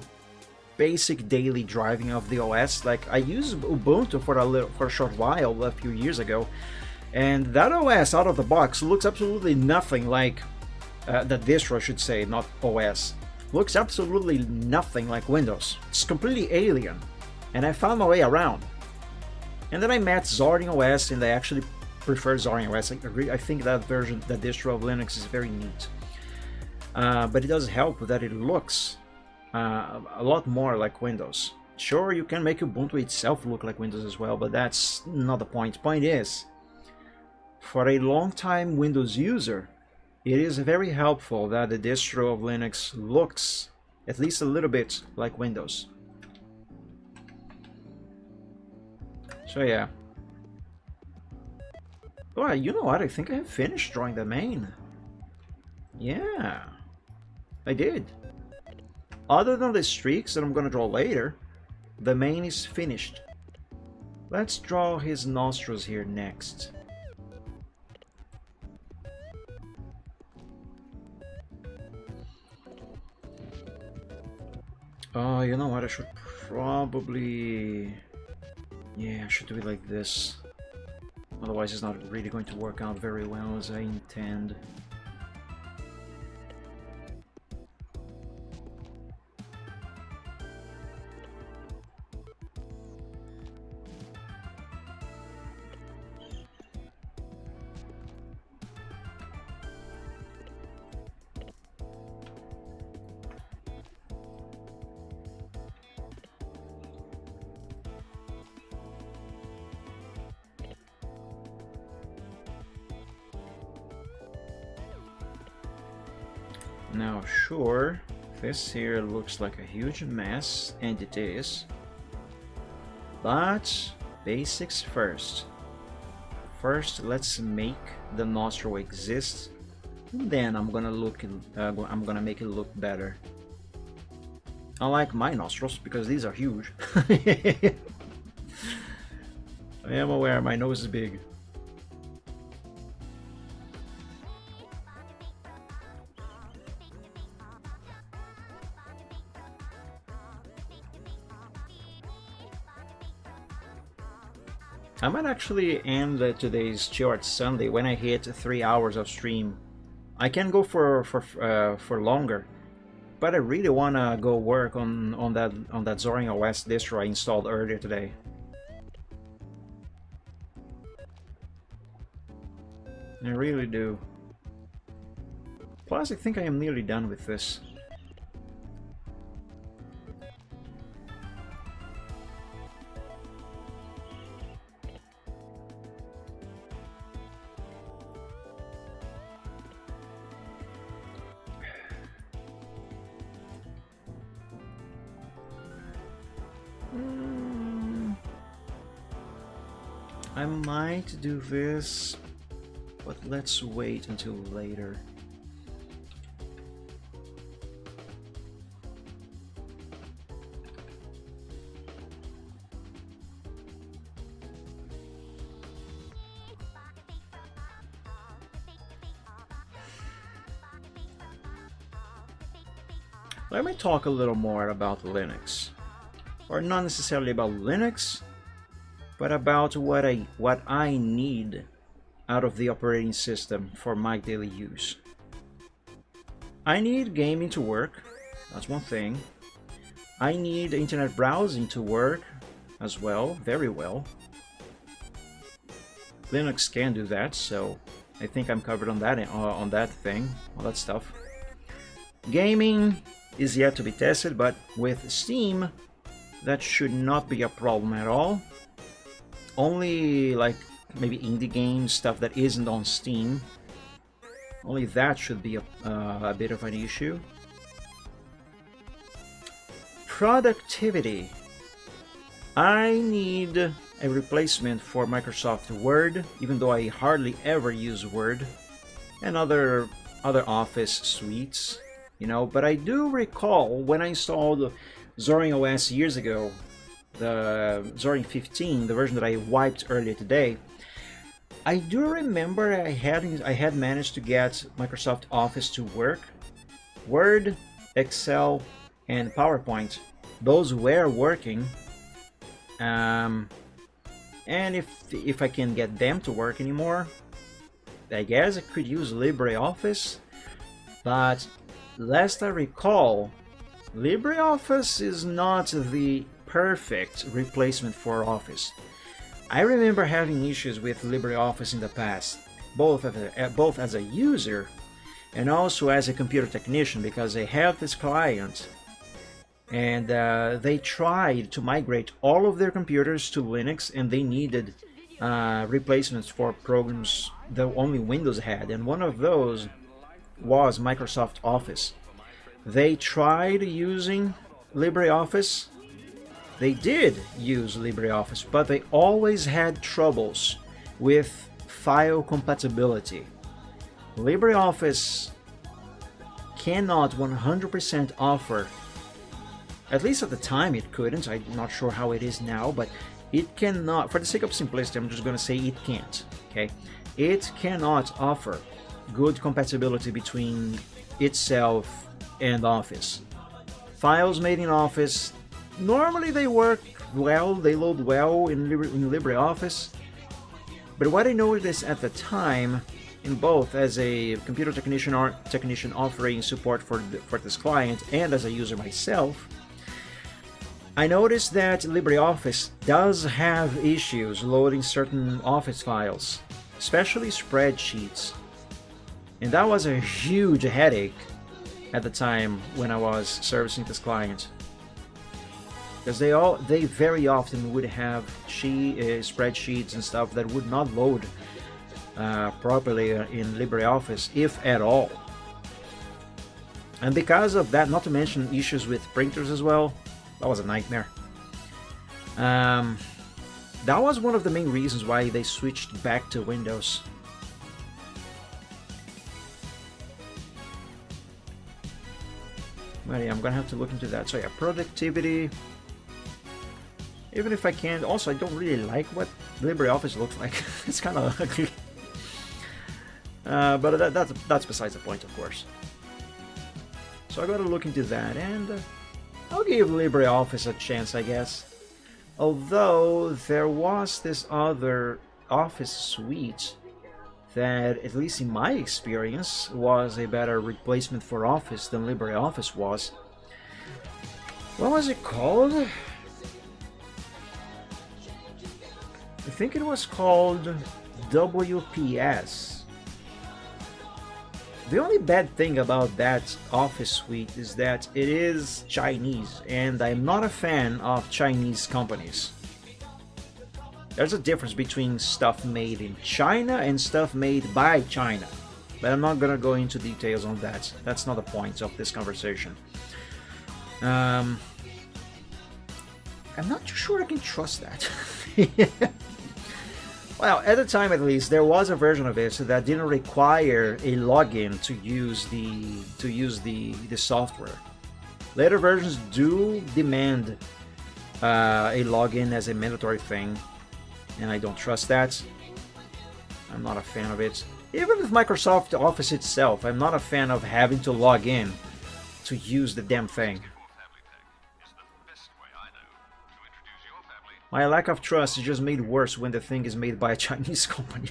basic daily driving of the OS. Like, I used Ubuntu for a short while, a few years ago, and that OS out of the box looks absolutely nothing like, the distro I should say, not OS, looks absolutely nothing like Windows. It's completely alien. And I found my way around. And then I met Zorin OS, and I actually prefer Zorin OS. I think that version, that distro of Linux is very neat. But it does help that it looks a lot more like Windows. Sure, you can make Ubuntu itself look like Windows as well, but that's not the point. Point is, for a long-time Windows user, it is very helpful that the distro of Linux looks at least a little bit like Windows. So yeah. Oh, you know what? I think I have finished drawing the main. Yeah, I did. Other than the streaks that I'm gonna draw later, the main is finished. Let's draw his nostrils here next. Oh, you know what? I should probably... Yeah, I should do it like this. Otherwise it's not really going to work out very well as I intend. Now, sure, this here looks like a huge mess, and it is. But basics first. First, let's make the nostril exist. And then I'm gonna make it look better. Unlike my nostrils, because these are huge. I am aware my nose is big. I might actually end today's Chill Art Sunday when I hit 3 hours of stream. I can go for longer, but I really wanna go work on that Zorin OS distro I installed earlier today. I really do. Plus, I think I am nearly done with this. I might do this, but let's wait until later. Let me talk a little more about Linux. Or not necessarily about Linux, but about what I need out of the operating system for my daily use. I need gaming to work, that's one thing. I need internet browsing to work as well, very well. Linux can do that, so I think I'm covered on that thing, all that stuff. Gaming is yet to be tested, but with Steam, that should not be a problem at all. Only like maybe indie games, stuff that isn't on Steam. Only that should be a bit of an issue. Productivity. I need a replacement for Microsoft Word, even though I hardly ever use Word, and other Office suites, you know. But I do recall when I installed Zorin OS years ago, the Zorin 15, the version that I wiped earlier today, I do remember I had managed to get Microsoft Office to work. Word, Excel, and PowerPoint, those were working. And if I can get them to work anymore, I guess I could use LibreOffice. But last I recall, LibreOffice is not the perfect replacement for Office. I remember having issues with LibreOffice in the past, both as a user and also as a computer technician, because I have this client and they tried to migrate all of their computers to Linux, and they needed replacements for programs that only Windows had, and one of those was Microsoft Office. They tried using LibreOffice. They did use LibreOffice, but they always had troubles with file compatibility. LibreOffice cannot 100% offer, at least at the time it couldn't, I'm not sure how it is now, but it cannot, for the sake of simplicity, I'm just going to say it can't, okay? It cannot offer good compatibility between itself and Office. Files made in Office, normally they work well, they load well in LibreOffice, but what I noticed at the time, in both as a computer technician or technician offering support for this client and as a user myself, I noticed that LibreOffice does have issues loading certain Office files, especially spreadsheets. And that was a huge headache at the time when I was servicing this client. Because they very often would have spreadsheets and stuff that would not load properly in LibreOffice, if at all. And because of that, not to mention issues with printers as well, that was a nightmare. That was one of the main reasons why they switched back to Windows. Well, yeah, I'm gonna have to look into that. So yeah, productivity. Even if I can, also I don't really like what LibreOffice looks like. It's kind of ugly. But that's besides the point, of course. So I gotta look into that, and I'll give LibreOffice a chance, I guess. Although there was this other Office suite that, at least in my experience, was a better replacement for Office than LibreOffice was. What was it called? I think it was called WPS. The only bad thing about that Office suite is that it is Chinese, and I'm not a fan of Chinese companies. There's a difference between stuff made in China and stuff made by China, but I'm not gonna go into details on that. That's not the point of this conversation. I'm not too sure I can trust that. Well, at the time at least, there was a version of it that didn't require a login to use the software. Later versions do demand a login as a mandatory thing, and I don't trust that. I'm not a fan of it. Even with Microsoft Office itself, I'm not a fan of having to log in to use the damn thing. My lack of trust is just made worse when the thing is made by a Chinese company.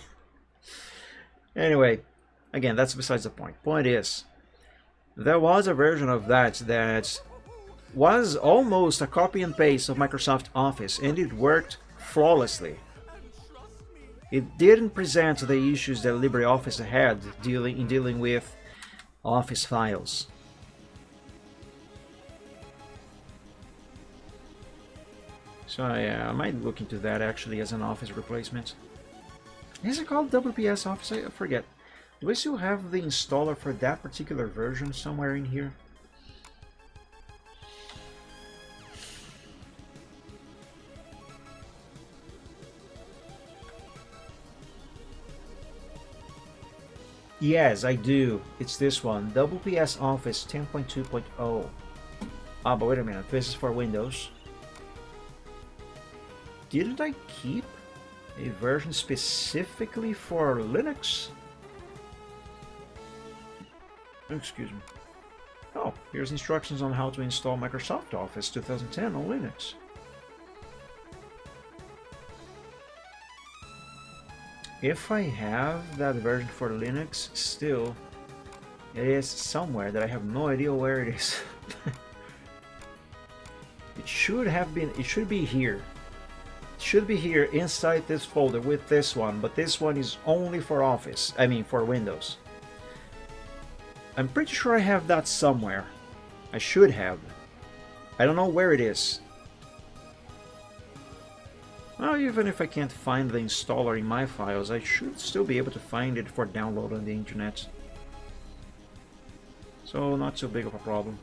Anyway, again, that's besides the point. Point is, there was a version of that was almost a copy and paste of Microsoft Office, and it worked flawlessly. It didn't present the issues that LibreOffice had in dealing with Office files. So yeah, I might look into that actually as an Office replacement. Is it called WPS Office? I forget. Do I still have the installer for that particular version somewhere in here? Yes, I do. It's this one, WPS Office 10.2.0. Ah, but wait a minute, this is for Windows. Didn't I keep a version specifically for Linux? Excuse me. Oh, here's instructions on how to install Microsoft Office 2010 on Linux. If I have that version for Linux, still, it is somewhere that I have no idea where it is. It should be here. It should be here inside this folder with this one, but this one is only for Office, for Windows. I'm pretty sure I have that somewhere. I should have. I don't know where it is. Well, even if I can't find the installer in my files, I should still be able to find it for download on the internet. So, not too big of a problem.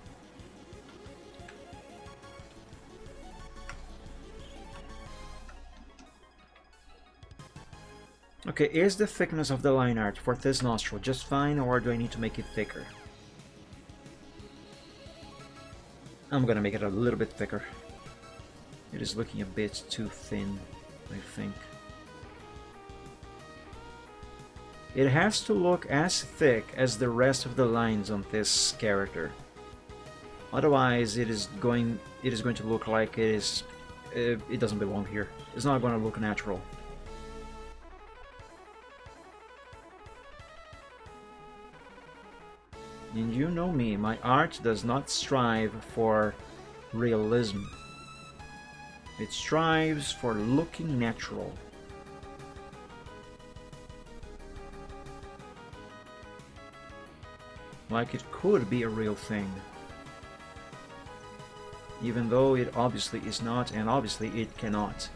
Okay, is the thickness of the line art for this nostril just fine, or do I need to make it thicker? I'm gonna make it a little bit thicker. It is looking a bit too thin, I think. It has to look as thick as the rest of the lines on this character. Otherwise, it is going to look like it doesn't belong here. It's not going to look natural. And you know me, my art does not strive for realism. It strives for looking natural. Like it could be a real thing. Even though it obviously is not, and obviously it cannot.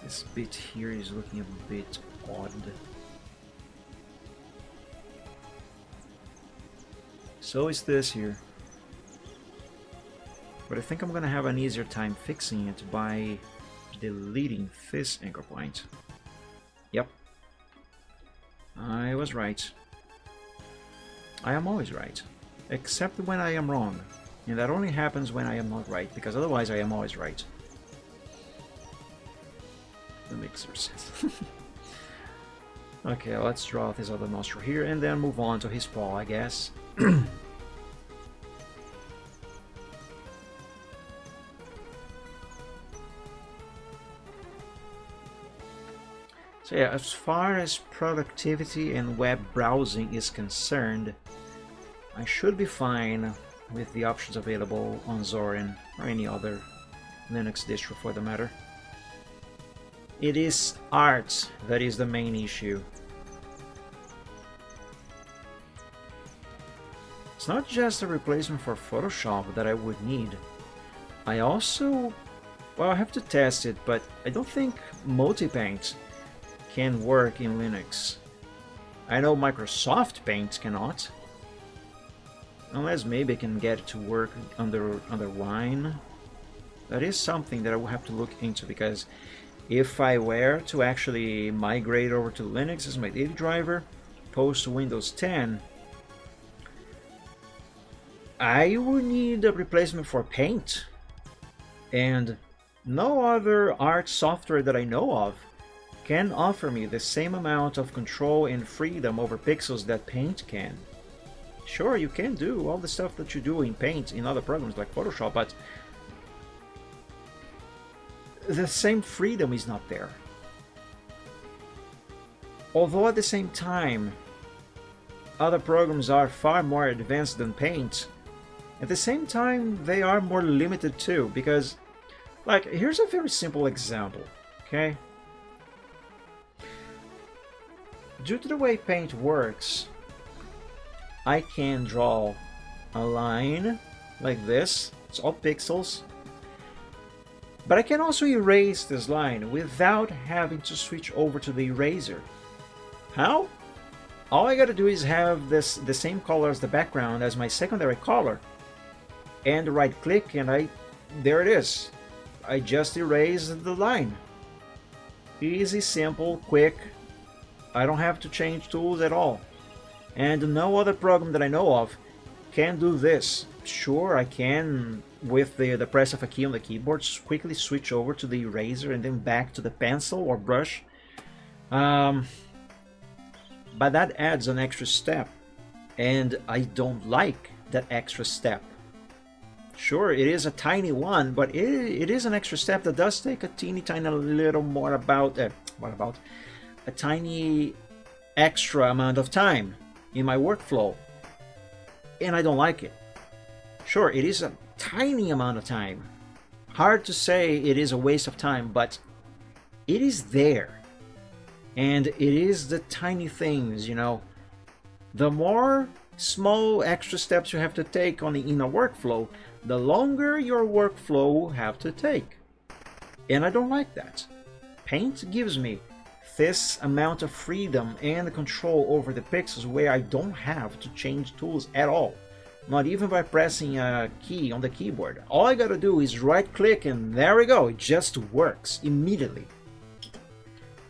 This bit here is looking a bit odd. So is this here. But I think I'm gonna have an easier time fixing it by deleting this anchor point. Yep. I was right. I am always right. Except when I am wrong. And that only happens when I am not right, because otherwise I am always right. That makes sense. Okay, let's draw this other nostril here and then move on to his paw, I guess. So yeah, as far as productivity and web browsing is concerned, I should be fine with the options available on Zorin or any other Linux distro for the matter. It is art that is the main issue. It's not just a replacement for Photoshop that I would need. I also, well, I have to test it, but I don't think Multipaint can work in Linux. I know Microsoft Paint cannot. Unless maybe I can get it to work under Wine. That is something that I will have to look into, because if I were to actually migrate over to Linux as my daily driver, post to Windows 10, I would need a replacement for Paint. And no other art software that I know of can offer me the same amount of control and freedom over pixels that Paint can. Sure, you can do all the stuff that you do in Paint in other programs like Photoshop, but the same freedom is not there. Although at the same time, other programs are far more advanced than Paint, at the same time they are more limited too, because, like, here's a very simple example, okay? Due to the way Paint works, I can draw a line like this. It's all pixels. But I can also erase this line without having to switch over to the eraser. How? All I gotta do is have the same color as the background as my secondary color, and right click, and there it is. I just erased the line. Easy, simple, quick. I don't have to change tools at all. And no other program that I know of can do this. Sure, I can, with the press of a key on the keyboard, quickly switch over to the eraser and then back to the pencil or brush. But that adds an extra step, and I don't like that extra step. Sure, it is a tiny one, but it is an extra step that does take a teeny tiny little more a tiny extra amount of time in my workflow, and I don't like it. Sure, it is a tiny amount of time. Hard to say it is a waste of time, but it is there. And it is the tiny things, you know. The more small extra steps you have to take in a workflow, the longer your workflow will have to take. And I don't like that. Paint gives me this amount of freedom and control over the pixels where I don't have to change tools at all. Not even by pressing a key on the keyboard. All I gotta do is right click and there we go, it just works immediately.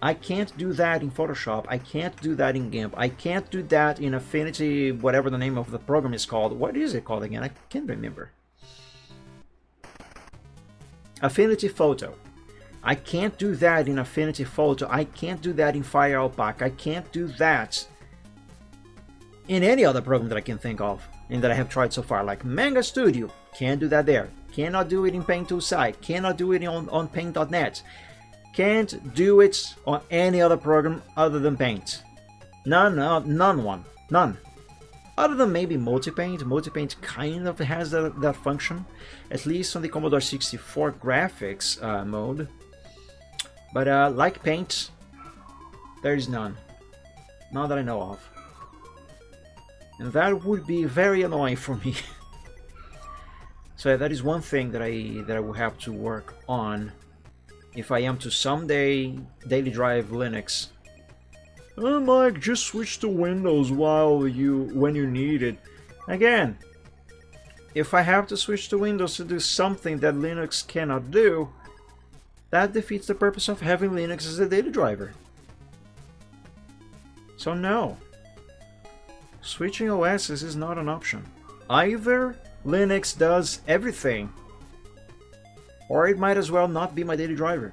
I can't do that in Photoshop, I can't do that in GIMP, I can't do that in Affinity, whatever the name of the program is called. What is it called again? I can't remember. Affinity Photo. I can't do that in Affinity Photo, I can't do that in Fire Alpaca, I can't do that in any other program that I can think of and that I have tried so far, like Manga Studio. Can't do that there. Cannot do it in Paint Tool Site. Cannot do it on Paint.net. Can't do it on any other program other than Paint. None. Other than maybe Multipaint. Multipaint kind of has that function, at least on the Commodore 64 graphics mode. But like Paint, there is none. None that I know of. And that would be very annoying for me. So that is one thing that I will have to work on if I am to someday daily drive Linux. Oh, Mike, just switch to Windows when you need it. Again, if I have to switch to Windows to do something that Linux cannot do, that defeats the purpose of having Linux as a daily driver. So no. Switching OSs is not an option. Either Linux does everything, or it might as well not be my daily driver.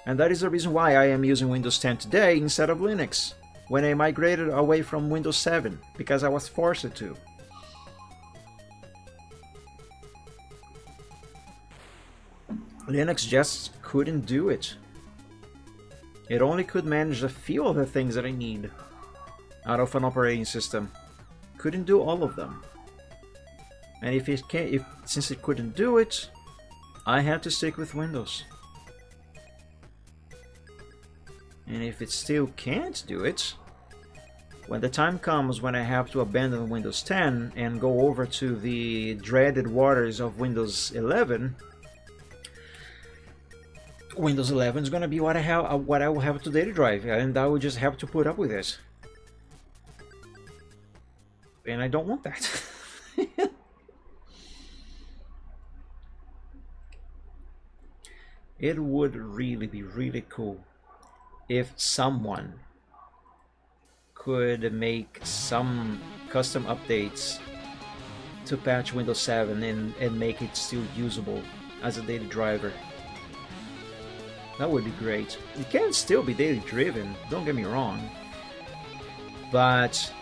And that is the reason why I am using Windows 10 today instead of Linux, when I migrated away from Windows 7, because I was forced to. Linux just couldn't do it. It only could manage a few of the things that I need out of an operating system. Couldn't do all of them. And since it couldn't do it, I had to stick with Windows. And if it still can't do it, when the time comes when I have to abandon Windows 10 and go over to the dreaded waters of Windows 11, Windows 11 is going to be what I will have to daily drive, and I will just have to put up with it. And I don't want that. It would really be really cool if someone could make some custom updates to patch Windows 7 and make it still usable as a daily driver. That would be great. It can still be daily driven, don't get me wrong, but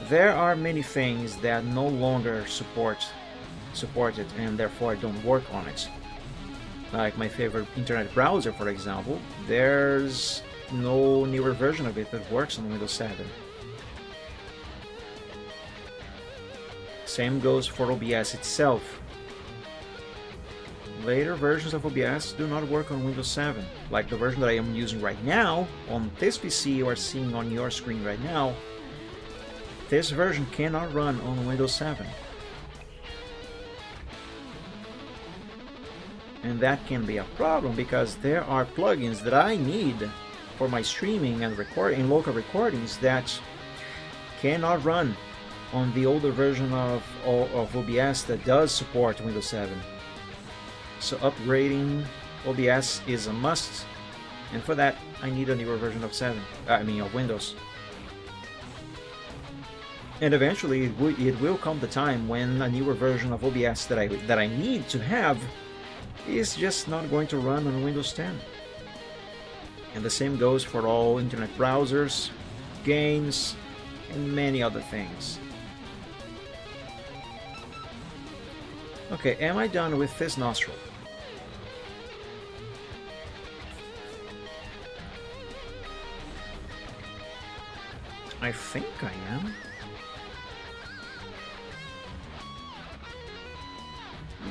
there are many things that no longer support it and therefore don't work on it. Like my favorite internet browser, for example, there's no newer version of it that works on Windows 7. Same goes for OBS itself. Later versions of OBS do not work on Windows 7. Like the version that I am using right now, on this PC you are seeing on your screen right now, this version cannot run on Windows 7. And that can be a problem because there are plugins that I need for my streaming and recording, local recordings, that cannot run on the older version of OBS that does support Windows 7. So upgrading OBS is a must, and for that I need a newer version of Windows. And eventually it will come the time when a newer version of OBS that I need to have is just not going to run on Windows 10. And the same goes for all internet browsers, games, and many other things. Okay, am I done with this nostril? I think I am.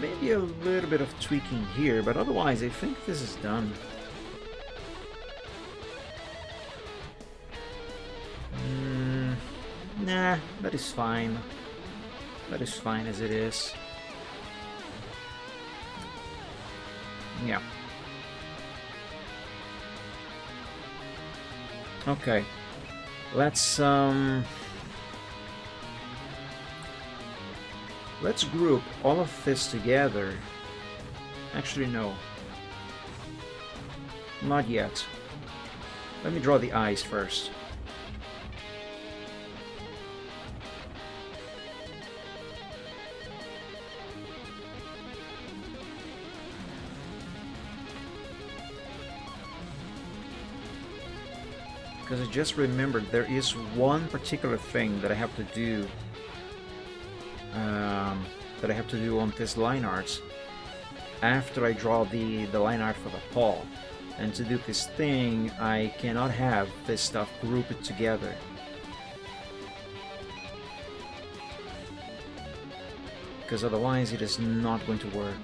Maybe a little bit of tweaking here, but otherwise I think this is done. Nah, that is fine. That is fine as it is. Yeah. Okay, let's group all of this together. Actually, no, not yet. Let me draw the eyes first. Because I just remembered there is one particular thing that I have to do on this line art after I draw the line art for the paw. And to do this thing, I cannot have this stuff grouped together. Because otherwise it is not going to work.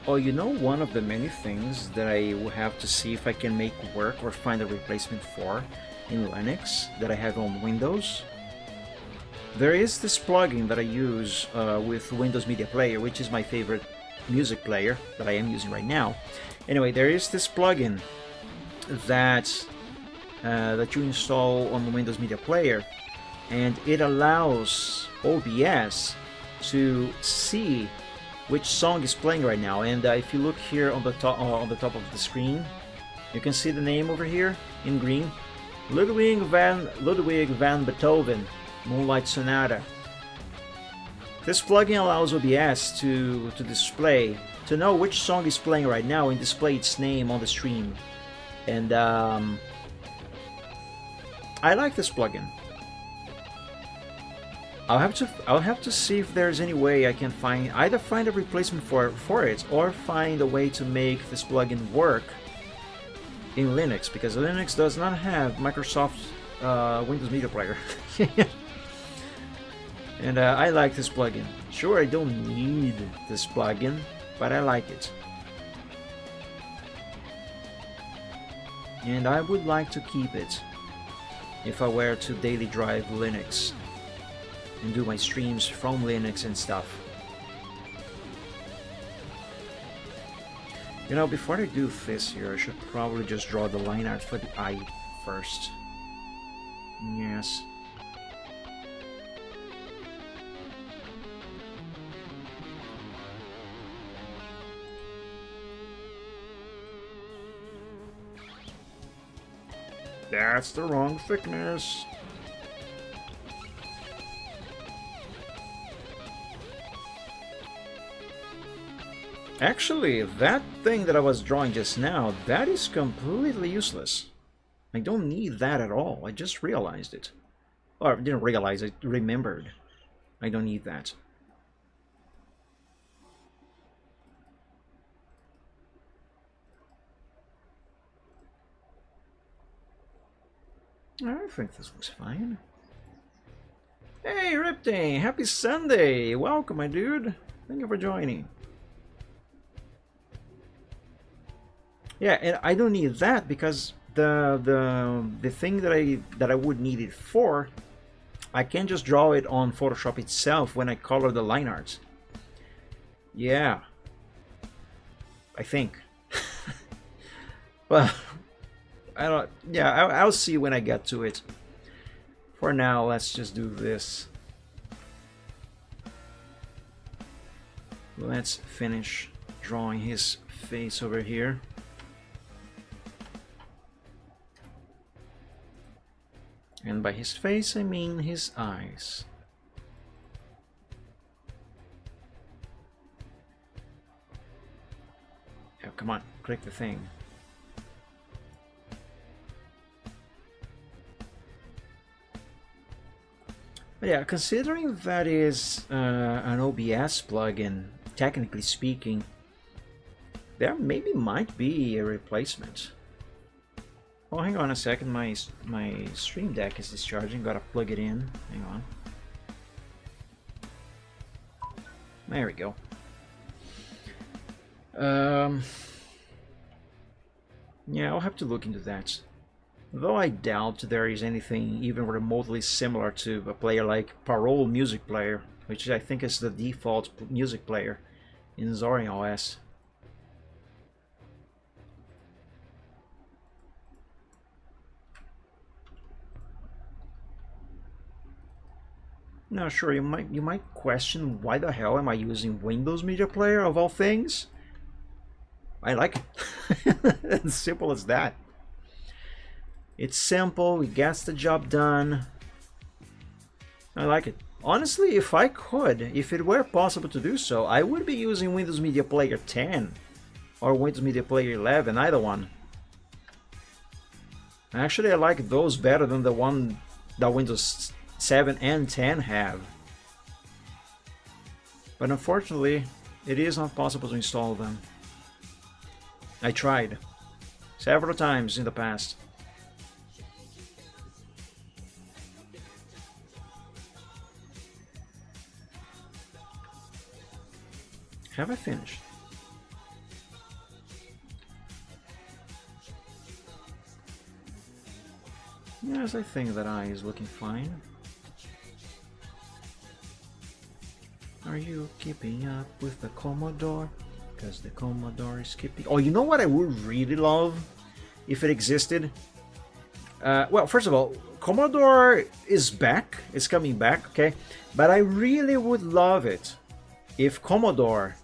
Oh, you know, one of the many things that I will have to see if I can make work or find a replacement for in Linux that I have on Windows? There is this plugin that I use with Windows Media Player, which is my favorite music player that I am using right now. Anyway, there is this plugin that that you install on the Windows Media Player, and it allows OBS to see which song is playing right now. And if you look here on the top of the screen, you can see the name over here in green: Ludwig van Beethoven, Moonlight Sonata. This plugin allows OBS to know which song is playing right now and display its name on the stream. And I like this plugin. I'll have to see if there's any way I can find a replacement for it, or find a way to make this plugin work in Linux, because Linux does not have Microsoft Windows Media Player. And I like this plugin. Sure, I don't need this plugin, but I like it. And I would like to keep it if I were to daily drive Linux and do my streams from Linux and stuff. You know, before I do this here, I should probably just draw the line art for the eye first. Yes. That's the wrong thickness. Actually, that thing that I was drawing just now, that is completely useless. I don't need that at all. I just realized it. Or I didn't realize, I remembered. I don't need that. I think this looks fine. Hey, Riptane! Happy Sunday! Welcome, my dude. Thank you for joining. Yeah, and I don't need that because the thing that I would need it for, I can just draw it on Photoshop itself when I color the line art. Yeah, I think. Well, I don't. Yeah, I'll see when I get to it. For now, let's just do this. Let's finish drawing his face over here. And by his face, I mean his eyes. Yeah, come on, click the thing. Yeah, considering that is an OBS plugin, technically speaking, there maybe might be a replacement. Oh, hang on a second, my Stream Deck is discharging, gotta plug it in, hang on. There we go. Yeah, I'll have to look into that. Though I doubt there is anything even remotely similar to a player like Parole Music Player, which I think is the default music player in Zorin OS. Now, sure, you might question why the hell am I using Windows Media Player of all things? I like it. As simple as that. It's simple, it gets the job done. I like it. Honestly, if I could, if it were possible to do so, I would be using Windows Media Player 10 or Windows Media Player 11, either one. Actually, I like those better than the one that Windows 7 and 10 have. But unfortunately, it is not possible to install them. I tried several times in the past. Have I finished? Yes, I think that eye is looking fine. Are you keeping up with the Commodore? Because the Commodore is keeping... Oh, you know what I would really love if it existed? Well, first of all, Commodore is back. It's coming back, okay? But I really would love it if Commodore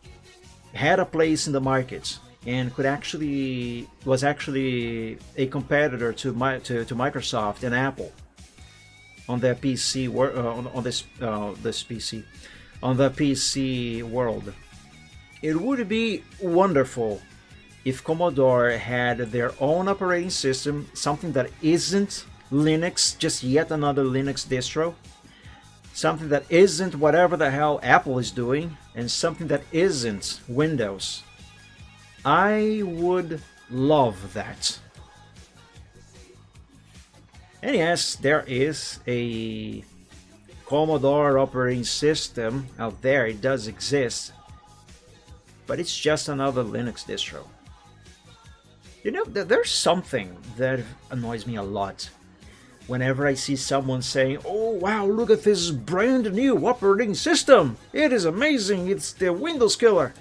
had a place in the market and was actually a competitor to Microsoft and Apple on their PC on this PC on the PC world. It would be wonderful if Commodore had their own operating system, something that isn't Linux, just yet another Linux distro. Something that isn't whatever the hell Apple is doing, and something that isn't Windows. I would love that. And yes, there is a Commodore operating system out there. It does exist, but it's just another Linux distro. You know, there's something that annoys me a lot whenever I see someone saying, "Oh wow, look at this brand new operating system! It is amazing, it's the Windows killer!"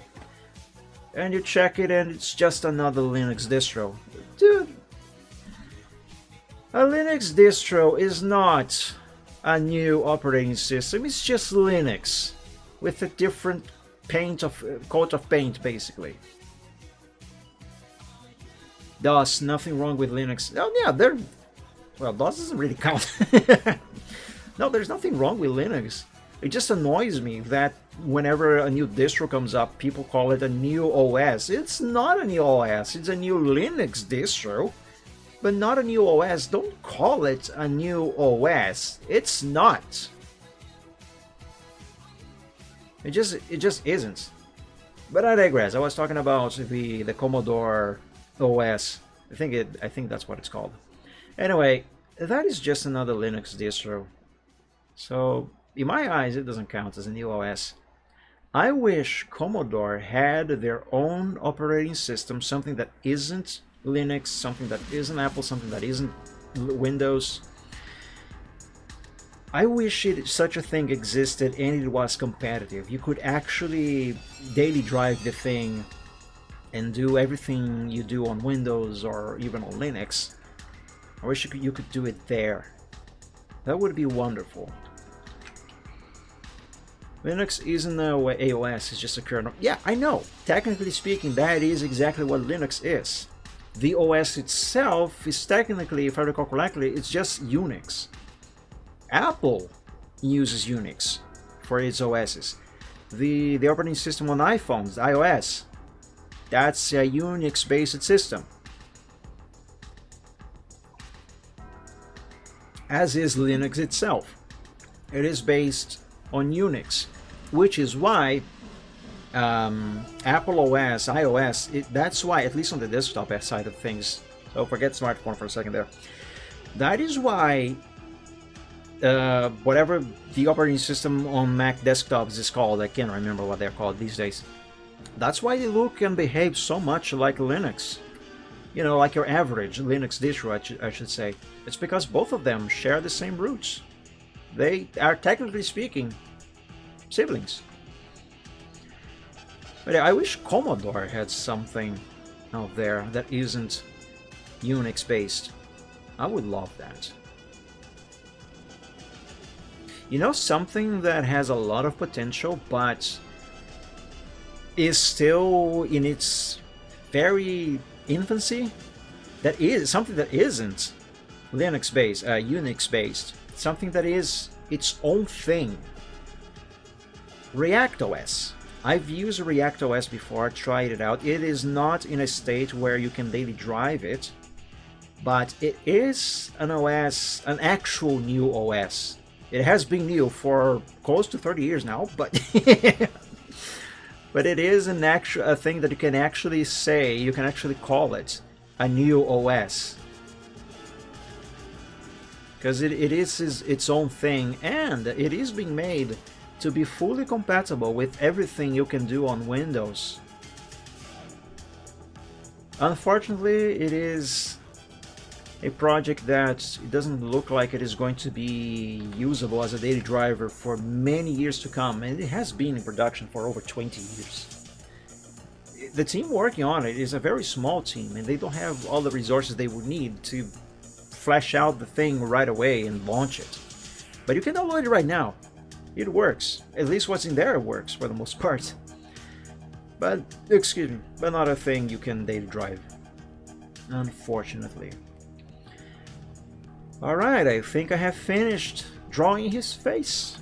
And you check it and it's just another Linux distro. Dude, a Linux distro is not a new operating system, it's just Linux with a different coat of paint, basically. Thus, nothing wrong with Linux. Oh yeah, well, DOS doesn't really count. No, there's nothing wrong with Linux. It just annoys me that whenever a new distro comes up, people call it a new OS. It's not a new OS, it's a new Linux distro, but not a new OS. Don't call it a new OS. It's not. It just isn't. But I digress. I was talking about the Commodore OS. I think that's what it's called. Anyway, that is just another Linux distro. So, in my eyes, it doesn't count as a new OS. I wish Commodore had their own operating system, something that isn't Linux, something that isn't Apple, something that isn't Windows. I wish such a thing existed and it was competitive. You could actually daily drive the thing and do everything you do on Windows or even on Linux. I wish you could do it there. That would be wonderful. Linux isn't a OS, it's just a kernel. Yeah, I know. Technically speaking, that is exactly what Linux is. The OS itself is technically, if I recall correctly, it's just Unix. Apple uses Unix for its OSs. The operating system on iPhones, iOS, that's a Unix-based system. As is Linux itself. It is based on Unix, which is why Apple OS, iOS, that's why, at least on the desktop side of things, so forget smartphone for a second there, that is why whatever the operating system on Mac desktops is called, I can't remember what they're called these days, that's why they look and behave so much like Linux. You know, like your average Linux distro, I should say. It's because both of them share the same roots. They are, technically speaking, siblings. But yeah, I wish Commodore had something out there that isn't Unix based. I would love that. You know, something that has a lot of potential but is still in its very infancy, that is something that isn't Linux based, Unix based, something that is its own thing. React OS. I've used React OS before, tried it out. It is not in a state where you can daily drive it, but it is an OS, an actual new OS. It has been new for close to 30 years now, but but it is a thing that you can actually say, you can actually call it a new OS. Because it is its own thing, and it is being made to be fully compatible with everything you can do on Windows. Unfortunately, it is a project that it doesn't look like it is going to be usable as a daily driver for many years to come, and it has been in production for over 20 years. The team working on it is a very small team, and they don't have all the resources they would need to flesh out the thing right away and launch it. But you can download it right now. It works. At least what's in there works for the most part. But, excuse me, but not a thing you can daily drive, unfortunately. Alright, I think I have finished drawing his face.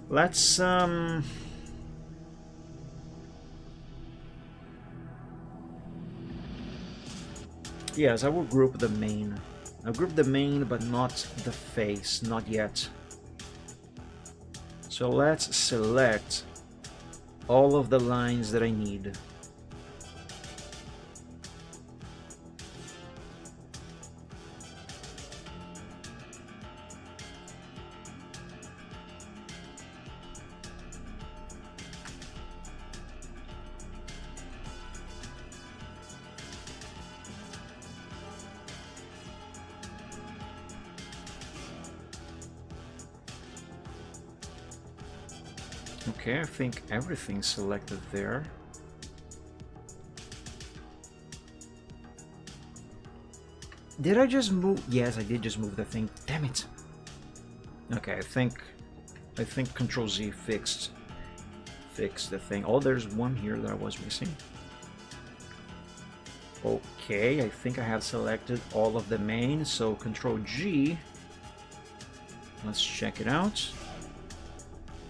Let's, yes, I will group the main. I'll group the main, but not the face, not yet. So let's select all of the lines that I need. Okay, I think everything's selected there. Did I just move? Yes, I did just move the thing. Damn it. Okay, I think Control Z fixed the thing. Oh, there's one here that I was missing. Okay, I think I have selected all of the main, so Control G. Let's check it out.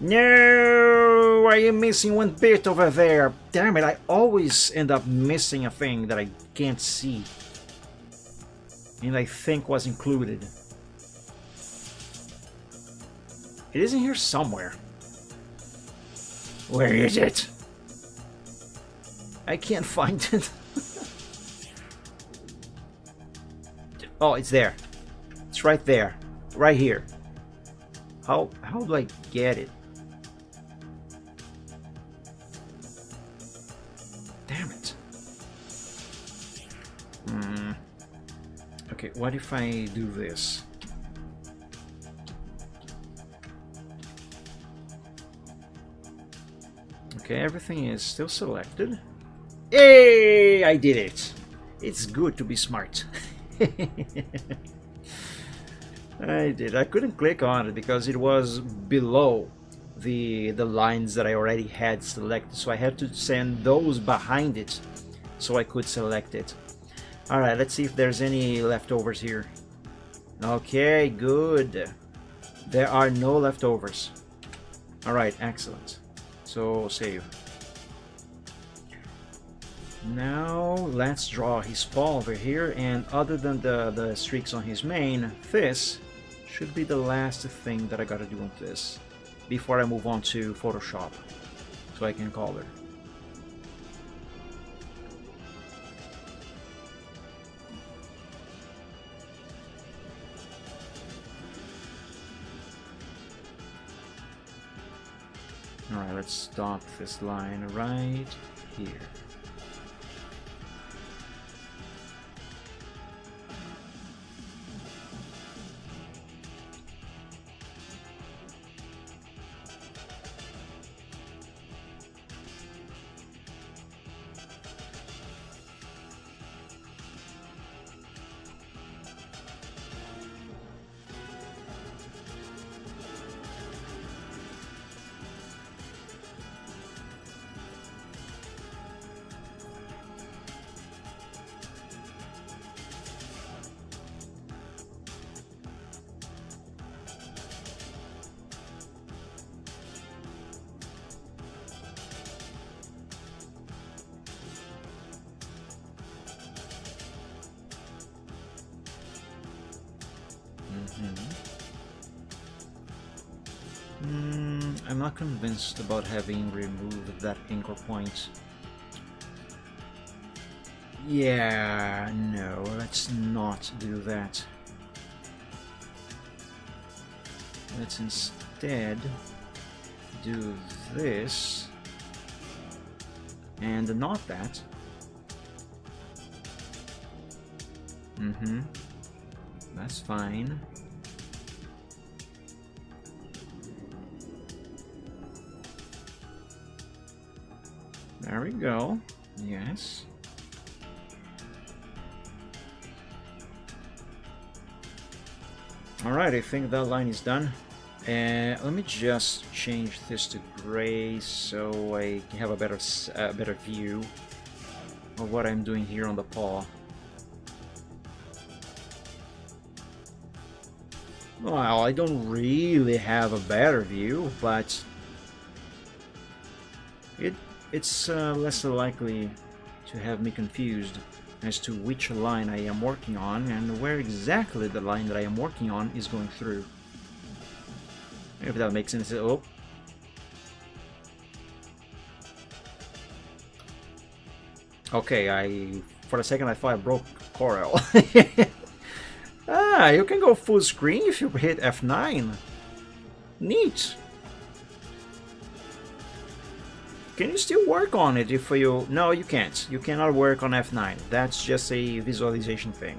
No! I am missing one bit over there. Damn it, I always end up missing a thing that I can't see. And I think was included. It is in here somewhere. Where is it? I can't find it. Oh, it's there. It's right there. Right here. How do I get it? Damn it. Okay, what if I do this? Okay, everything is still selected. Hey, I did it. It's good to be smart. I did. I couldn't click on it because it was below the lines that I already had selected, so I had to send those behind it so I could select it. Alright, let's see if there's any leftovers here. Okay, good. There are no leftovers. Alright, excellent. So, save. Now let's draw his paw over here, and other than the streaks on his mane, this should be the last thing that I gotta do on this before I move on to Photoshop so I can color. Alright, let's stop this line right here. I'm not convinced about having removed that anchor point. Yeah, no, let's not do that. Let's instead do this and not that. That's fine. There we go. Yes. Alright, I think that line is done. Let me just change this to gray so I can have a better view of what I'm doing here on the paw. Well, I don't really have a better view, but it's less likely to have me confused as to which line I am working on and where exactly the line that I am working on is going through. If that makes sense. Oh. Okay, for a second I thought I broke Corel. Ah, you can go full screen if you hit F9. Neat. Can you still work on it if you... No, you can't. You cannot work on F9. That's just a visualization thing.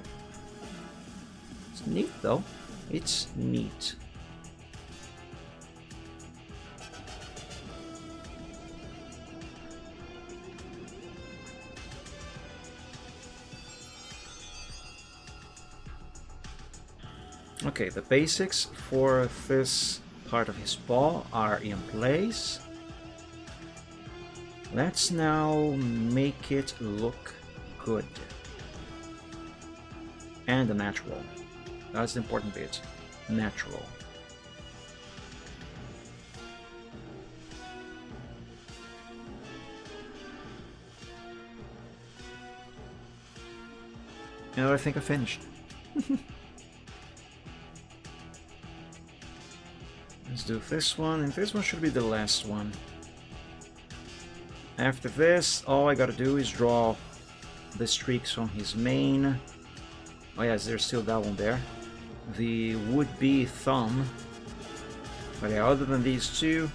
It's neat though. It's neat. Okay, the basics for this part of his paw are in place. Let's now make it look good and natural. That's the important bit. Natural. And I think I finished. Let's do this one, and this one should be the last one. After this, all I gotta do is draw the streaks on his mane. Oh yes, there's still that one there. The would-be thumb. But yeah, other than these two,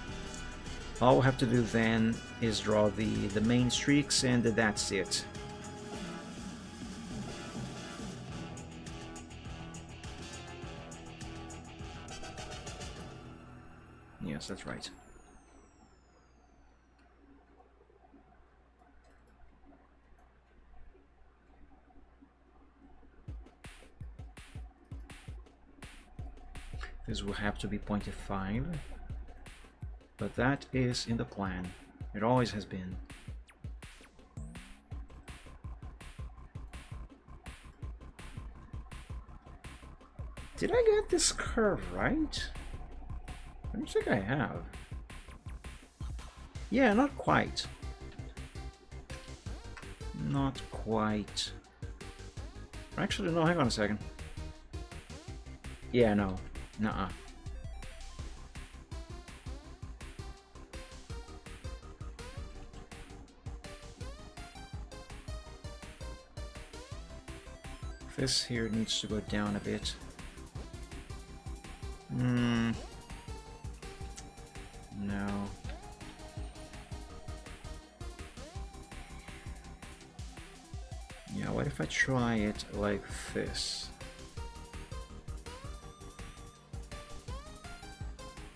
all we have to do then is draw the main streaks, and that's it. Yes, that's right. This will have to be 0.5, but that is in the plan. It always has been. Did I get this curve right? I don't think I have. Yeah, not quite. not quite. Actually, no, hang on a second. Yeah, no. Nuh-uh. This here needs to go down a bit. No. Yeah, what if I try it like this?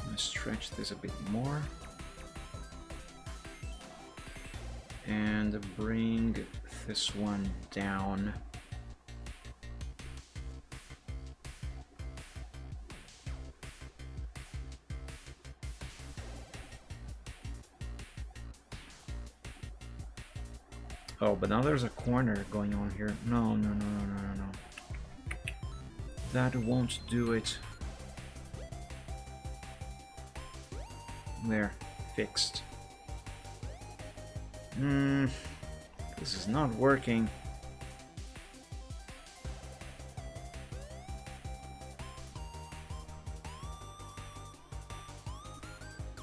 Let's stretch this a bit more. And bring this one down. Oh, but now there's a corner going on here. No. That won't do it. There, fixed. This is not working.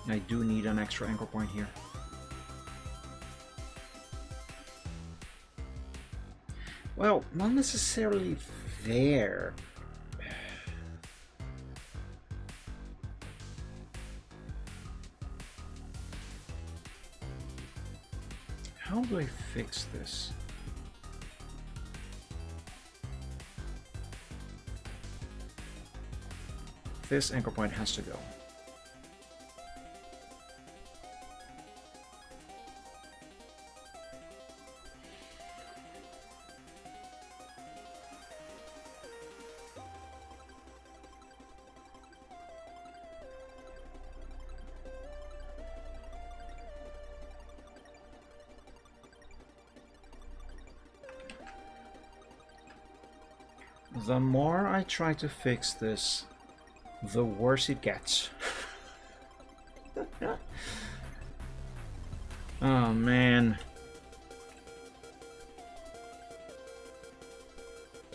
I do need an extra anchor point here. Well, not necessarily there. How do I fix this? This anchor point has to go. The more I try to fix this, the worse it gets. Oh man.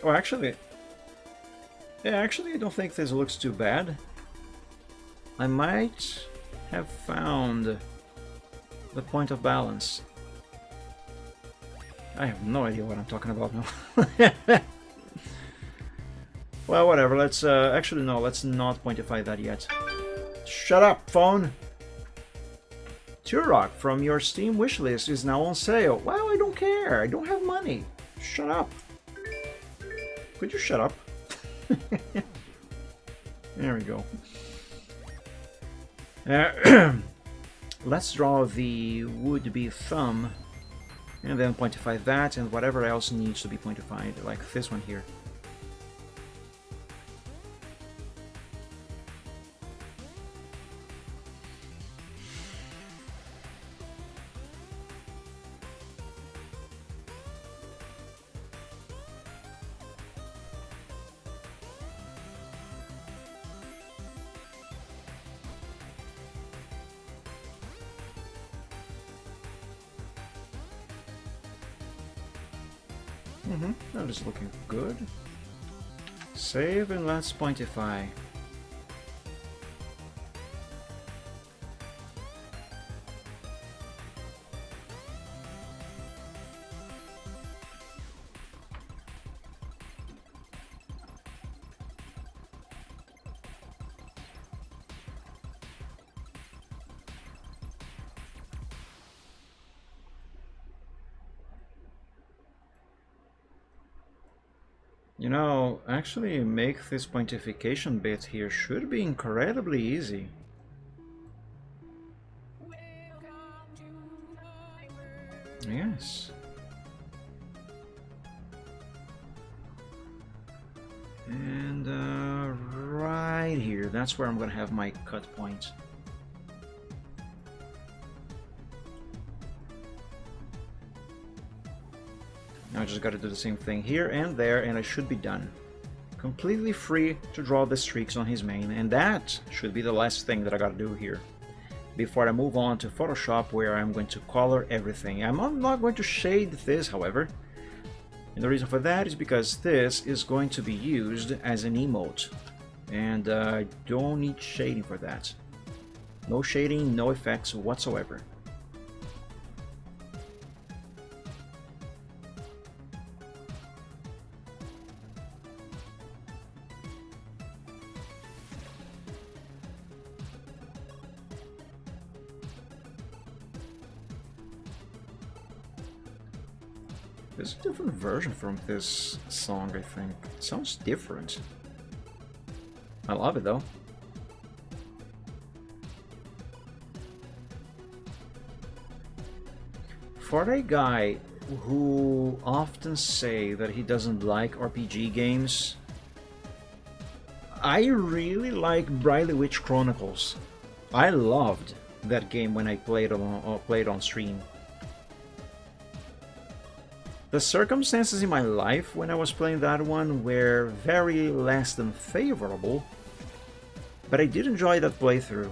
Oh, actually, I don't think this looks too bad. I might have found the point of balance. I have no idea what I'm talking about now. Well, whatever, let's, actually no, let's not pointify that yet. Shut up, phone! Turok from your Steam wishlist is now on sale. Well, I don't care, I don't have money. Shut up. Could you shut up? There we go. Let's draw the would-be thumb, and then pointify that, and whatever else needs to be pointified, like this one here. That is looking good. Save and let's pointify. You know, actually make this pointification bit here should be incredibly easy. Yes. And right here, that's where I'm gonna have my cut point. Now I just gotta do the same thing here and there, and I should be done. Completely free to draw the streaks on his mane, and that should be the last thing that I gotta do here. before I move on to Photoshop, where I'm going to color everything. I'm not going to shade this, however. And the reason for that is because this is going to be used as an emote. And I don't need shading for that. No shading, no effects whatsoever. There's a different version from this song, I think. It sounds different. I love it though. For a guy who often say that he doesn't like RPG games, I really like Briley Witch Chronicles. I loved that game when I played on stream. The circumstances in my life when I was playing that one were very less than favorable, but I did enjoy that playthrough.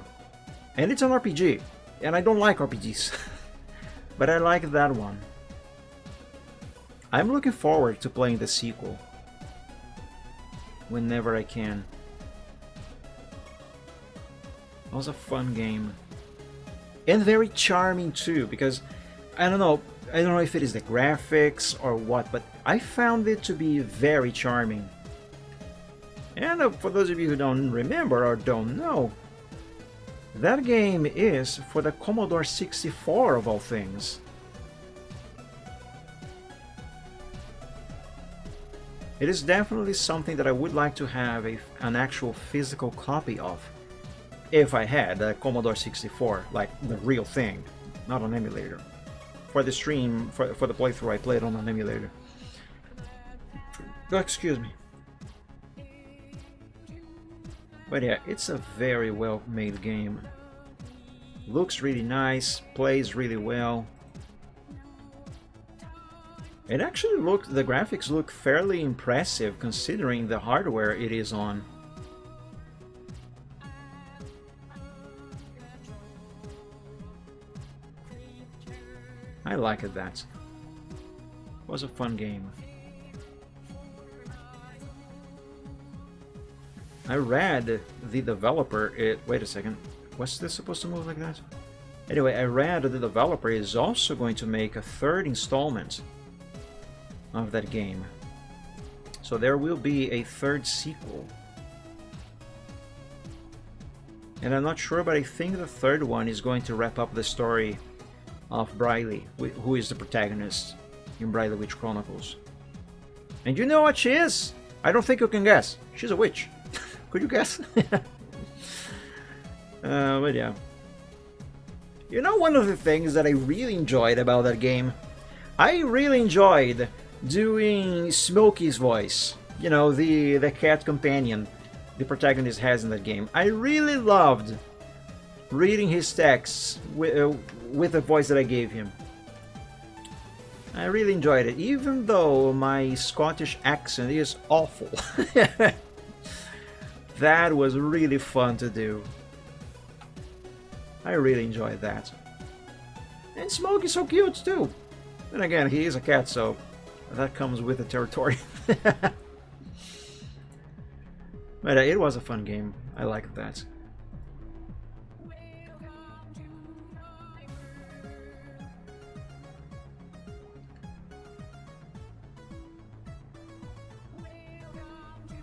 And it's an RPG, and I don't like RPGs, but I like that one. I'm looking forward to playing the sequel whenever I can. It was a fun game. And very charming too, because I don't know if it is the graphics or what, but I found it to be very charming. And for those of you who don't remember or don't know, that game is for the Commodore 64 of all things. It is definitely something that I would like to have an actual physical copy of, if I had a Commodore 64, like the real thing, not an emulator. For the stream, for the playthrough, I played on an emulator. Oh, excuse me. But yeah, it's a very well made game. Looks really nice, plays really well. It actually the graphics look fairly impressive considering the hardware it is on. I liked that. It was a fun game. I read the developer, wait a second, was this supposed to move like that? Anyway, I read the developer is also going to make a third installment of that game. So there will be a third sequel. And I'm not sure, but I think the third one is going to wrap up the story of Briley, who is the protagonist in Briley Witch Chronicles. And you know what she is? I don't think you can guess. She's a witch. Could you guess? But yeah. You know, one of the things that I really enjoyed about that game? I really enjoyed doing Smokey's voice. You know, the cat companion the protagonist has in that game. I really loved reading his texts with the voice that I gave him. I really enjoyed it, even though my Scottish accent is awful. That was really fun to do. I really enjoyed that. And Smokey's so cute too. And again, he is a cat, so that comes with the territory. But it was a fun game. I liked that.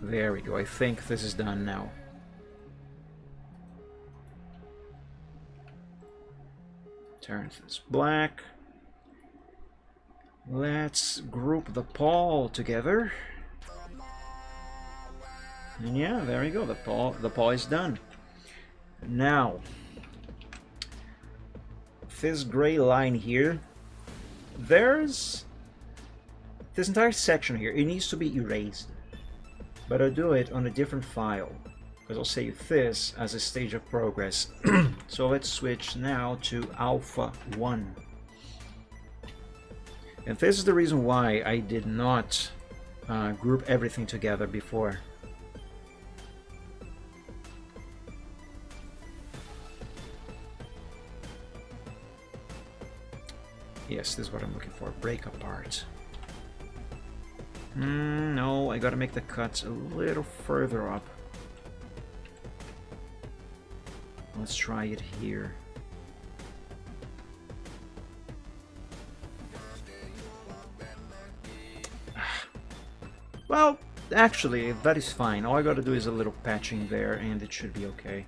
There we go. I think this is done now. Turn this black. Let's group the paw together. And yeah, there we go. The paw is done. Now, this gray line here, there's this entire section here. It needs to be erased. But I'll do it on a different file, because I'll save this as a stage of progress. So let's switch now to Alpha 1. And this is the reason why I did not group everything together before. Yes, this is what I'm looking for. Break apart. No, I gotta make the cuts a little further up. Let's try it here. Well, actually, that is fine. All I gotta do is a little patching there, and it should be okay.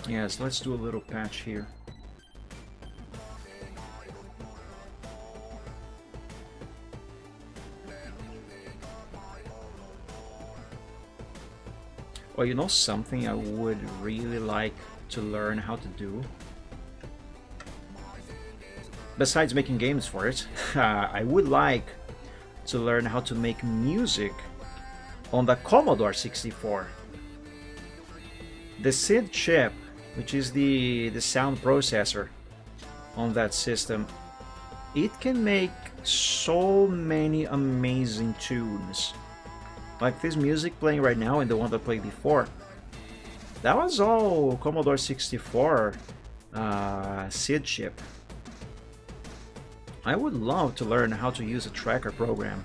Yes, let's do a little patch here. Well, you know something I would really like to learn how to do? Besides making games for it, I would like to learn how to make music on the Commodore 64. The SID chip, which is the sound processor on that system, it can make so many amazing tunes. Like this music playing right now and the one that played before. That was all Commodore 64 SID chip. I would love to learn how to use a tracker program.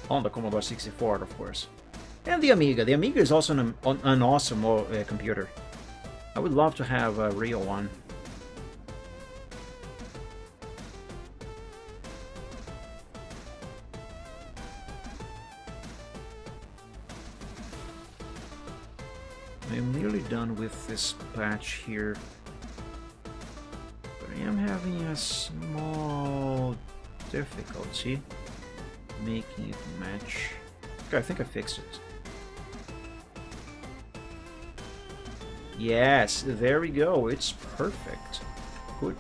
On the Commodore 64, of course. And the Amiga. The Amiga is also an awesome computer. I would love to have a real one. I'm nearly done with this patch here. But I am having a small difficulty making it match. Okay, I think I fixed it. Yes, there we go. It's perfect. Good.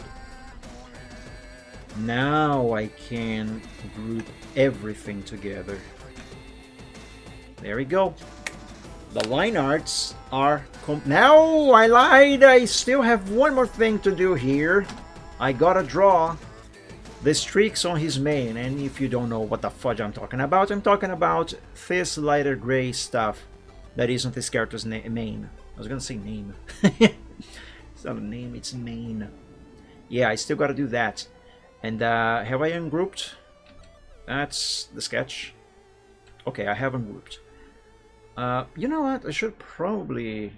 Now I can group everything together. There we go. The line arts are... Now I lied! I still have one more thing to do here. I gotta draw the streaks on his mane. And if you don't know what the fudge I'm talking about this lighter gray stuff that is on this character's mane. I was gonna say name. It's not a name, it's mane. Yeah, I still gotta do that. And have I ungrouped? That's the sketch. Okay, I have ungrouped. You know what? I should probably...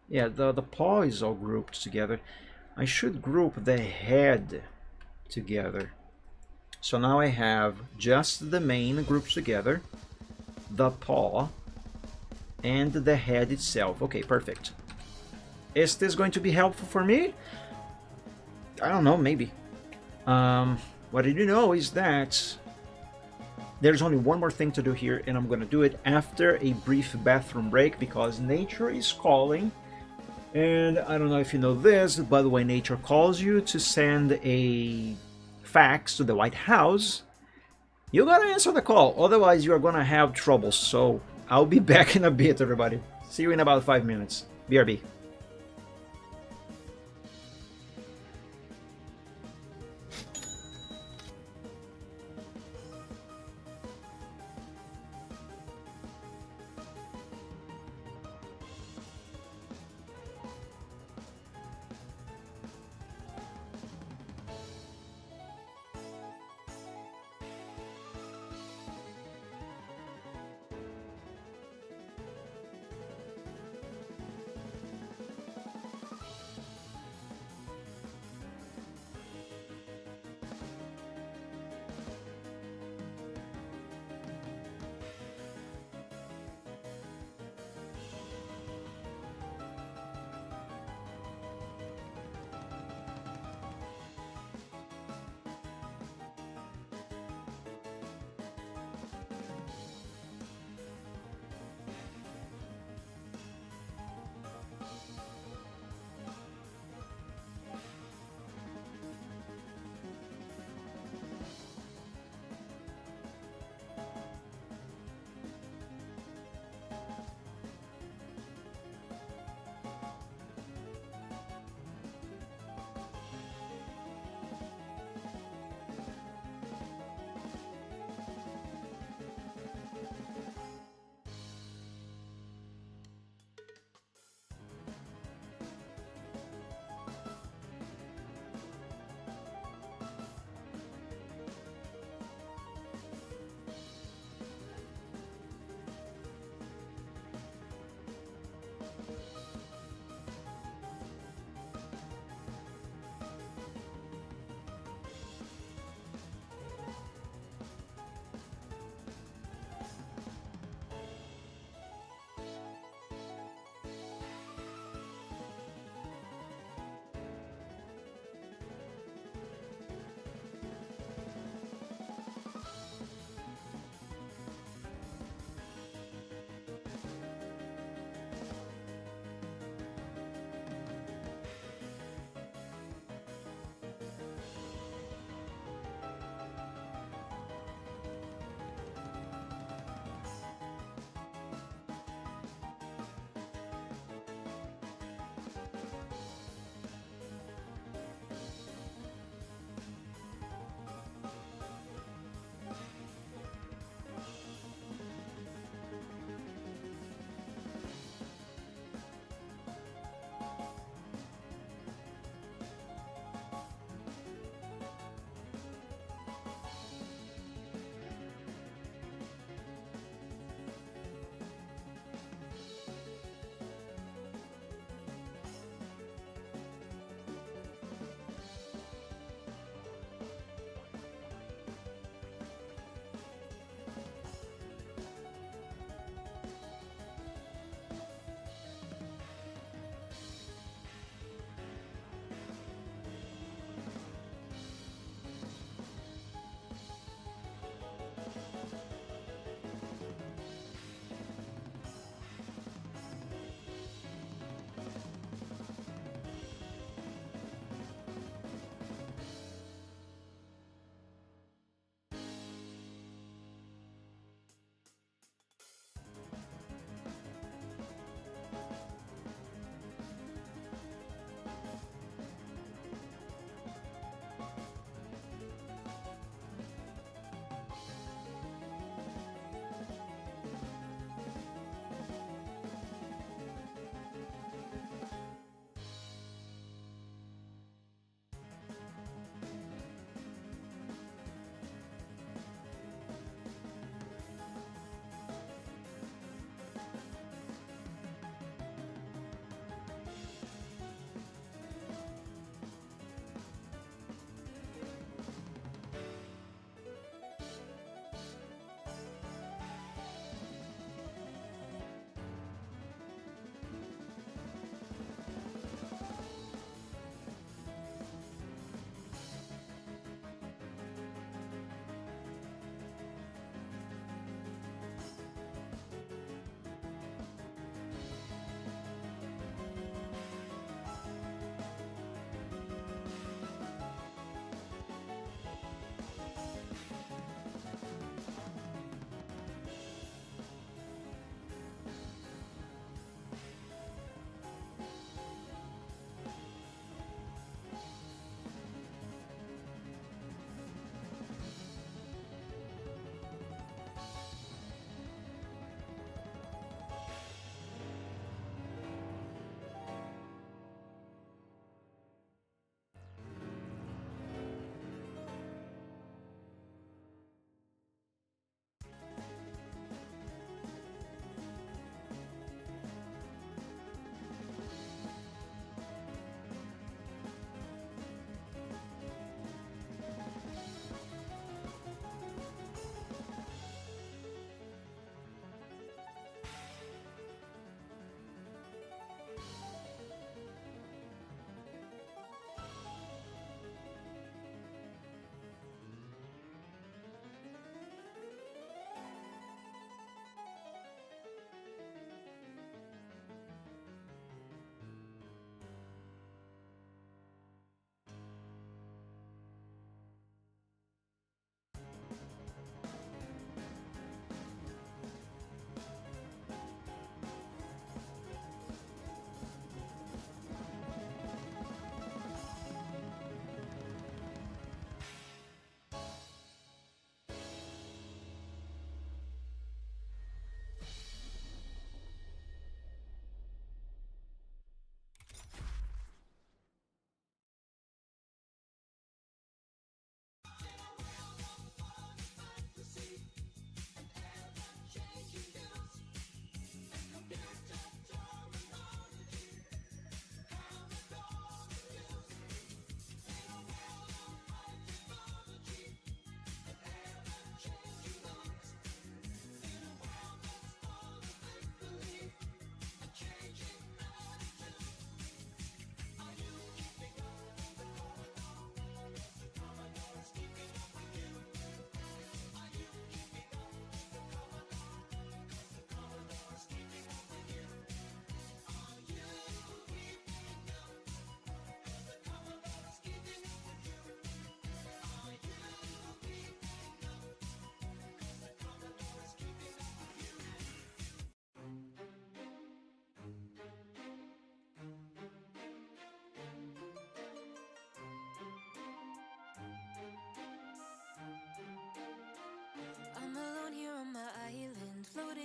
Yeah, the paw is all grouped together. I should group the head together. So now I have just the mane grouped together, the paw, and the head itself. Okay, perfect. Is this going to be helpful for me? I don't know, maybe. What I do know is that there's only one more thing to do here, and I'm gonna do it after a brief bathroom break because nature is calling. And I don't know if you know this, but when nature calls you to send a fax to the White House, you gotta answer the call, otherwise you are gonna have trouble. So I'll be back in a bit, everybody. See you in about 5 minutes. BRB.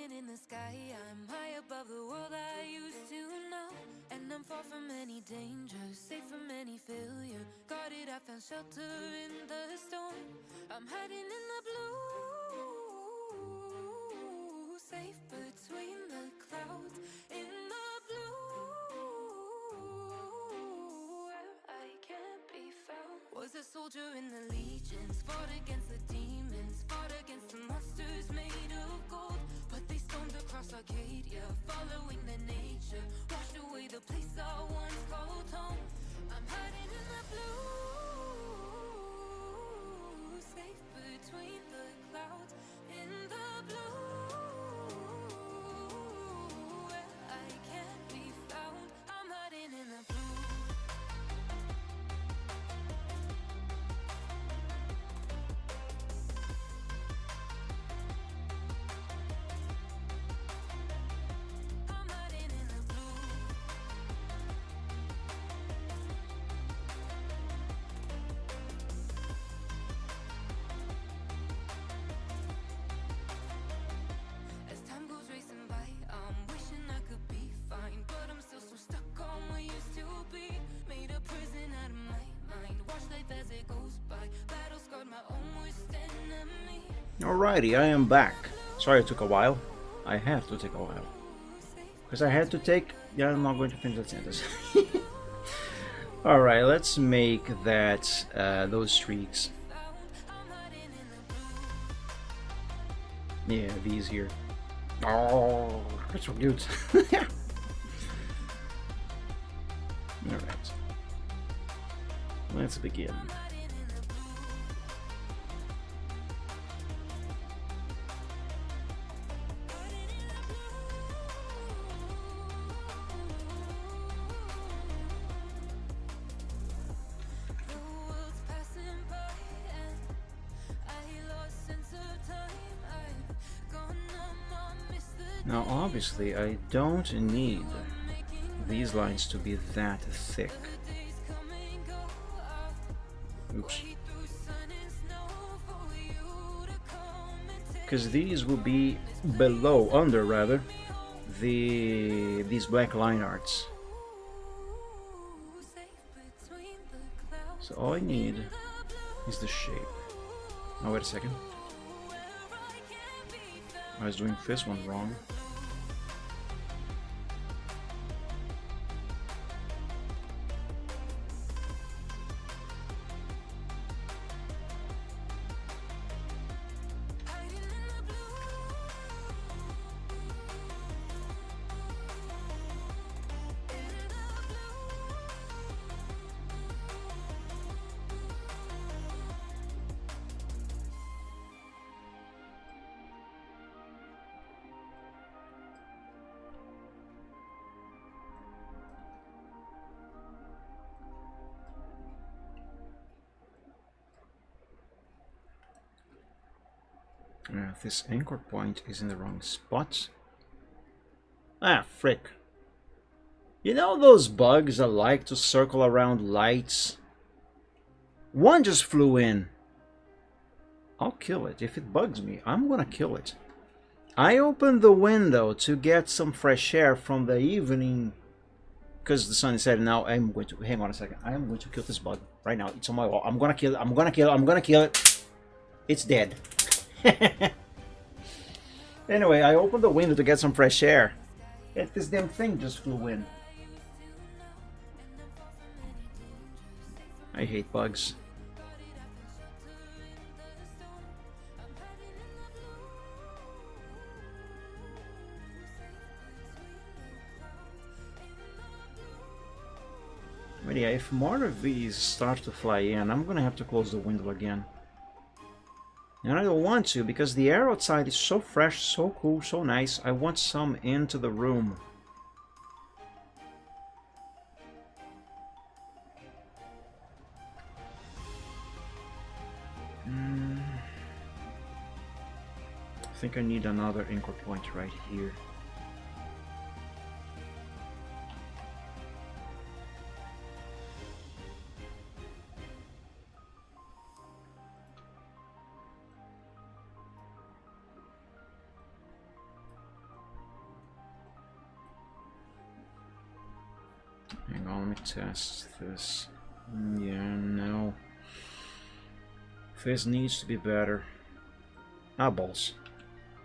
lion in the sky, I'm high above the world I used to know. And I'm far from any danger, safe from any failure. Guarded, I found shelter in the storm. I'm hiding in the blue, safe between the clouds. In the blue, where I can't be found. Was a soldier in the legions, fought against the demons, fought against the monsters made of gold. But they stormed across Arcadia, following their nature, washed away the place I once called home. I'm hiding in the blue, safe between the clouds. In the blue, where I can't be found. I'm hiding in the blue. I'm hiding in the blue. As time goes racing by, I'm wishing I could be fine, but I'm still so stuck on what used to be. Made a prison out of my mind, watch life as it goes by. Battle scarred my own worst enemy. Alrighty, I am back. Sorry it took a while. I had to take a while. Because I had to take... Yeah, I'm not going to finish that sentence. Alright, let's make that those streaks. Yeah, these here. Oh, that's so cute. Alright. Let's begin. The world's passing by and I lost sense of time. I've gone numb, I miss the Now, obviously, I don't need these lines to be that thick. days come and go. Oops. Wait through sun and snow for you to come and take. Because these will be below, under rather, these black line arts. Safe between the clouds. So all I need is the shape. Oh, wait a second. I was doing this one wrong. This anchor point is in the wrong spot. Ah, frick. You know those bugs that like to circle around lights? One just flew in. I'll kill it. If it bugs me, I'm gonna kill it. I opened the window to get some fresh air from the evening because the sun is setting now. I'm going to... Hang on a second. I am going to kill this bug right now. It's on my wall. I'm gonna kill it. I'm gonna kill it. I'm gonna kill it. It's dead. Anyway, I opened the window to get some fresh air. And this damn thing just flew in. I hate bugs. But yeah, if more of these start to fly in, I'm gonna have to close the window again. And I don't want to, because the air outside is so fresh, so cool, so nice. I want some into the room. I think I need another anchor point right here. Hang on, let me test this. Yeah, no. This needs to be better. Ah, balls.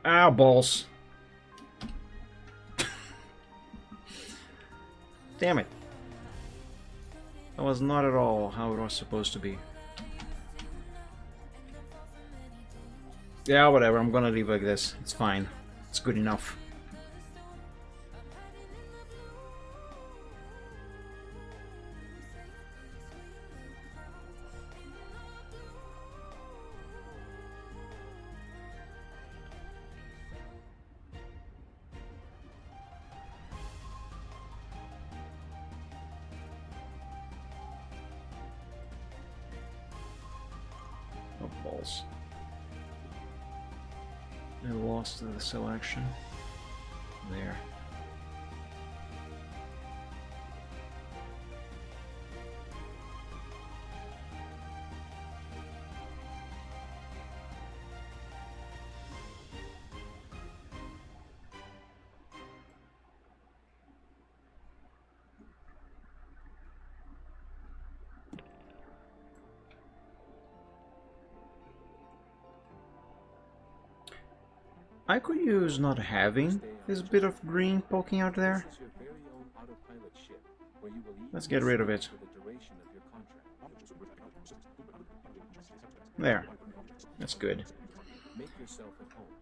Ah, balls. Damn it. That was not at all how it was supposed to be. Yeah, whatever. I'm gonna leave like this. It's fine. It's good enough. Oh, balls. I lost the selection. There. I could use not having this bit of green poking out there. Let's get rid of it. There. That's good.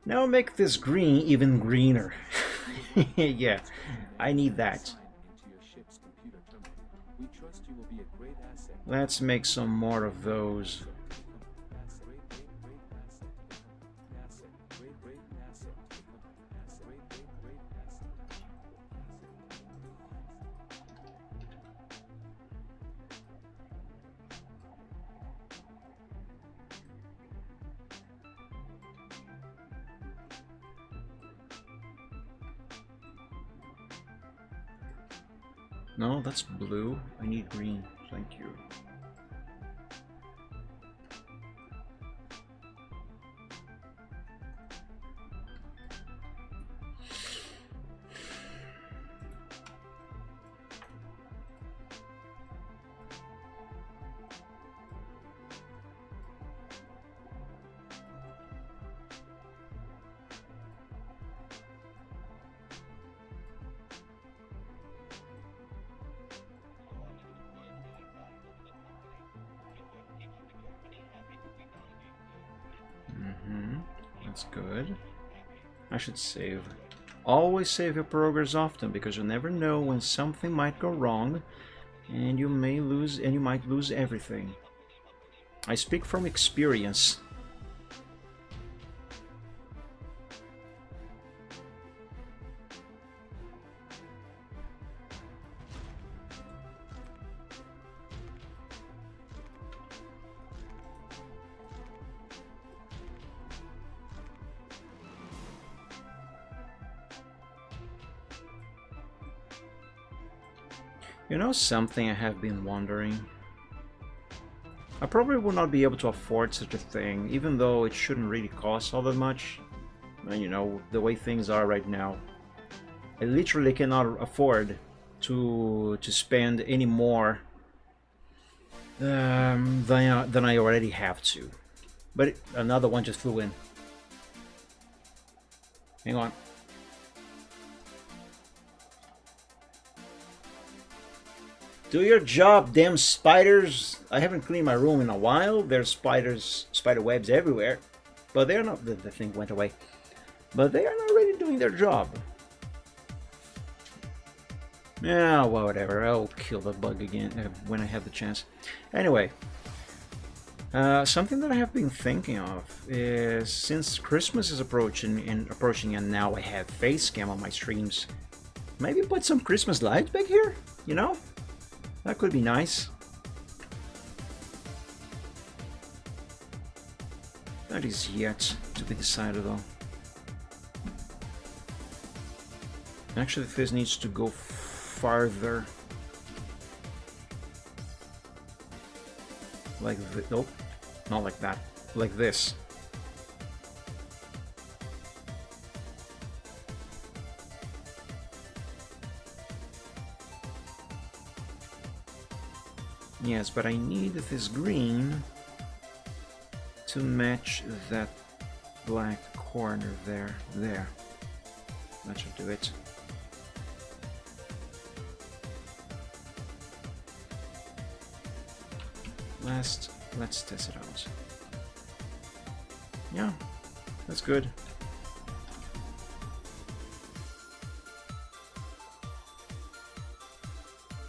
Now make this green even greener. Yeah, I need that. Let's make some more of those. No, that's blue. I need green. Thank you. That's good. I should save. Always save your progress often, because you never know when something might go wrong and you may lose, and you might lose everything. I speak from experience. You know something I have been wondering? I probably would not be able to afford such a thing, even though it shouldn't really cost all that much. And you know, the way things are right now. I literally cannot afford to spend any more than I already have to. But another one just flew in. Hang on. Do your job, damn spiders! I haven't cleaned my room in a while. There's spider webs everywhere. But they're not... The thing went away. But they are not really doing their job. Yeah, well, whatever. I'll kill the bug again when I have the chance. Anyway. Something that I have been thinking of is, since Christmas is approaching and now I have face cam on my streams, maybe put some Christmas lights back here, you know? That could be nice. That is yet to be decided though. Actually, this needs to go farther. Like this. Nope, not like that. Like this. Yes, but I need this green to match that black corner there. There. That should do it. Let's test it out. Yeah, that's good.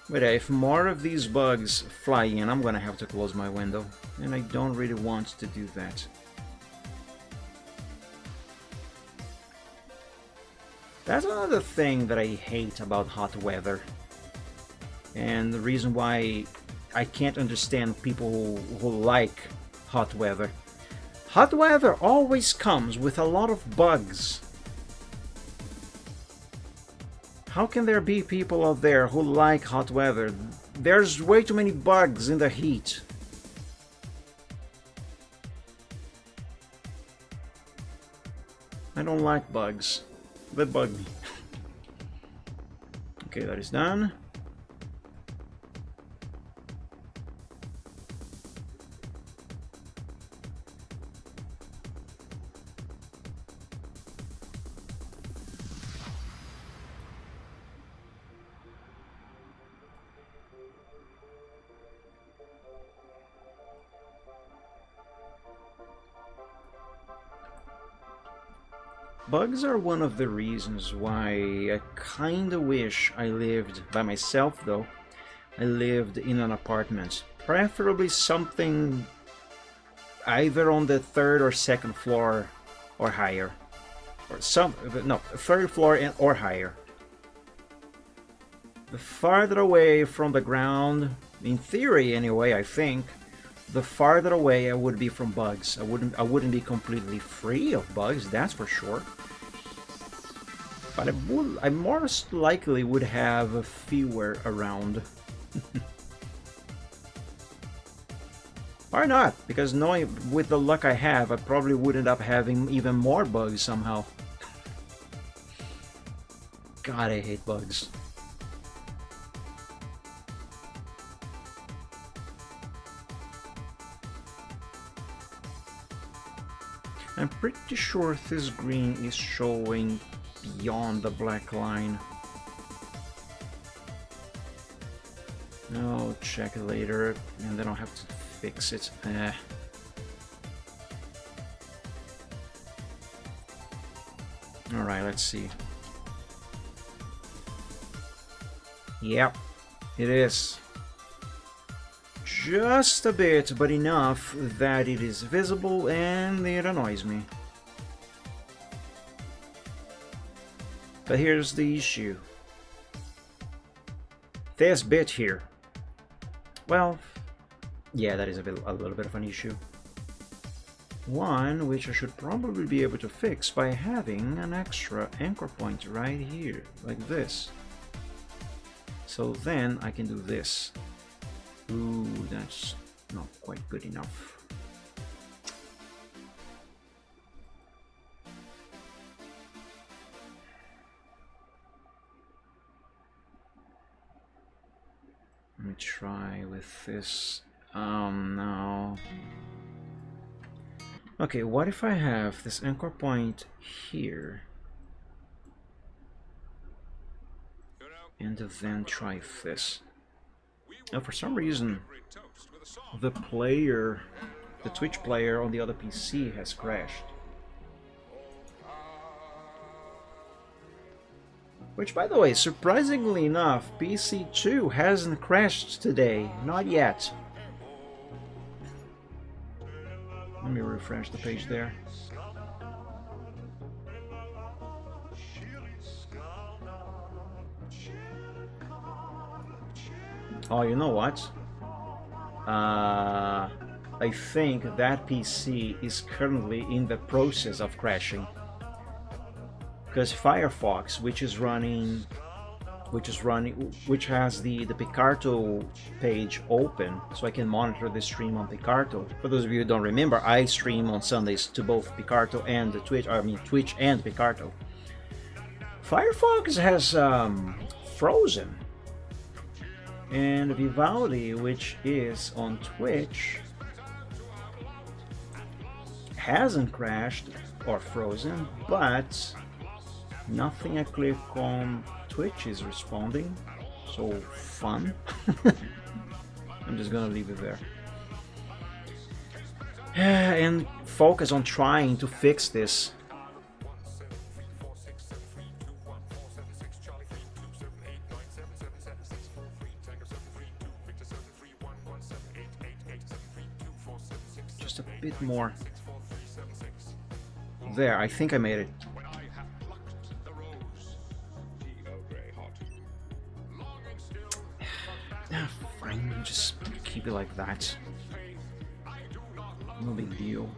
But if more of these bugs fly in, I'm gonna have to close my window. And I don't really want to do that. That's another thing that I hate about hot weather. And the reason why I can't understand people who like hot weather. Hot weather always comes with a lot of bugs. How can there be people out there who like hot weather? There's way too many bugs in the heat. I don't like bugs. They bug me. Okay, that is done. Bugs are one of the reasons why I kinda wish I lived by myself, though. I lived in an apartment. Preferably something either on the 3rd or 2nd floor or higher. Or no, 3rd floor or higher. The farther away from the ground, in theory anyway, I think, the farther away I would be from bugs. I wouldn't be completely free of bugs, that's for sure. But I most likely would have fewer around. Or not, because knowing with the luck I have, I probably would end up having even more bugs somehow. God, I hate bugs. I'm pretty sure this green is showing beyond the black line. I'll check it later, and then I'll have to fix it. Alright, let's see. Yep, it is. Just a bit, but enough that it is visible and it annoys me. But here's the issue. This bit here. Well, yeah, that is a little bit of an issue. One which I should probably be able to fix by having an extra anchor point right here, like this. So then I can do this. Ooh, that's not quite good enough. Let me try with this. No. Okay, what if I have this anchor point here? And then try this. Now, for some reason, the Twitch player on the other PC has crashed. Which, by the way, surprisingly enough, PC2 hasn't crashed today. Not yet. Let me refresh the page there. Oh, you know what? I think that PC is currently in the process of crashing. Because Firefox, which has the Picarto page open, so I can monitor the stream on Picarto. For those of you who don't remember, I stream on Sundays to both Picarto and Twitch. I mean Twitch and Picarto. Firefox has frozen. And Vivaldi, which is on Twitch, hasn't crashed or frozen, but nothing I click on Twitch is responding. So fun. I'm just gonna leave it there. And focus on trying to fix this. Just a bit more. There, I think I made it. Fine, just keep it like that. No big deal.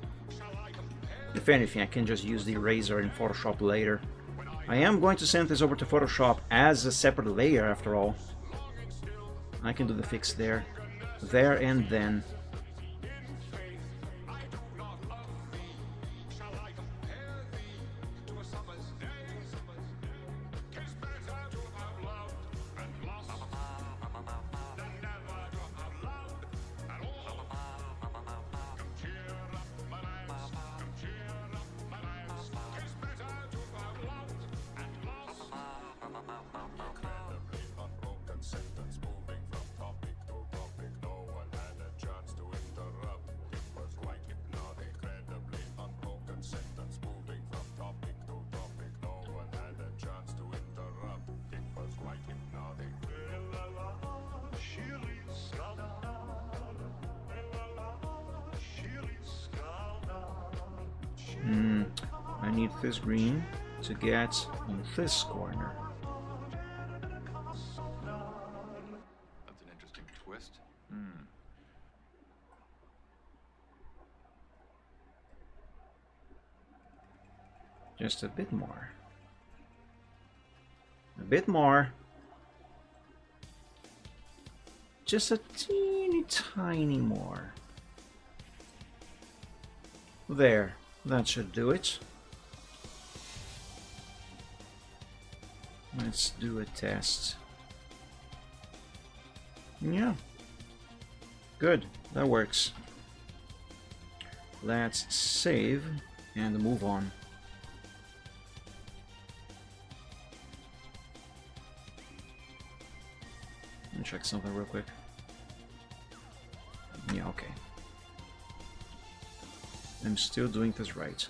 If anything, I can just use the eraser in Photoshop later. I am going to send this over to Photoshop as a separate layer after all. I can do the fix there. There and then. I need this green to get on this corner. That's an interesting twist. Just a bit more. A bit more. Just a teeny tiny more. There, that should do it. Let's do a test. Yeah. Good, that works. Let's save and move on. Let me check something real quick. Yeah, okay. I'm still doing this right.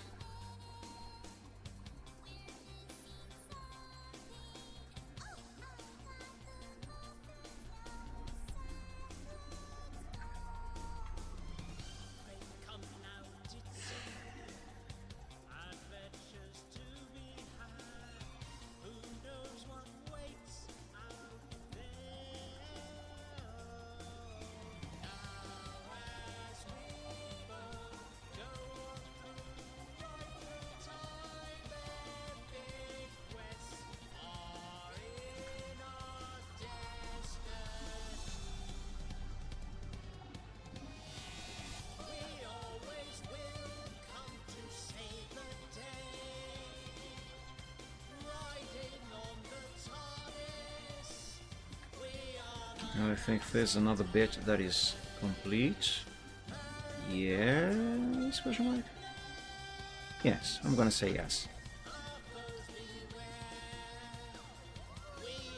I think there's another bit that is complete. Yes? Question mark? Yes, I'm gonna say yes.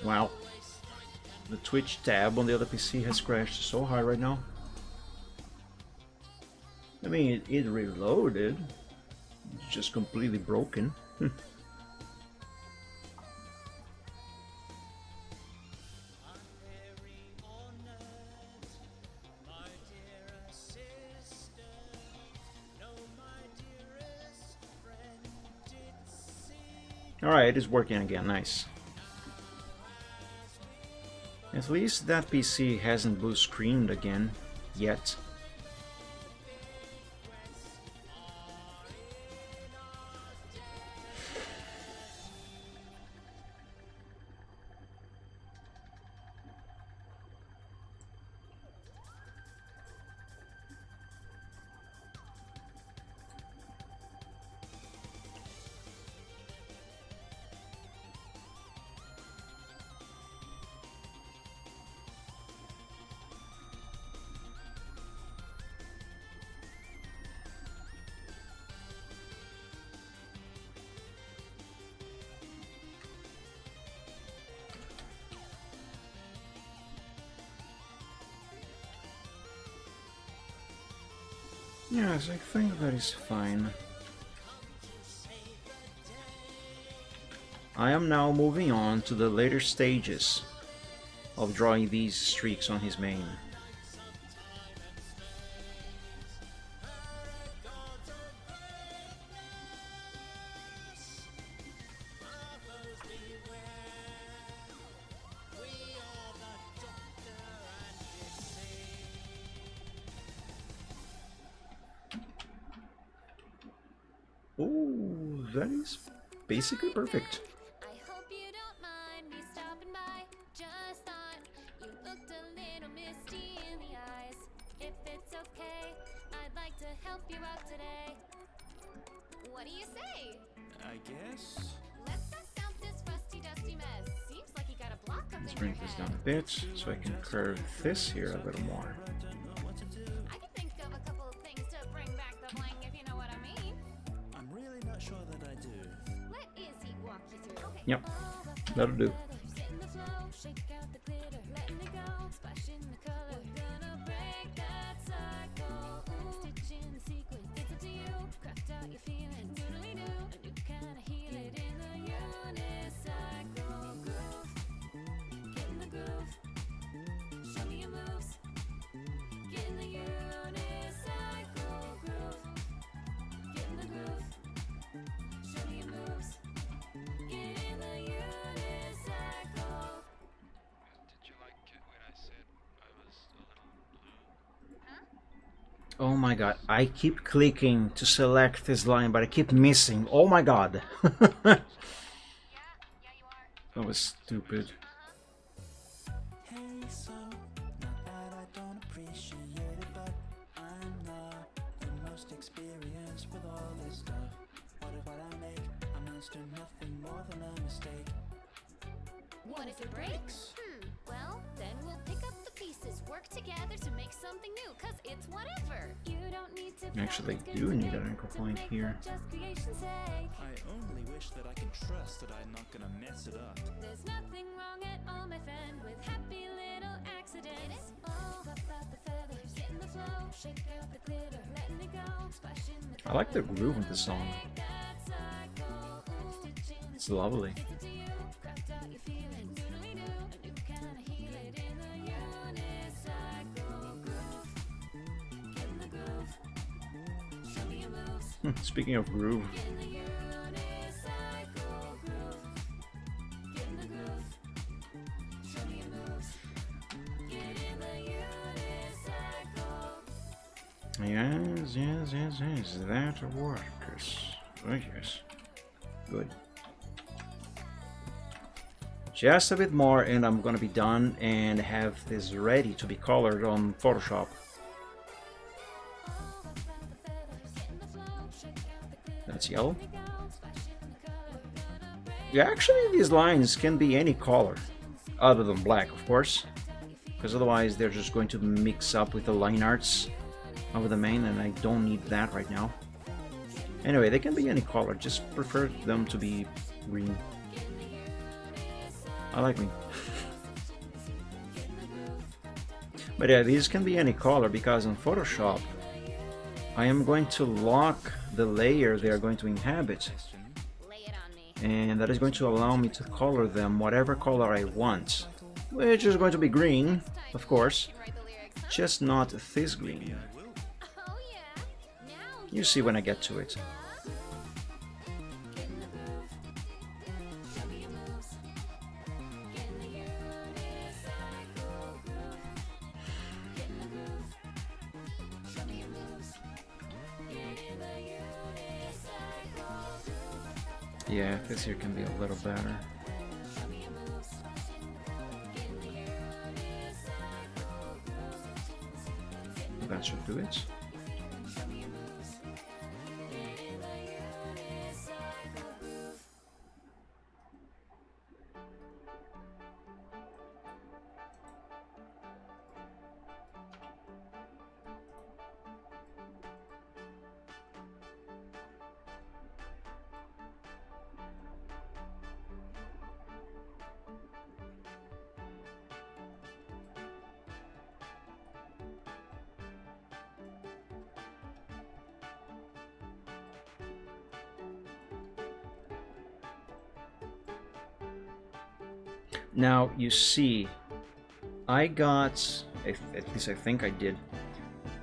Wow. The Twitch tab on the other PC has crashed so hard right now. I mean, it reloaded. It's just completely broken. Alright, it is working again, nice. At least that PC hasn't blue screened again, yet. Yes, I think that is fine. I am now moving on to the later stages of drawing these streaks on his mane. Oh, that is basically perfect. I hope you don't mind me stopping by. Just thought you looked a little misty in the eyes. If it's okay, I'd like to help you out today. What do you say? I guess. Let's dust out this rusty dusty mess. Seems like you got a block up Let's in bring your this head. down a bit so I can curve this here a little more. I can think of a couple of things to bring back the bling, if you know what I mean. I'm really not sure that I do. Let Izzy walk you through. Okay. Yep, that'll do. Get in the flow, shake out the glitter, letting it go, splash in the color. Gonna break that cycle. Stitch in the sequence, it's up to you. Craft out your feelings, doodly do. A new kind of heal it in the unicycle groove. Get in the groove, show me your moves. Get in the unicycle groove. Get in the groove, show me your moves. Get in the unicycle. Did you like it when I said I was a little blue? Oh my god, I keep clicking to select this line, but I keep missing. Oh my god. That was stupid. Hey, so, not that I don't appreciate it, but I'm not the most experienced with all this stuff. What I make amounts to nothing more than a mistake. What if it breaks? Well, then we'll pick up the pieces, work together to make something new, cause it's whatever. You don't need to Actually, do need an anchor point here. just creation's sake. I only wish that I can trust that I'm not gonna mess it up. There's nothing wrong at all, my friend, with happy little accidents. Oh, pop out the feathers, get in the flow, shake out the glitter, letting it go, splash in the I like the groove of the song. that cycle. Stitch in the It's lovely. it's up to you, craft out your feelings, doodly do. A new kind of heal it in the unicycle groove. Get in the groove, show me your moves. Speaking of groove, Get in the unicycle groove. Get in the groove, show me your moves. Get in the unicycle. yes, that works. Oh yes, good. Just a bit more and I'm gonna be done and have this ready to be colored on Photoshop. That's yellow. Yeah, actually these lines can be any color, other than black of course, because otherwise they're just going to mix up with the line arts over the main and I don't need that right now. Anyway, they can be any color, just prefer them to be green. I like me. But yeah, these can be any color because in Photoshop I am going to lock the layer they are going to inhabit, Lay it on me. and that is going to allow me to color them whatever color I want, which is going to be green, of course, Write the lyrics. just not this green. Oh yeah. Now You see when I get to it. get in the groove. Show me your moves. Get in the unicycle groove. Get in the groove. Show me your moves. Get in the unicycle groove. Yeah, this here can be a little better. Show me your moves. Get in the unicycle groove. That should do it. Show me your moves. Get in the unicycle groove. Now you see, I got, at least I think I did,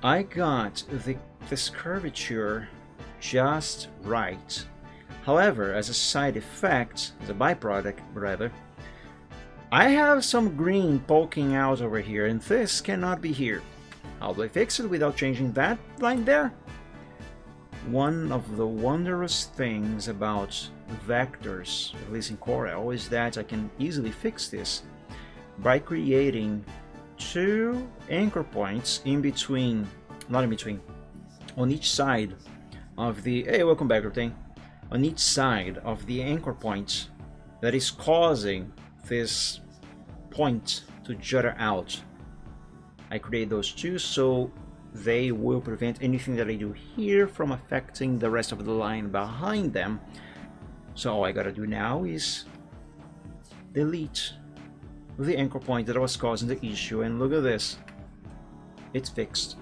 I got this curvature just right. However, as a side effect, as a byproduct rather, I have some green poking out over here, and this cannot be here. How do I fix it without changing that line there? One of the wondrous things about vectors, at least in Corel, is that I can easily fix this by creating two anchor points in between, not in between, on each side of the, hey, welcome back, Routine, on each side of the anchor point that is causing this point to jutter out. I create those two so they will prevent anything that I do here from affecting the rest of the line behind them. So all I gotta do now is delete the anchor point that was causing the issue, and look at this, it's fixed.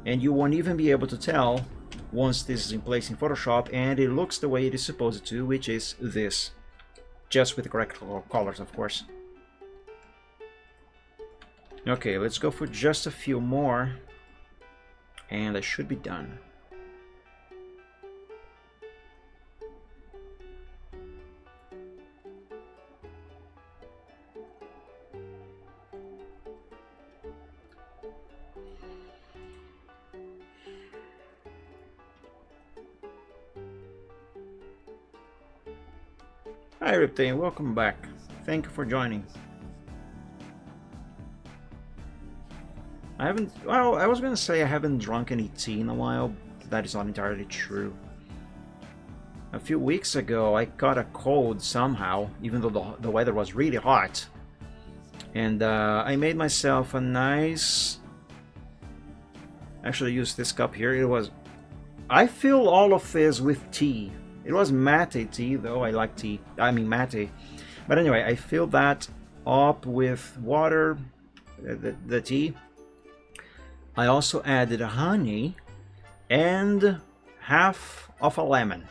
And you won't even be able to tell once this is in place in Photoshop and it looks the way it is supposed to, which is this, just with the correct colors, of course. Okay, let's go for just a few more and I should be done. Hi Riptane, welcome back. Thank you for joining. I haven't, well, I was gonna say I haven't drunk any tea in a while. That is not entirely true. A few weeks ago I caught a cold somehow, even though the weather was really hot. And I made myself a nice... Actually, I used this cup here. It was... I filled all of this with tea. It was mate tea, though. I like tea. I mean mate. But anyway, I filled that up with water, the tea. I also added honey and half of a lemon.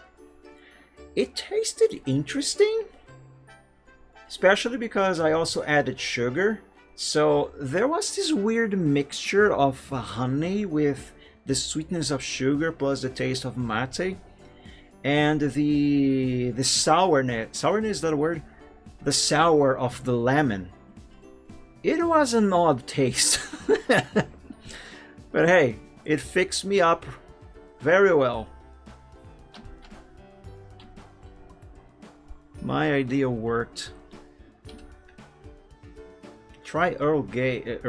It tasted interesting, especially because I also added sugar. So there was this weird mixture of honey with the sweetness of sugar plus the taste of mate. And the sourness, is that a word? The sour of the lemon. It was an odd taste. But hey, it fixed me up very well. My idea worked. Try Earl Grey.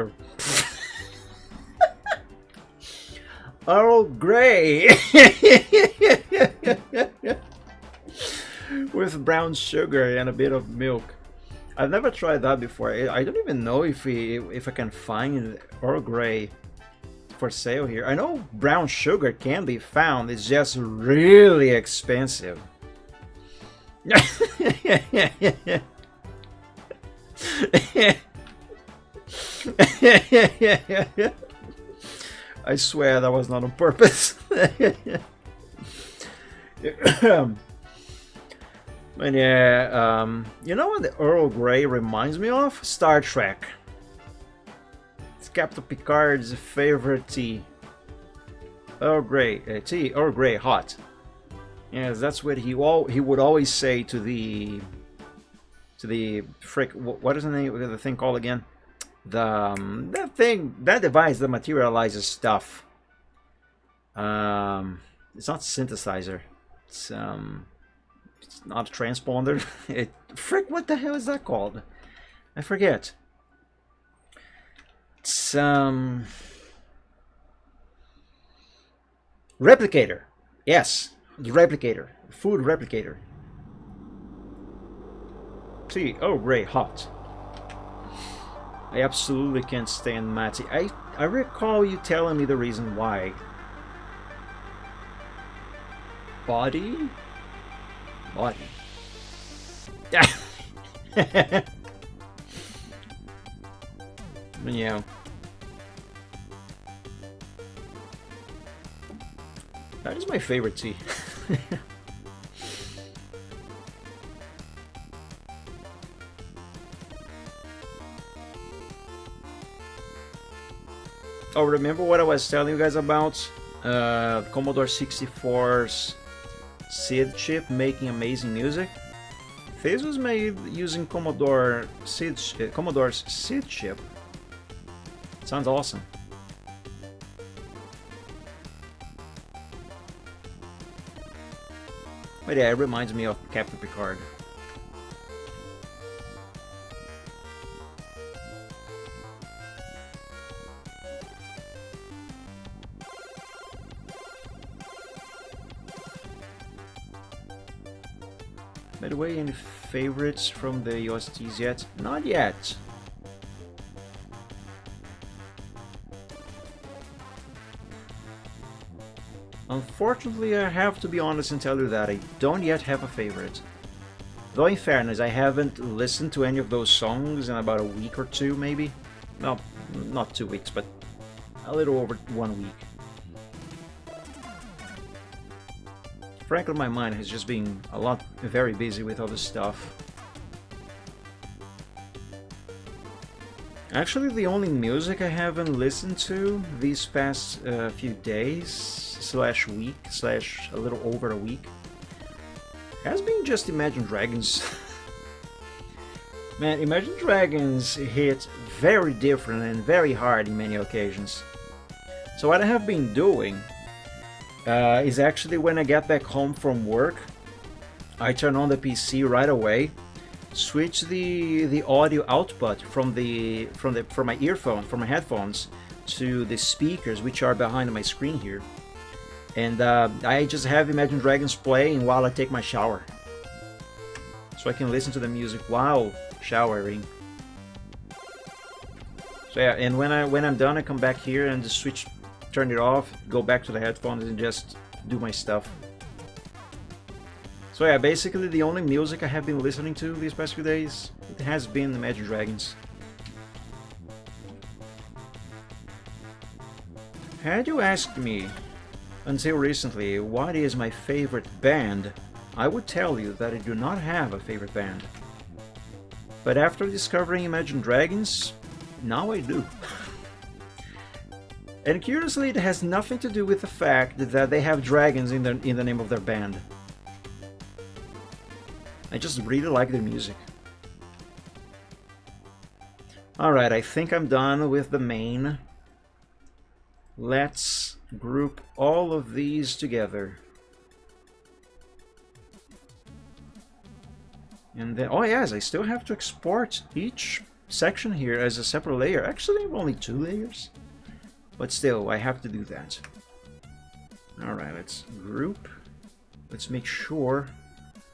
Earl Grey with brown sugar and a bit of milk. I've never tried that before. I don't even know if I can find Earl Grey for sale here. I know brown sugar can be found. It's just really expensive. I swear that was not on purpose. But yeah, you know what the Earl Grey reminds me of? Star Trek. It's Captain Picard's favorite tea. Earl Grey tea. Earl Grey hot. Yes, that's what he would always say to the frick. What is the name of the thing called again? That device that materializes stuff. It's not synthesizer. It's not a transponder. Frick, what the hell is that called? I forget. It's replicator. Yes, the replicator. Food replicator. See, oh great, hot. I absolutely can't stand mate. I recall you telling me the reason why. Body? Body. Yeah. That is my favorite tea. Oh, remember what I was telling you guys about? Commodore 64's SID chip making amazing music. This was made using Commodore's SID chip. Sounds awesome. But yeah, it reminds me of Captain Picard. By the way, any favorites from the OSTs yet? Not yet. Unfortunately, I have to be honest and tell you that I don't yet have a favorite. Though in fairness, I haven't listened to any of those songs in about a week or two, maybe. Well, not 2 weeks, but a little over 1 week. Frankly, my mind has just been very busy with other stuff. Actually, the only music I haven't listened to these past few days / week / a little over a week has been just Imagine Dragons. Man, Imagine Dragons hit very different and very hard in many occasions. So what I have been doing is actually when I get back home from work, I turn on the PC right away, switch the audio output from my headphones to the speakers which are behind my screen here, and I just have Imagine Dragons playing while I take my shower, so I can listen to the music while showering. So yeah, and when I'm done, I come back here and just turn it off, go back to the headphones and just do my stuff. So yeah, basically the only music I have been listening to these past few days, it has been Imagine Dragons. Had you asked me until recently what is my favorite band, I would tell you that I do not have a favorite band. But after discovering Imagine Dragons, now I do. And curiously, it has nothing to do with the fact that they have dragons in the name of their band. I just really like their music. Alright, I think I'm done with the main. Let's group all of these together. And then, oh yes, I still have to export each section here as a separate layer. Actually, only 2 layers. But still, I have to do that. Alright, let's group. Let's make sure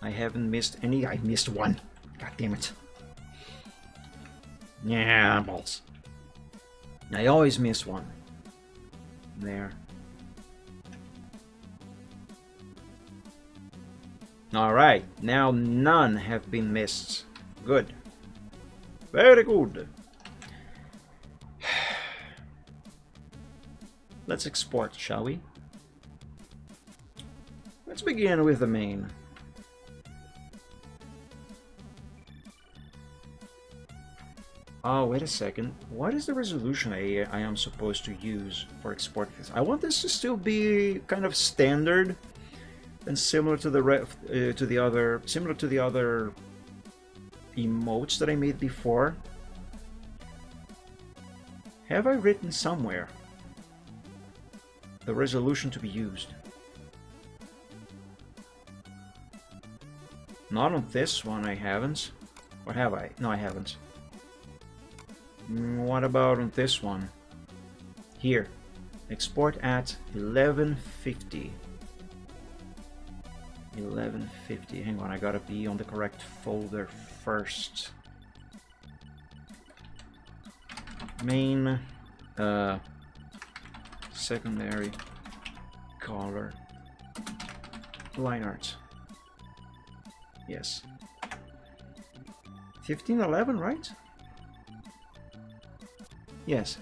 I haven't missed any. I missed one. God damn it. Yeah, balls. I always miss one. There. Alright, now none have been missed. Good. Very good. Let's export, shall we? Let's begin with the main. Oh, wait a second. What is the resolution I am supposed to use for exporting this? I want this to still be kind of standard and similar to the other emotes that I made before. Have I written somewhere the resolution to be used? Not on this one, I haven't. Or have I? No, I haven't. What about on this one? Here. Export at 1150. 1150. Hang on, I gotta be on the correct folder first. Main. Secondary. Color. Line art. Yes. 1511, right? Yes,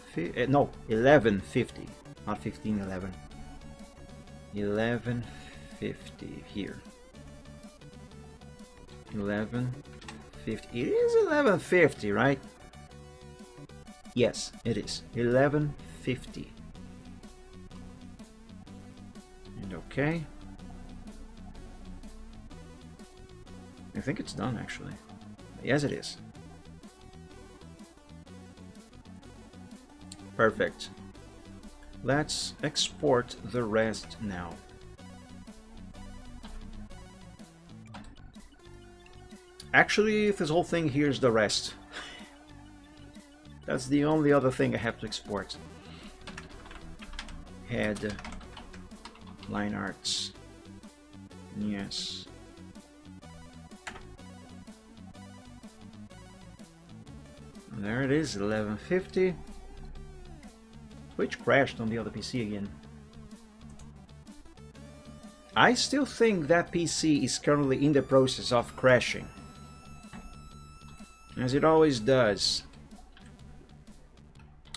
no, 1150, not 1511. 1150 here. 1150. It is 1150, right? Yes, it is 1150. 1150. And okay. I think it's done actually. Yes, it is. Perfect. Let's export the rest now. Actually, this whole thing here is the rest. That's the only other thing I have to export. Head, line arts. Yes. There it is, 1150. Which crashed on the other PC again. I still think that PC is currently in the process of crashing. As it always does.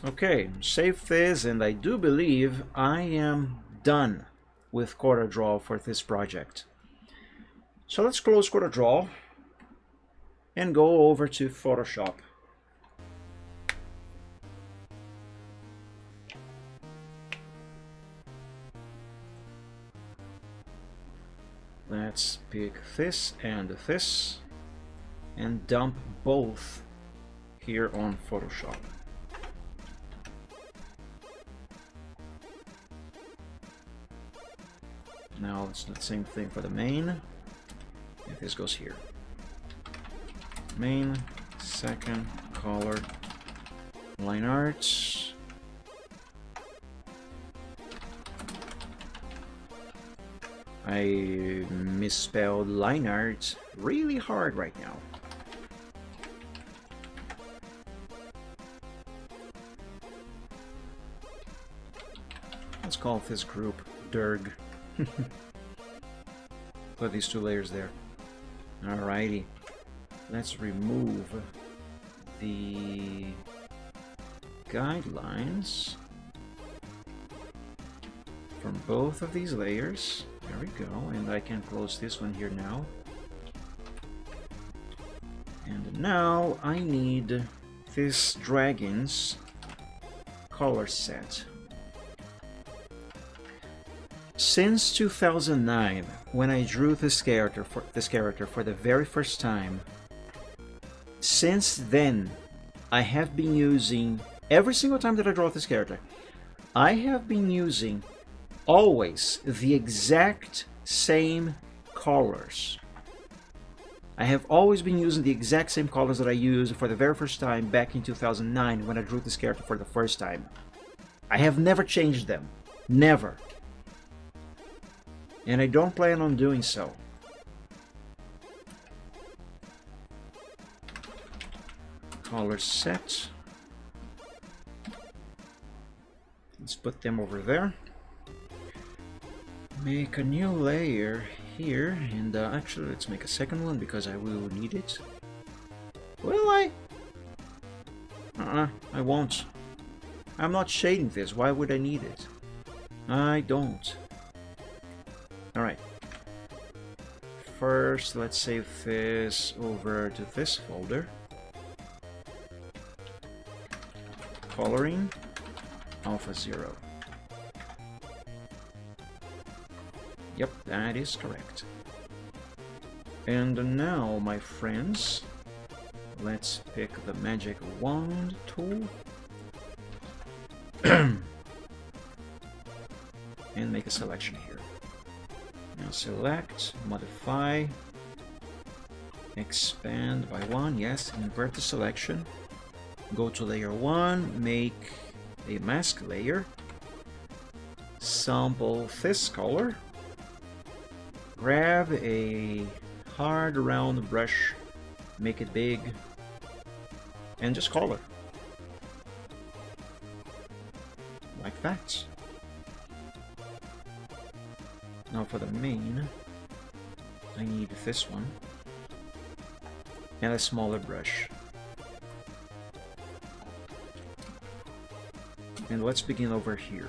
Okay, save this, and I do believe I am done with CorelDRAW for this project. So let's close CorelDRAW and go over to Photoshop. Let's pick this and dump both here on Photoshop. Now let's do the same thing for the main. And this goes here. Main, second, color, line arts. I misspelled line art really hard right now. Let's call this group Derg. Put these two layers there. Alrighty. Let's remove the guidelines from both of these layers. There we go. And I can close this one here now. And now I need this dragon's color set. Since 2009, when I drew this character for the very first time, since then I have been using, every single time that I draw this character, I have been using always the exact same colors. I have always been using the exact same colors that I used for the very first time back in 2009 when I drew this character for the first time. I have never changed them. Never. And I don't plan on doing so. Color set. Let's put them over there. Make a new layer here, and actually let's make a second one because I will need it. Will I? I won't. I'm not shading this. Why would I need it? I don't. Alright. First, let's save this over to this folder. Coloring, Alpha 0. Yep, that is correct. And now, my friends, let's pick the magic wand tool and make a selection here. Now select, modify, expand by 1, yes, invert the selection. Go to layer 1, make a mask layer, sample this color, grab a hard round brush, make it big, and just color. Like that. Now for the main, I need this one, and a smaller brush. And let's begin over here.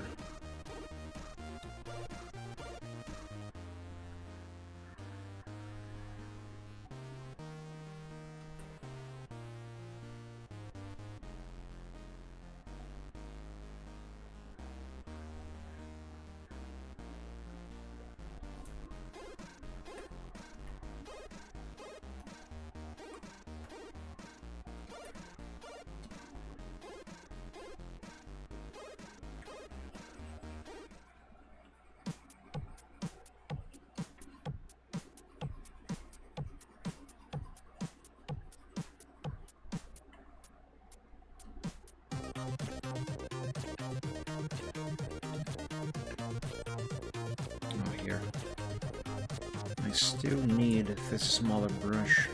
still need this smaller brush.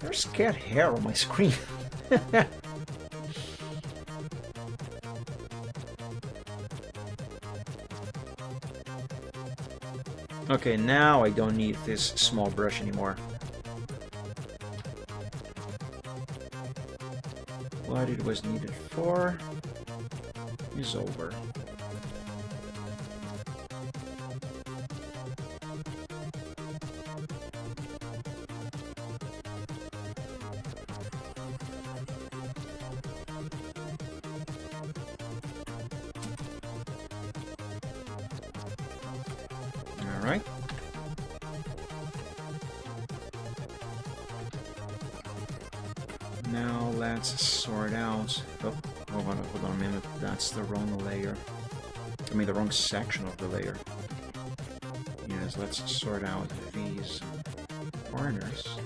There's cat hair on my screen. Okay, now I don't need this small brush anymore. What it was needed for is over. All right. Now let's sort out. Oh, hold on a minute. That's the wrong layer. I mean, the wrong section of the layer. Yes, let's sort out these corners.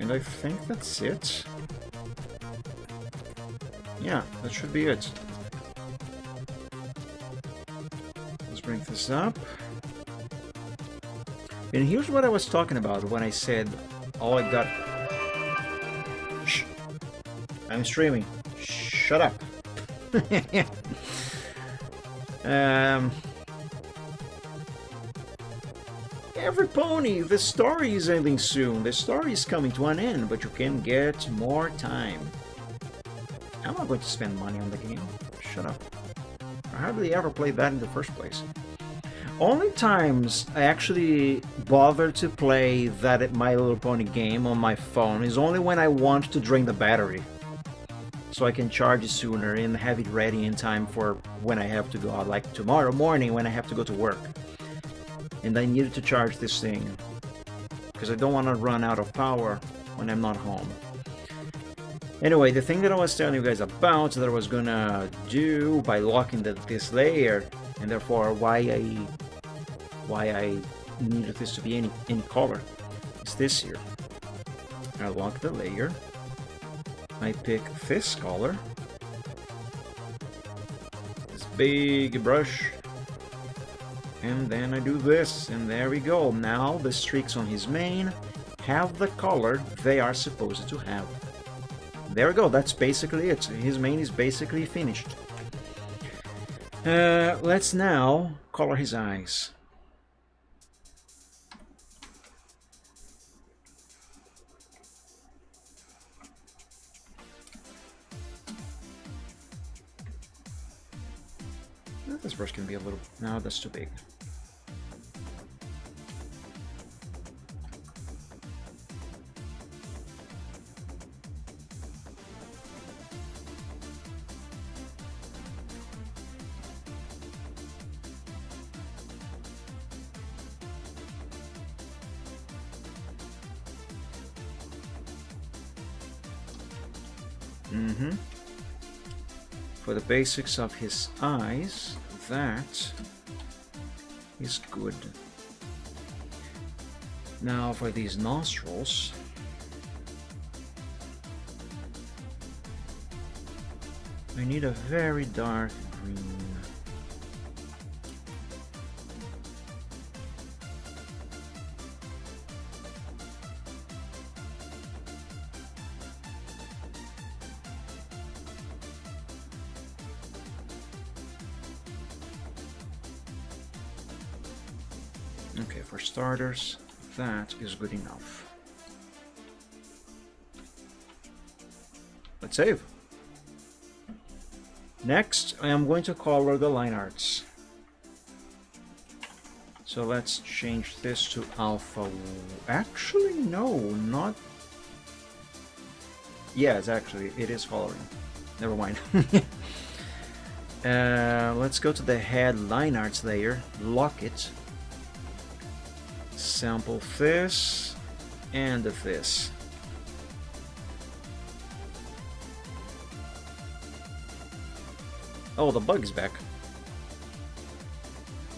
And I think that's it. Yeah, that should be it. Let's bring this up. And here's what I was talking about when I said, oh, I got... Shh! I'm streaming. Shut up. Every pony, the story is ending soon. The story is coming to an end, but you can get more time. I'm not going to spend money on the game. Shut up. I hardly ever played that in the first place. Only times I actually bother to play that My Little Pony game on my phone is only when I want to drain the battery, so I can charge it sooner and have it ready in time for when I have to go out, like tomorrow morning when I have to go to work. And I needed to charge this thing because I don't want to run out of power when I'm not home. Anyway, the thing that I was telling you guys about that I was gonna do by locking this layer, and therefore why I needed this to be any color, is this here. I lock the layer, I pick this color, this big brush, and then I do this, and there we go. Now the streaks on his mane have the color they are supposed to have. There we go, that's basically it. His mane is basically finished. Let's now color his eyes. This brush can be a little... No, that's too big. For the basics of his eyes, that is good. Now for these nostrils, I need a very dark green. Okay, for starters, that is good enough. Let's save. Next, I am going to color the line arts. So let's change this to alpha. Actually, no, not. Yes, actually, it is coloring. Never mind. Let's go to the head line arts layer, lock it, sample this, and this. Oh, the bug is back.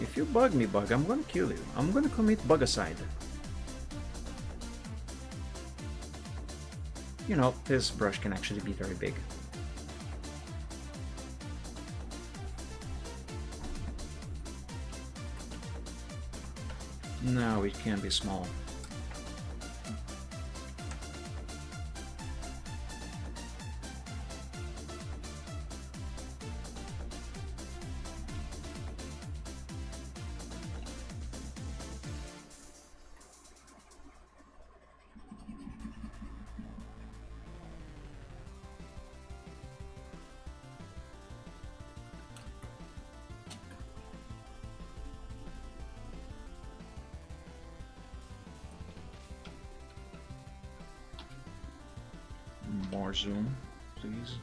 If you bug me, bug, I'm gonna kill you. I'm gonna commit bugicide. You know, this brush can actually be very big. No, it can be small. More zoom, please.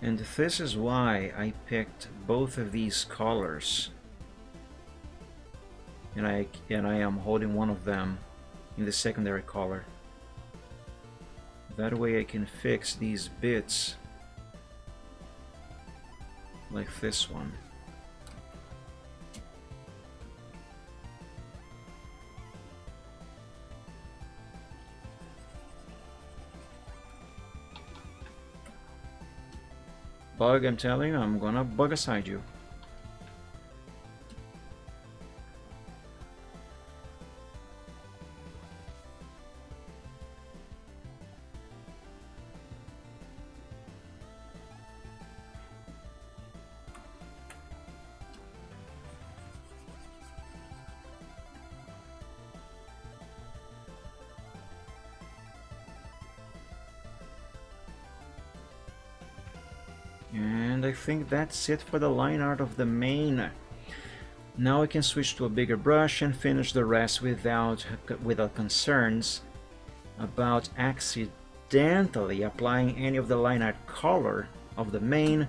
And this is why I picked both of these colors. And I am holding one of them in the secondary color. That way I can fix these bits like this one. Bug, I'm telling you, I'm gonna bug aside you. And I think that's it for the line art of the main. Now I can switch to a bigger brush and finish the rest without concerns about accidentally applying any of the line art color of the main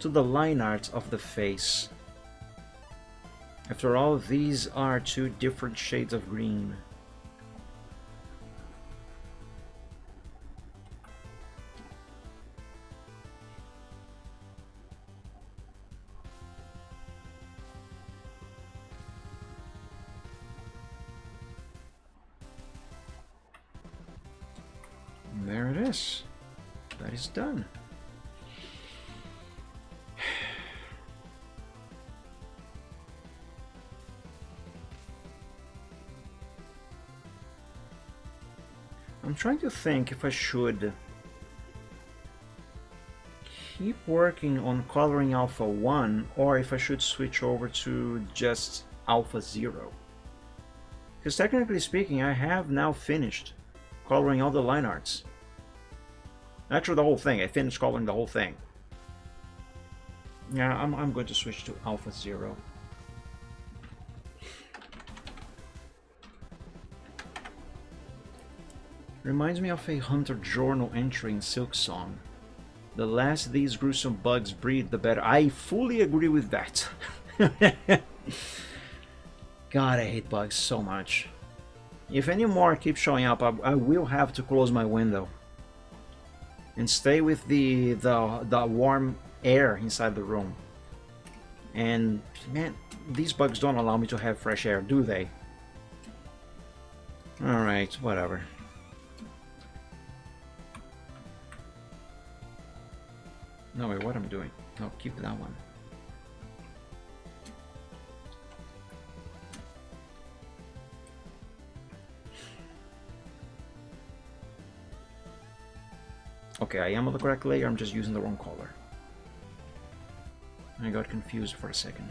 to the line art of the face. After all, these are two different shades of green. There it is. That is done. I'm trying to think if I should keep working on coloring Alpha 1 or if I should switch over to just Alpha 0. Because technically speaking, I have now finished coloring all the line arts. Actually, the whole thing. I finished coloring the whole thing. Yeah, I'm going to switch to Alpha 0. Reminds me of a Hunter Journal entry in Silk Song. The less these gruesome bugs breed, the better. I fully agree with that. God, I hate bugs so much. If any more keep showing up, I will have to close my window and stay with the warm air inside the room. And man, these bugs don't allow me to have fresh air, do they? Alright, whatever. No, wait, what am I doing? No, keep that one. Okay, I am on the correct layer, I'm just using the wrong color. I got confused for a second.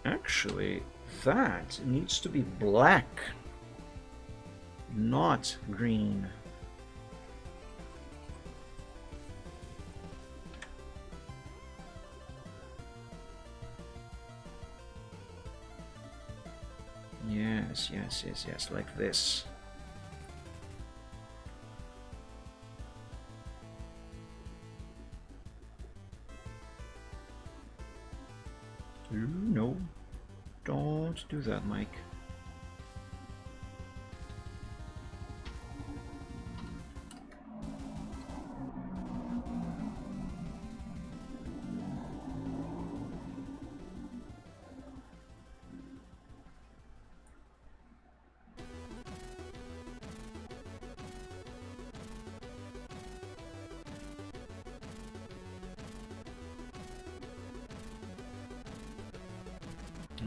Actually, that needs to be black, not green. Yes, yes, yes, yes, like this. Ooh, no, don't do that, Mike.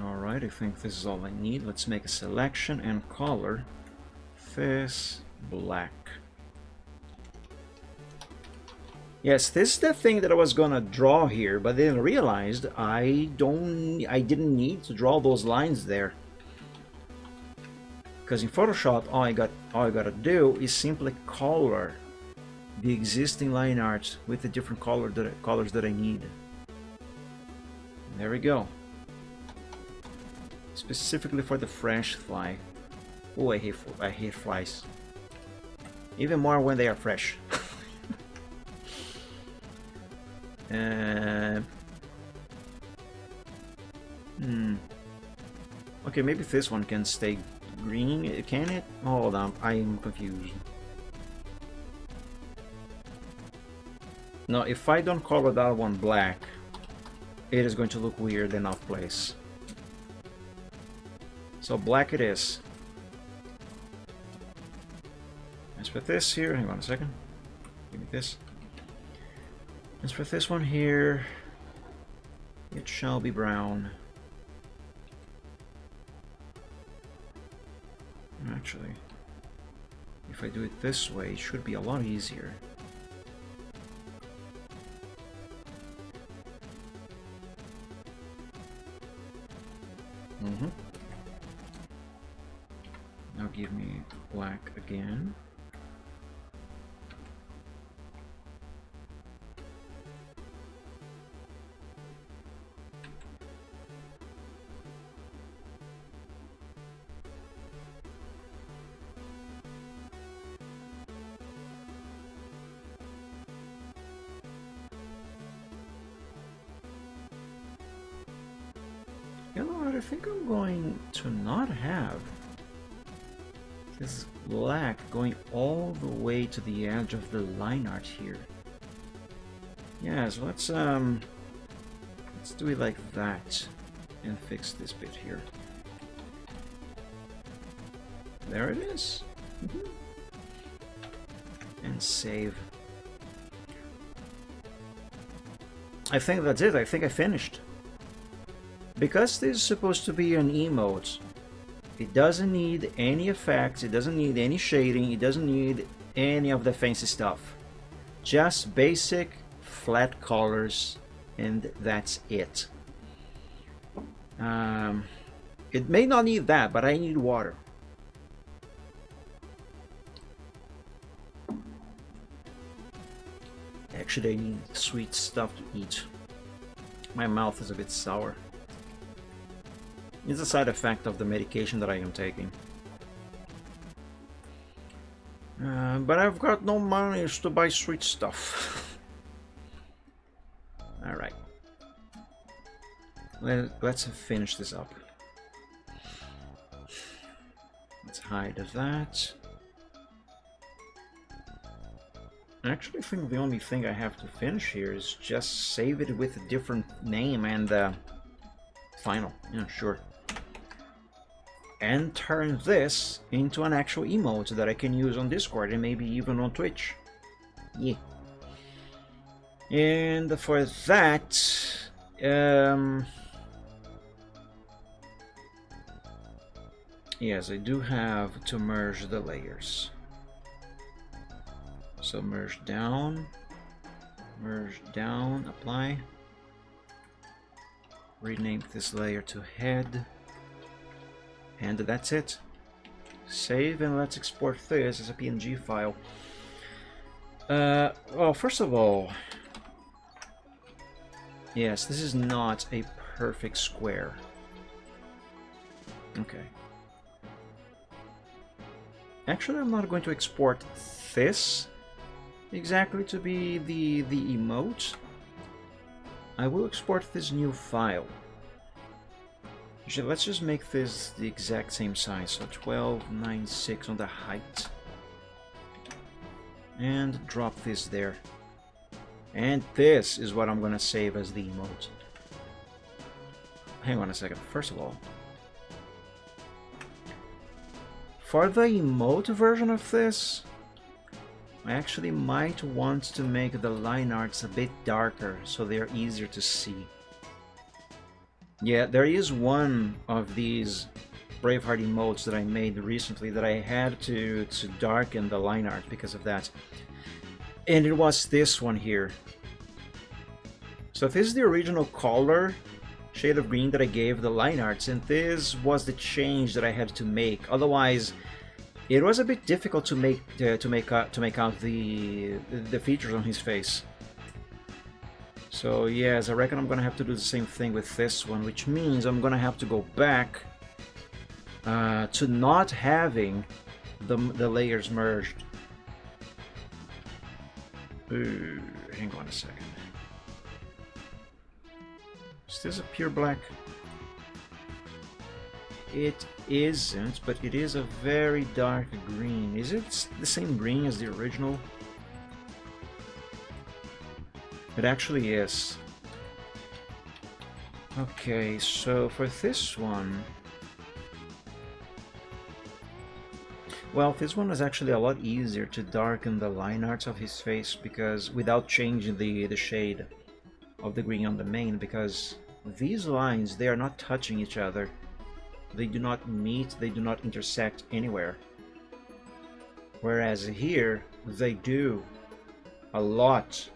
Alright, I think this is all I need. Let's make a selection and color this black. Yes, this is the thing that I was gonna draw here, but then I realized I didn't need to draw those lines there. Because in Photoshop, all I gotta do is simply color the existing line art with the different colors that I need. There we go. Specifically for the fresh fly. Oh, I hate flies. Even more when they are fresh. Okay, maybe this one can stay green. Can it? Hold on, I'm confused. No, if I don't color that one black, it is going to look weird and off place. So black it is. Let's put this here. Hang on a second. Give me this. Let's put this one here. It shall be brown. Actually, if I do it this way, it should be a lot easier. Now give me black again. You know what, I think I'm going to not have this black going all the way to the edge of the line art here. Yeah, so let's do it like that and fix this bit here. There it is. And save. I think that's it. I think I finished. Because this is supposed to be an emote, it doesn't need any effects, it doesn't need any shading, it doesn't need any of the fancy stuff. Just basic flat colors, and that's it. It may not need that, but I need water. Actually, I need sweet stuff to eat. My mouth is a bit sour. It's a side effect of the medication that I am taking. But I've got no money to buy sweet stuff. Alright. Let's finish this up. Let's hide that. I actually think the only thing I have to finish here is just save it with a different name and final. Yeah, sure. And turn this into an actual emote that I can use on Discord and maybe even on Twitch. Yeah. And for that, Yes, I do have to merge the layers. So merge down, apply. Rename this layer to head. And that's it. Save and let's export this as a PNG file. Well, first of all, yes, this is not a perfect square. Okay. Actually, I'm not going to export this exactly to be the emote. I will export this new file. Actually, let's just make this the exact same size, so 1296 on the height. And drop this there. And this is what I'm gonna save as the emote. Hang on a second. First of all, for the emote version of this, I actually might want to make the line arts a bit darker so they're easier to see. Yeah, there is one of these Braveheart emotes that I made recently that I had to darken the line art because of that. And it was this one here. So this is the original color shade of green that I gave the line arts, and this was the change that I had to make. Otherwise, it was a bit difficult to make out the features on his face. So yes, I reckon I'm gonna have to do the same thing with this one, which means I'm gonna have to go back to not having the layers merged. Ooh, hang on a second. Is this a pure black? It isn't, but it is a very dark green. Is it the same green as the original? It actually is. Okay, so for this one... Well, this one is actually a lot easier to darken the line arts of his face because without changing the shade of the green on the main, because these lines, they are not touching each other. They do not meet, they do not intersect anywhere. Whereas here, they do a lot.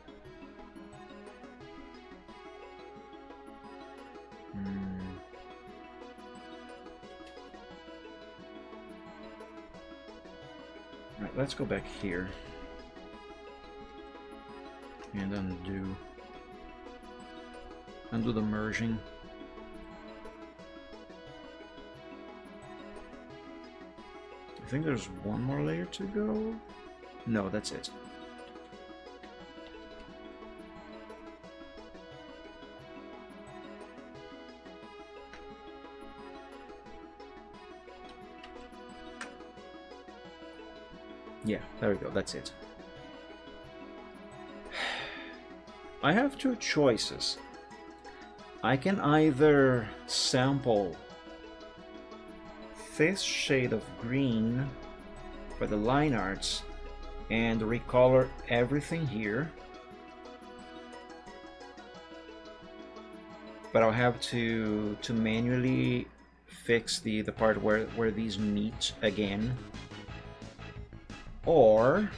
Right, let's go back here and undo the merging. I think there's one more layer to go. No, that's it. Yeah, there we go, that's it. I have two choices. I can either sample this shade of green for the line arts and recolor everything here, but I'll have to manually fix the part where these meet again. Or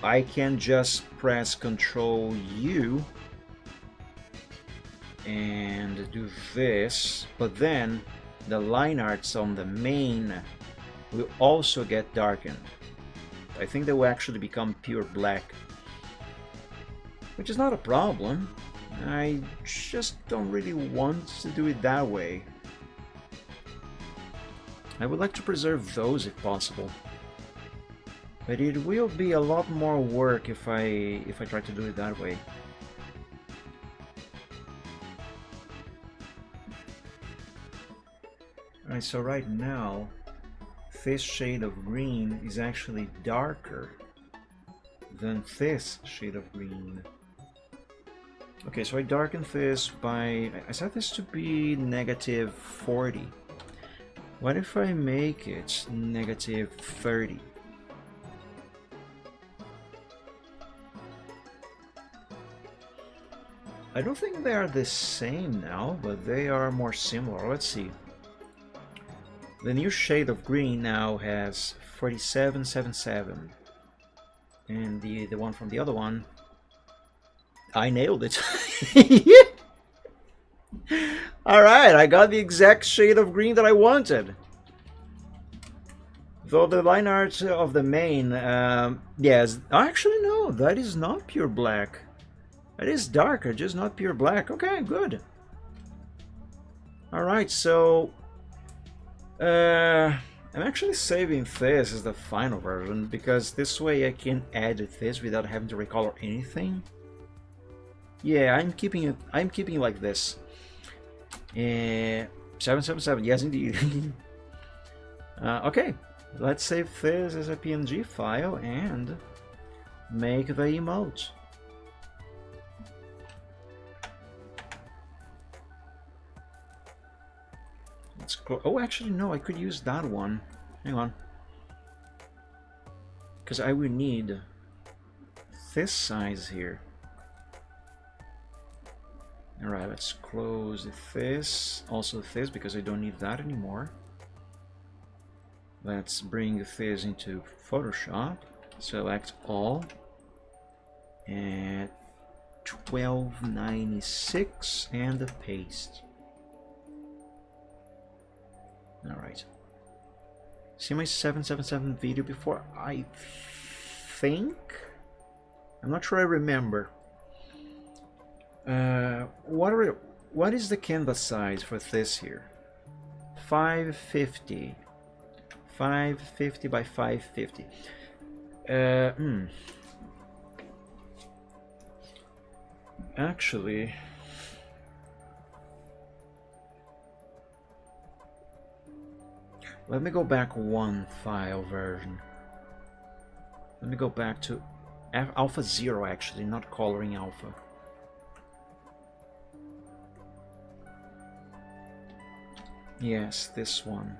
I can just press Ctrl U and do this, but then the line arts on the main will also get darkened. I think they will actually become pure black, which is not a problem. I just don't really want to do it that way. I would like to preserve those if possible. But it will be a lot more work if I try to do it that way. Alright, so right now, this shade of green is actually darker than this shade of green. Okay, so I darkened this by... I set this to be -40. What if I make it -30? I don't think they are the same now, but they are more similar. Let's see. The new shade of green now has 4777. And the one from the other one, I nailed it. Alright, I got the exact shade of green that I wanted. Though the line art of the main, yes, actually no, that is not pure black. That is darker, just not pure black. Okay, good. Alright, so I'm actually saving this as the final version because this way I can edit this without having to recolor anything. Yeah, I'm keeping it like this. 777, yes indeed. Okay, let's save this as a PNG file and make the emote. Oh, actually, no, I could use that one. Hang on. Because I will need this size here. Alright, let's close this. Also this, because I don't need that anymore. Let's bring this into Photoshop. Select all. And 1296 and paste. Alright. See my 777 video before? I think? I'm not sure I remember. What is the canvas size for this here? 550. 550 by 550. Actually, let me go back one file version. Let me go back to Alpha 0 actually, not coloring alpha. Yes, this one.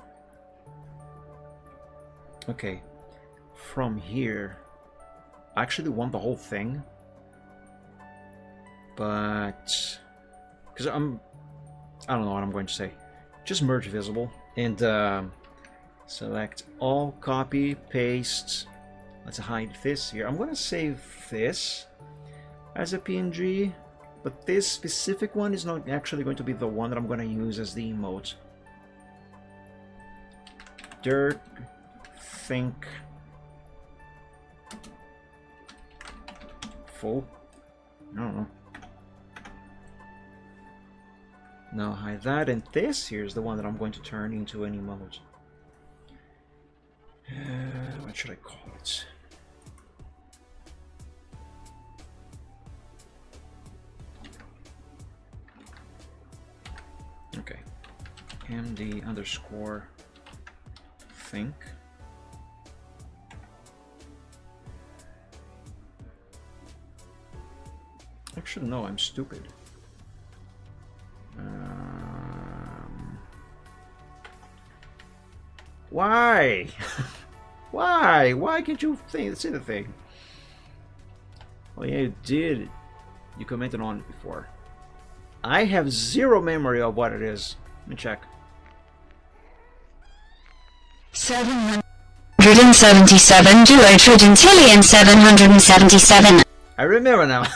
Okay, from here, I actually want the whole thing, but because I don't know what I'm going to say. Just merge visible and select all, copy, paste. Let's hide this here. I'm going to save this as a PNG, but this specific one is not actually going to be the one that I'm going to use as the emote. Derg, think, full. I don't know. Now hide that, and this here is the one that I'm going to turn into an emote. What should I call it? Okay, MD underscore think. Actually, no, I'm stupid. Why? Why? Why can't you see the thing? Well, yeah, you did. You commented on it before. I have zero memory of what it is. Let me check. 777 duotridentillion 777. I remember now.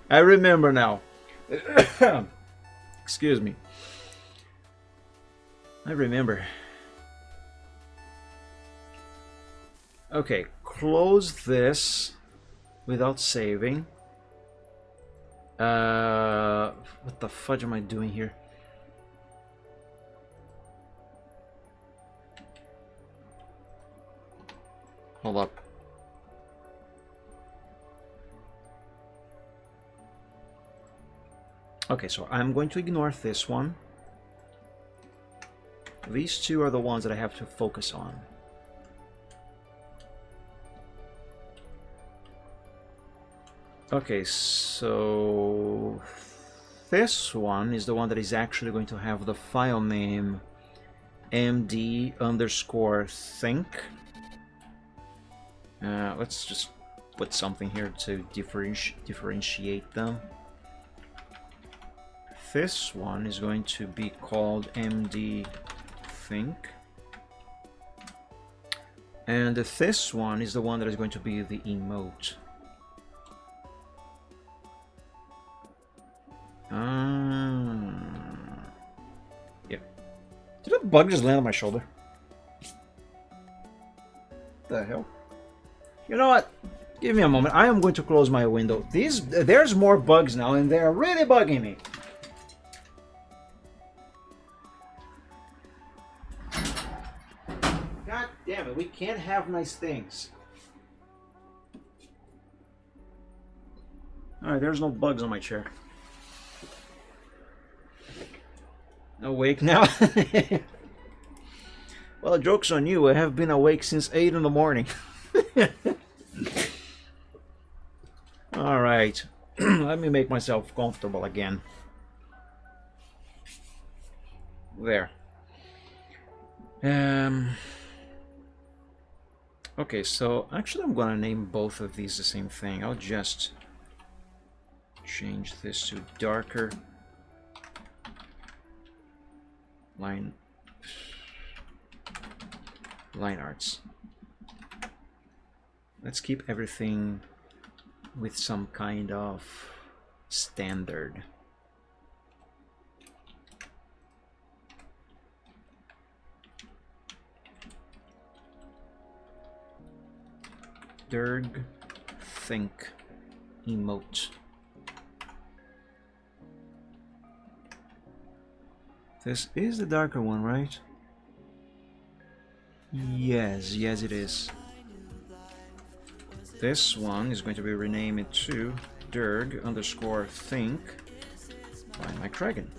I remember now. Excuse me. I remember. Okay, close this without saving. What the fudge am I doing here? Hold up. Okay, so I'm going to ignore this one. These two are the ones that I have to focus on. Okay, so this one is the one that is actually going to have the file name md underscore think. Let's just put something here to differentiate them. this one is going to be called MD Think. And this one is the one that is going to be the emote. Yeah. Did a bug just land on my shoulder? What the hell? You know what? Give me a moment. I am going to close my window. There's more bugs now, and they're really bugging me. God damn it, we can't have nice things. Alright, there's no bugs on my chair. Awake now? Well, joke's on you. I have been awake since 8 in the morning. Alright. Let me make myself comfortable again. There. Okay, so actually I'm gonna name both of these the same thing. I'll just change this to darker line arts. Let's keep everything with some kind of standard. Derg Think emote. This is the darker one, right? Yes, yes it is. This one is going to be renamed to Derg _ Think by Mike Dragon.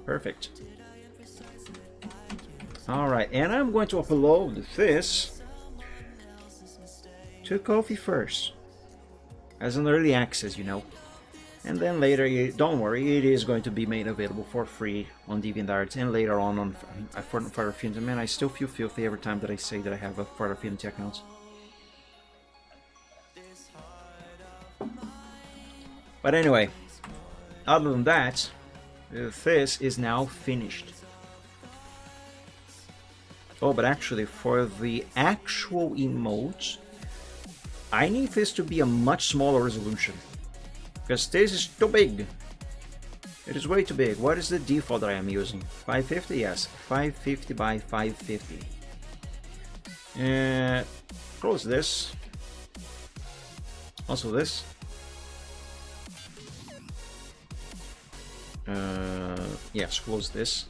Perfect. Alright, and I'm going to upload this to Ko-fi first. As an early access, you know. And then later, don't worry, it is going to be made available for free on DeviantArt and later on for Affinity. Man, I still feel filthy every time that I say that I have a Affinity account. But anyway, other than that, this is now finished. Oh, but actually, for the actual emote, I need this to be a much smaller resolution. Because this is too big. It is way too big. What is the default that I am using? 550? Yes. 550 by 550. Close this. Also this. Yes, close this.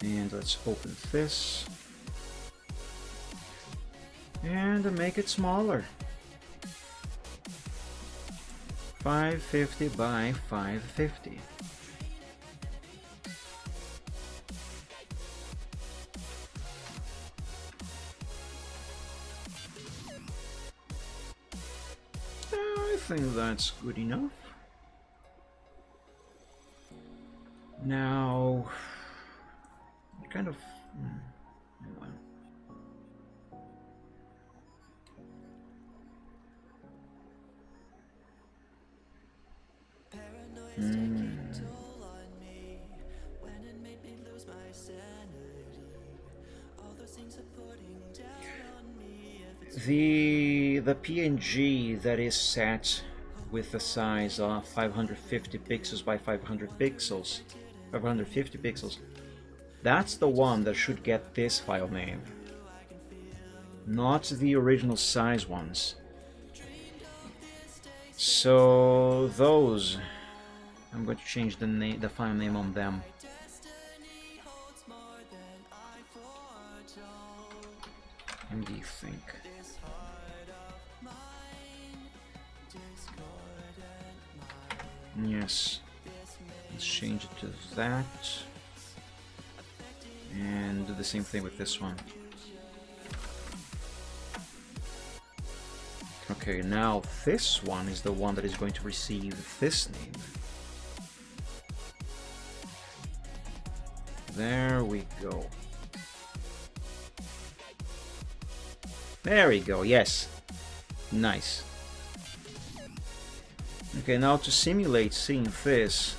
And let's open this. And make it smaller. 550 by 550. I think that's good enough. Now, kind of. The PNG that is set with the size of 550 pixels by 500 pixels, 550 pixels, that's the one that should get this file name, not the original size ones. So those, I'm going to change the file name on them. MD Think. Yes, let's change it to that, and do the same thing with this one. Okay, now this one is the one that is going to receive this name. There we go. There we go, yes. Nice. Okay, now to simulate seeing this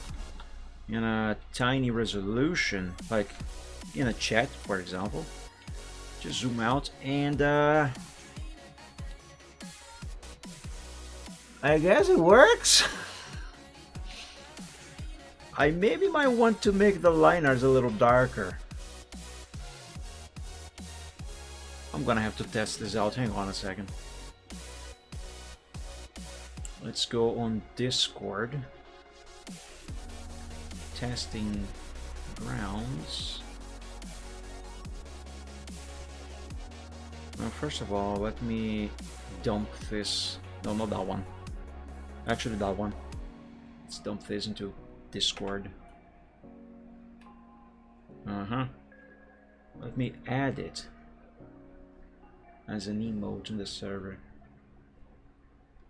in a tiny resolution, like in a chat, for example, just zoom out and I guess it works. I maybe might want to make the liners a little darker. I'm gonna have to test this out. Hang on a second. Let's go on Discord. Testing grounds. Well, first of all, let me dump this. No, not that one. Actually, that one. Let's dump this into Discord. Let me add it as an emote in the server.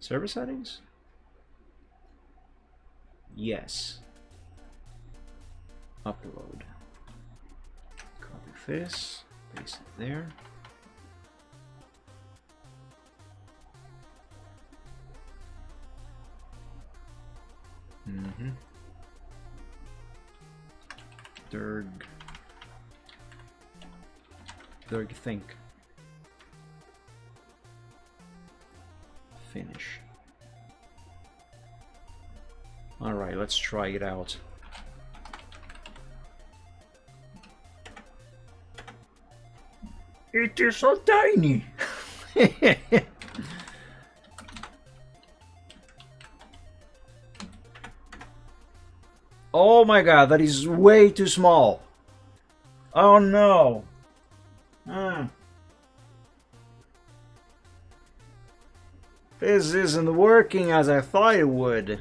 Server settings? Yes. Upload. Copy this, paste it there. Derg think. Finish. Alright, let's try it out. It is so tiny! Oh my god, that is way too small! Oh no! This isn't working as I thought it would.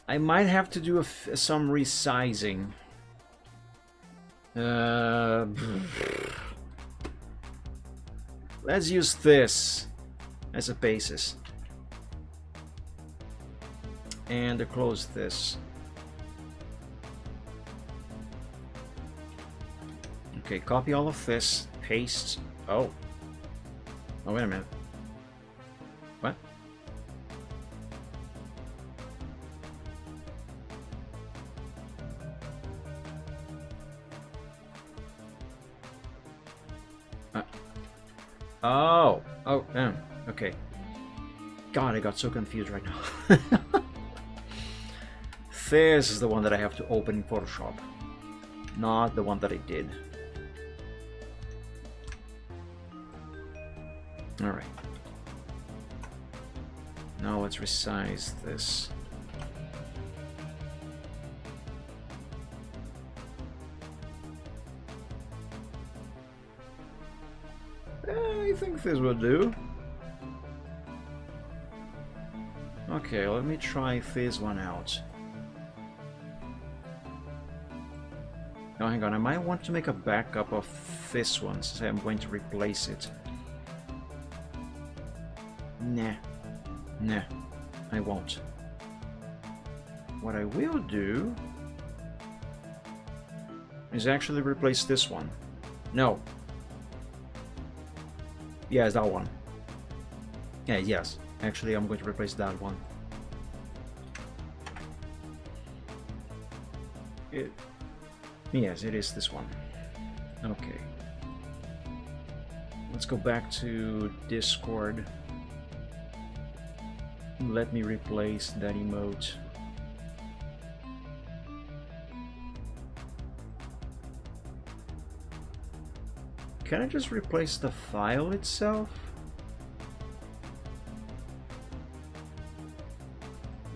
I might have to do some resizing. Let's use this as a basis. And close this. Okay, copy all of this, paste. Oh, wait a minute. What? Okay. God, I got so confused right now. This is the one that I have to open in Photoshop, not the one that I did. Alright. Now let's resize this. I think this will do. Okay, let me try this one out. Now hang on, I might want to make a backup of this one since I'm going to replace it. Nah, I won't. What I will do is actually replace this one. No. Yeah, it's that one. Yeah, yes. Actually, I'm going to replace that one. Yes, it is this one. Okay. Let's go back to Discord. Let me replace that emote. Can I just replace the file itself?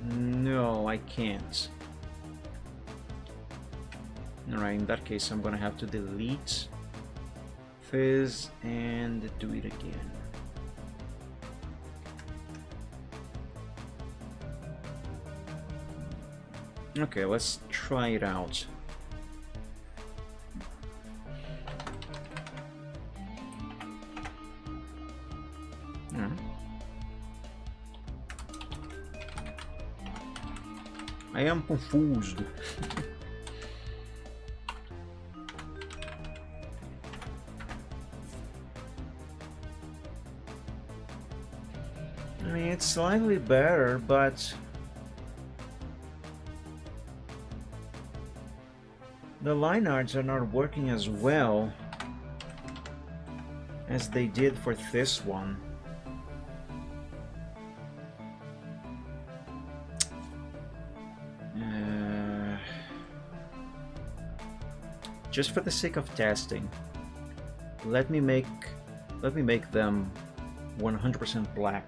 No, I can't. Alright, in that case I'm gonna have to delete Fizz and do it again. Okay, let's try it out. I am confused. I mean, it's slightly better, but the line arts are not working as well as they did for this one. Just for the sake of testing, let me make them 100% black.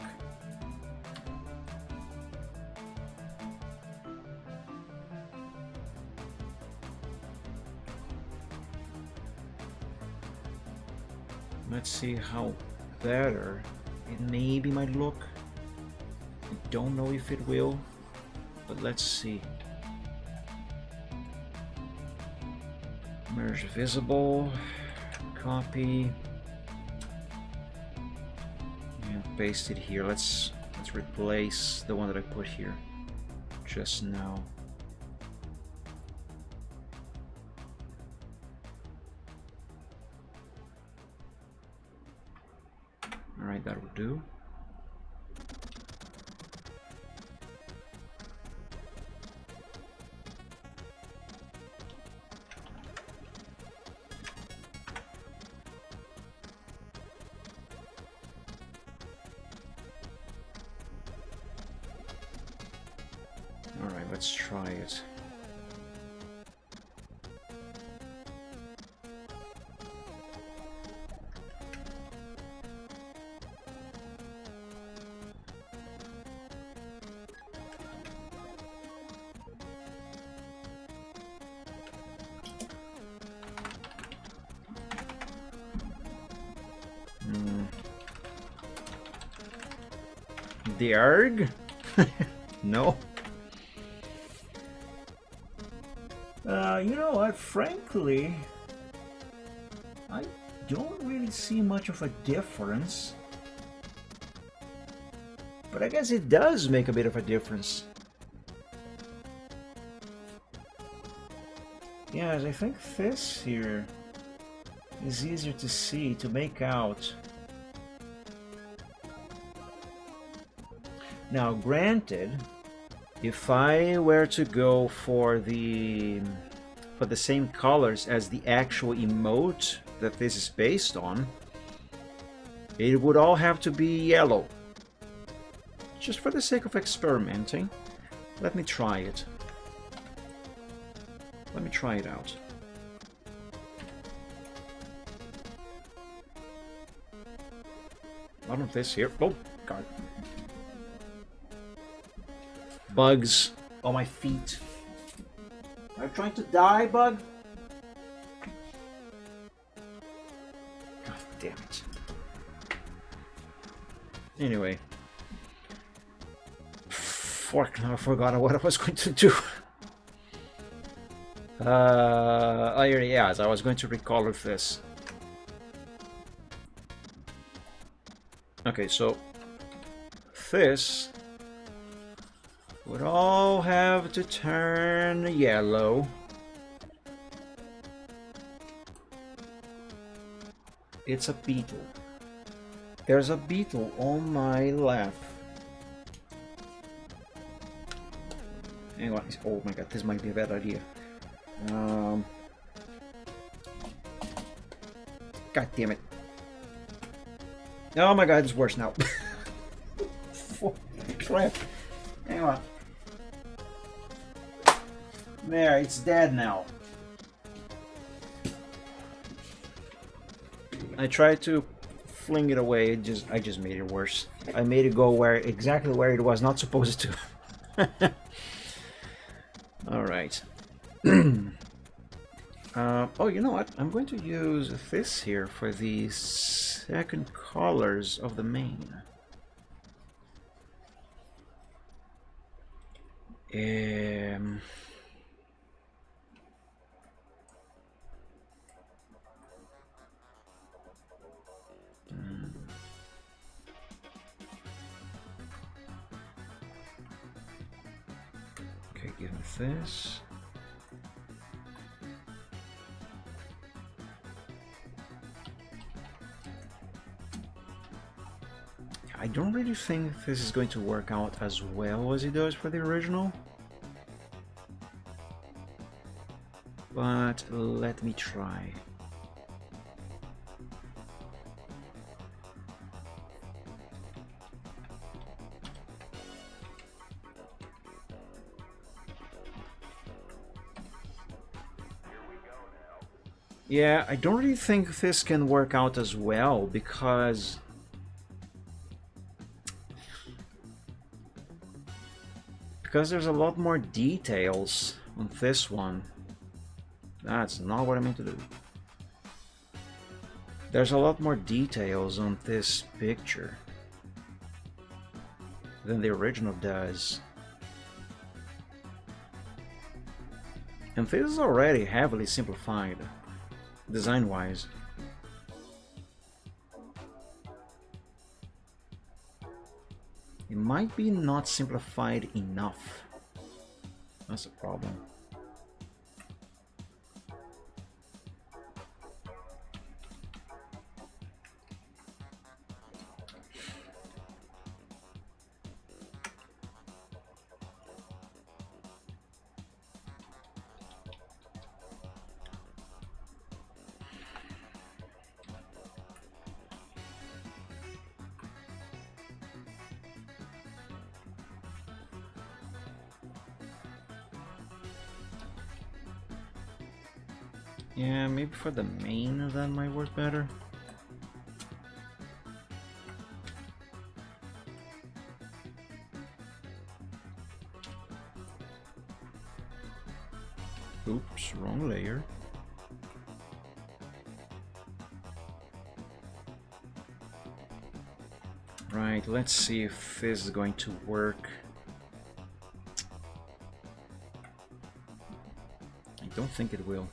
Let's see how better it maybe might look. I don't know if it will, but let's see. Merge visible, copy, and paste it here. Let's replace the one that I put here just now. All right, that will do. All right, let's try it. Derg? No. You know what? Frankly, I don't really see much of a difference. But I guess it does make a bit of a difference. Yes, I think this here is easier to see, to make out. Now, granted, if I were to go for the same colors as the actual emote that this is based on, it would all have to be yellow. Just for the sake of experimenting, let me try it. Let me try it out. A lot of this here. Oh, God. Bugs on my feet. Are you trying to die, bug? God damn it. Anyway. Fork, now I forgot what I was going to do. Oh, yes, I was going to recolor this. Okay, so this would all have to turn yellow. It's a beetle. There's a beetle on my lap. Hang on. Oh my god, this might be a bad idea. God damn it. Oh my god, it's worse now. Crap. Hang on. There, it's dead now. I tried to fling it away, I just made it worse. I made it go exactly where it was not supposed to. Alright. Oh, you know what? I'm going to use this here for the second colors of the main. Okay, give me this. I don't really think this is going to work out as well as it does for the original. But let me try. Yeah, I don't really think this can work out as well because there's a lot more details on this one. That's not what I meant to do. There's a lot more details on this picture than the original does. And this is already heavily simplified, design-wise. It might be not simplified enough. That's a problem. Yeah, maybe for the main that might work better. Oops, wrong layer. Right, let's see if this is going to work. I don't think it will.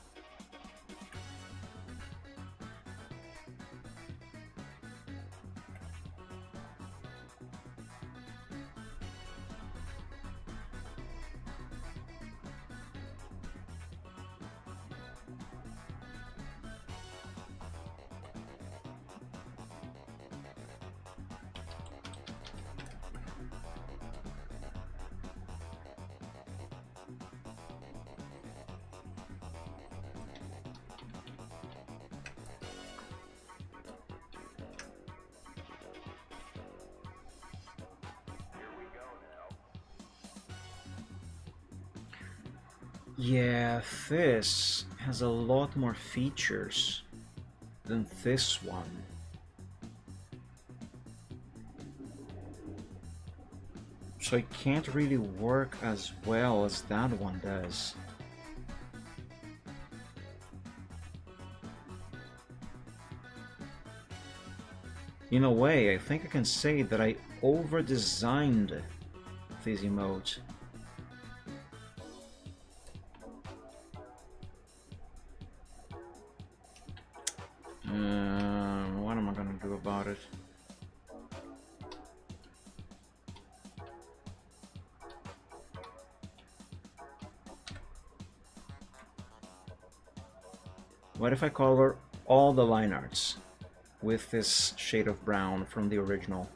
Yeah, this has a lot more features than this one. So it can't really work as well as that one does. In a way, I think I can say that I over-designed these emotes. What am I gonna do about it? What if I color all the line arts with this shade of brown from the original?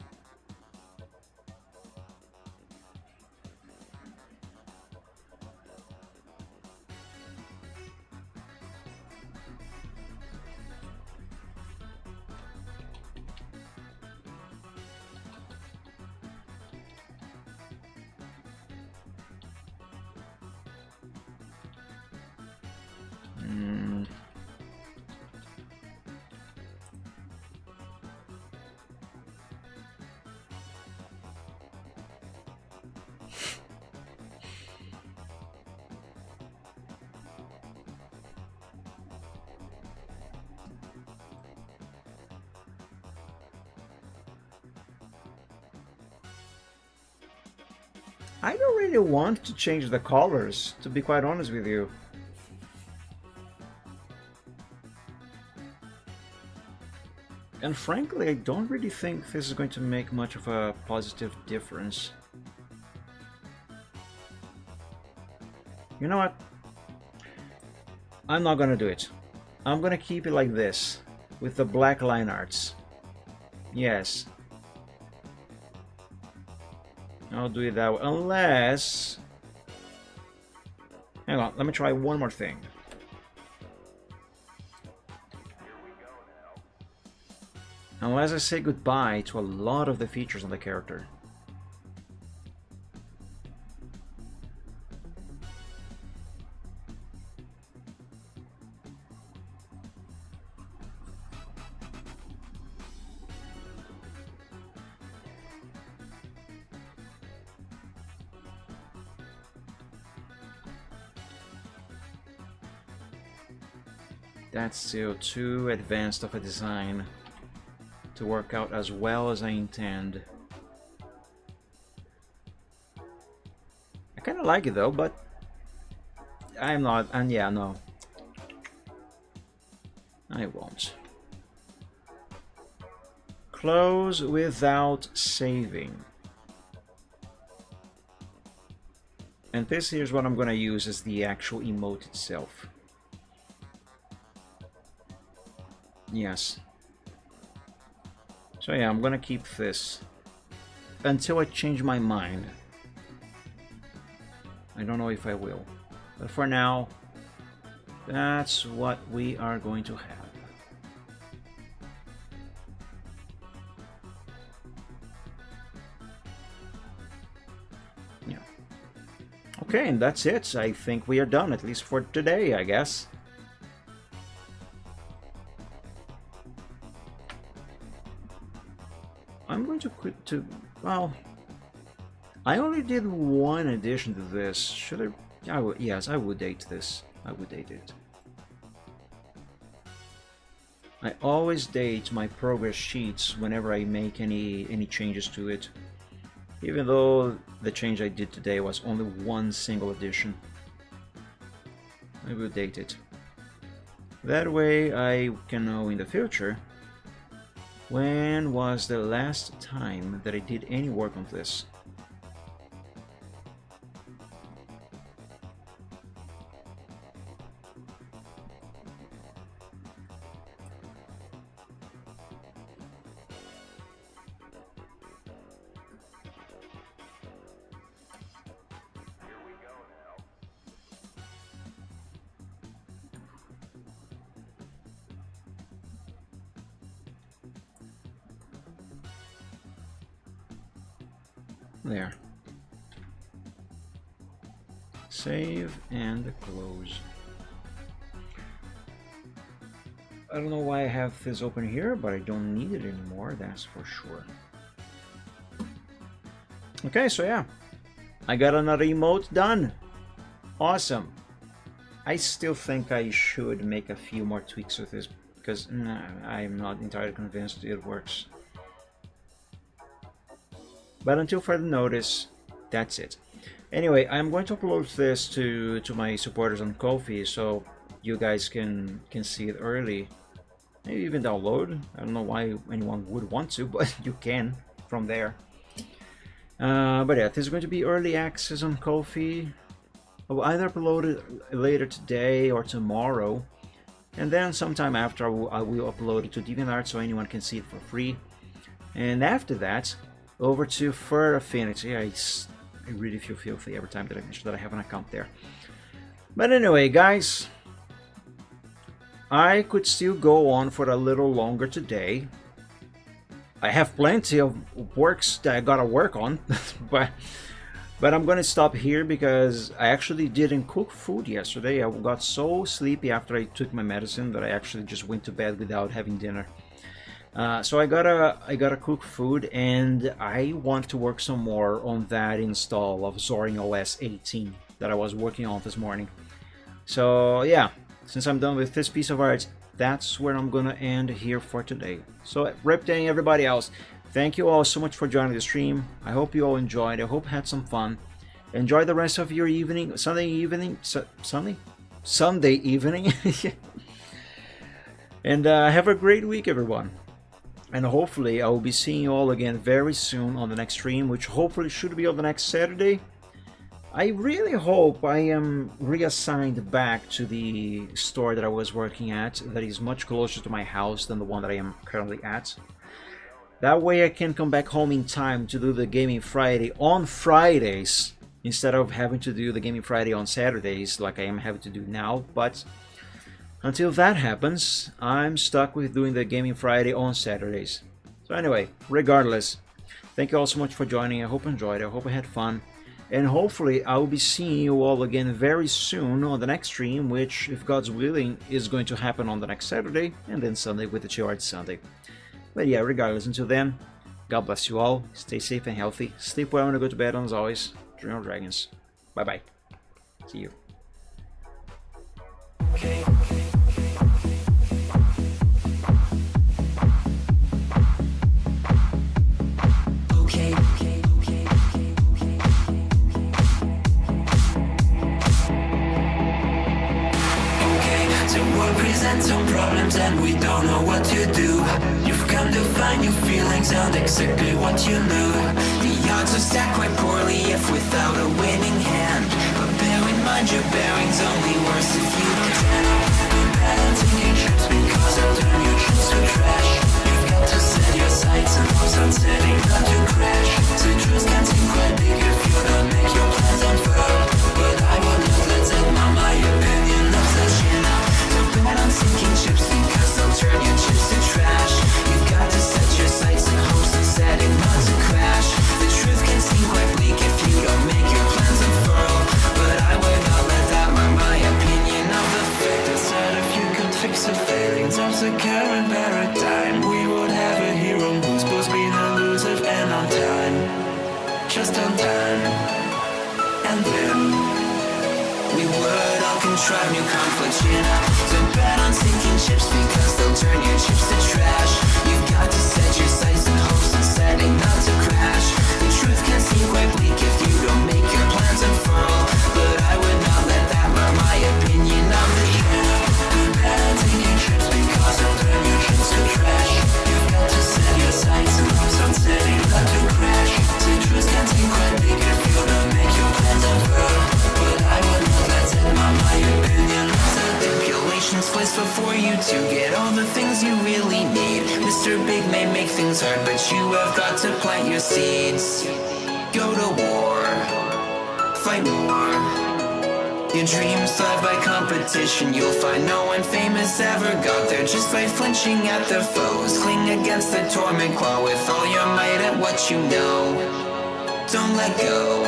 I don't really want to change the colors, to be quite honest with you. And frankly, I don't really think this is going to make much of a positive difference. You know what? I'm not gonna do it. I'm gonna keep it like this, with the black line arts. Yes. I'll do it that way. Unless... Hang on, let me try one more thing. Unless I say goodbye to a lot of the features on the character. That's still too advanced of a design to work out as well as I intend. I kind of like it though, but I'm not, and yeah, no. I won't. Close without saving. And this here's what I'm gonna use as the actual emote itself. Yes. So yeah, I'm gonna keep this until I change my mind. I don't know if I will, but for now, that's what we are going to have. Yeah. Okay, and that's it. I think we are done, at least for today, I guess. I'm going to quit to... well... I only did one addition to this. Should I... yes, I would date this. I would date it. I always date my progress sheets whenever I make any changes to it. Even though the change I did today was only one single addition. I will date it. That way I can know in the future when was the last time that I did any work on this. There. Save and close. I don't know why I have this open here, but I don't need it anymore, that's for sure. Okay, so yeah. I got another emote done. Awesome. I still think I should make a few more tweaks with this because I'm not entirely convinced it works. But until further notice, that's it. Anyway, I'm going to upload this to my supporters on Ko-fi so you guys can see it early. Maybe even download. I don't know why anyone would want to, but you can from there. But yeah, this is going to be early access on Ko-fi. I will either upload it later today or tomorrow. And then sometime after I will upload it to DeviantArt so anyone can see it for free. And after that, over to Fur Affinity. I really feel filthy every time that I mention that I have an account there. But anyway, guys, I could still go on for a little longer today. I have plenty of works that I gotta work on, but I'm gonna stop here because I actually didn't cook food yesterday. I got so sleepy after I took my medicine that I actually just went to bed without having dinner. So I gotta cook food, and I want to work some more on that install of Zorin OS 18 that I was working on this morning. So yeah, since I'm done with this piece of art, that's where I'm gonna end here for today. So Reptang, everybody else, thank you all so much for joining the stream. I hope you all enjoyed. I hope you had some fun. Enjoy the rest of your evening, Sunday evening, Sunday evening, and have a great week, everyone. And hopefully I will be seeing you all again very soon on the next stream, which hopefully should be on the next Saturday. I really hope I am reassigned back to the store that I was working at, that is much closer to my house than the one that I am currently at. That way I can come back home in time to do the Gaming Friday on Fridays instead of having to do the Gaming Friday on Saturdays like I am having to do now. But until that happens, I'm stuck with doing the Gaming Friday on Saturdays. So anyway, regardless, thank you all so much for joining. I hope you enjoyed it. I hope you had fun. And hopefully I will be seeing you all again very soon on the next stream, which, if God's willing, is going to happen on the next Saturday, and then Sunday with the Chill Art Sunday. But yeah, regardless, until then, God bless you all. Stay safe and healthy. Sleep well and go to bed, and as always, dream of dragons. Bye bye. See you. Present some problems and we don't know what to do. You've come to find your feelings and exactly what you knew. The odds are stacked quite poorly if without a winning hand. But bear in mind your bearing's only worse if you pretend. Be bad at taking trips because I'll turn your trips to trash. You've got to set your sights and hopes on setting not to crash. Citrus can seem quite big if you don't make your plans unfurl. But I will not let that my opinion of such bad on sinking ships because they'll turn your chips to trash. You've got to set your sights and hopes and setting not to crash. The truth can seem quite bleak if you don't make your plans unfurl. But I would not let that mark my opinion of the fact that if you could fix the failings of the current paradigm, we would have a hero who's supposed to be elusive and on time. Just on time. And then we would all contrive new conflicts, you know. So bet on sinking ships because they'll turn your chips to trash. You've got to set your sights and hopes and setting not to crash. The truth can seem quite bleak if you don't make your plans unfurl. But I would not let that mark my opinion of the show. Good bet on sinking ships because they'll turn your chips to trash. You've got to set your sights and hopes on setting not to crash. The truth can seem quite bleak if you don't make your plans unfurl. But I would not let that mark my opinion of the stipulations placed before you to get all the things you really need. Mr. Big may make things hard, but you have got to plant your seeds. Go to war, fight more. Your dreams thrive by competition. You'll find no one famous ever got there just by flinching at their foes. Cling against the torment, claw with all your might at what you know. Don't let go,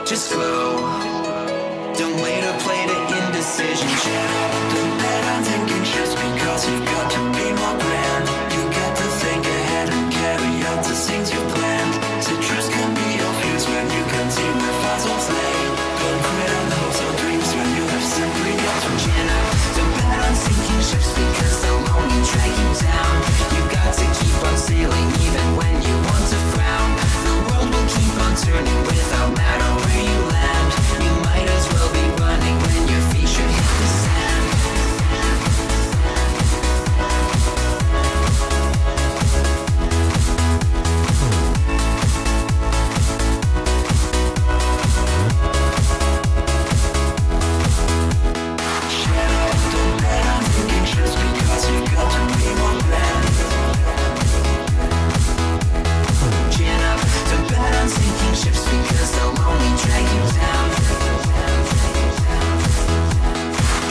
just grow. Don't wait or play to indecision. Don't bet on taking shifts because you've got to be more grand. You got to think ahead and carry out the things you planned. Citrus can be obvious when you can see where fossils lay. Don't quit on hopes or dreams when you have simply got to chin up. Don't bet on sinking ships because they'll only drag you down. You've got to keep on sailing even when you want to frown. The world will keep on turning without matter where you land. You might as well be running when your feet should hit the sand. Don't bet on thinking just because you've got to be more grand. Chin up, don't bet on sinking ships because they'll only drag you down.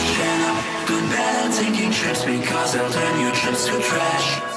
Chin up, don't bet on sinking ships because they'll turn your trips to trash.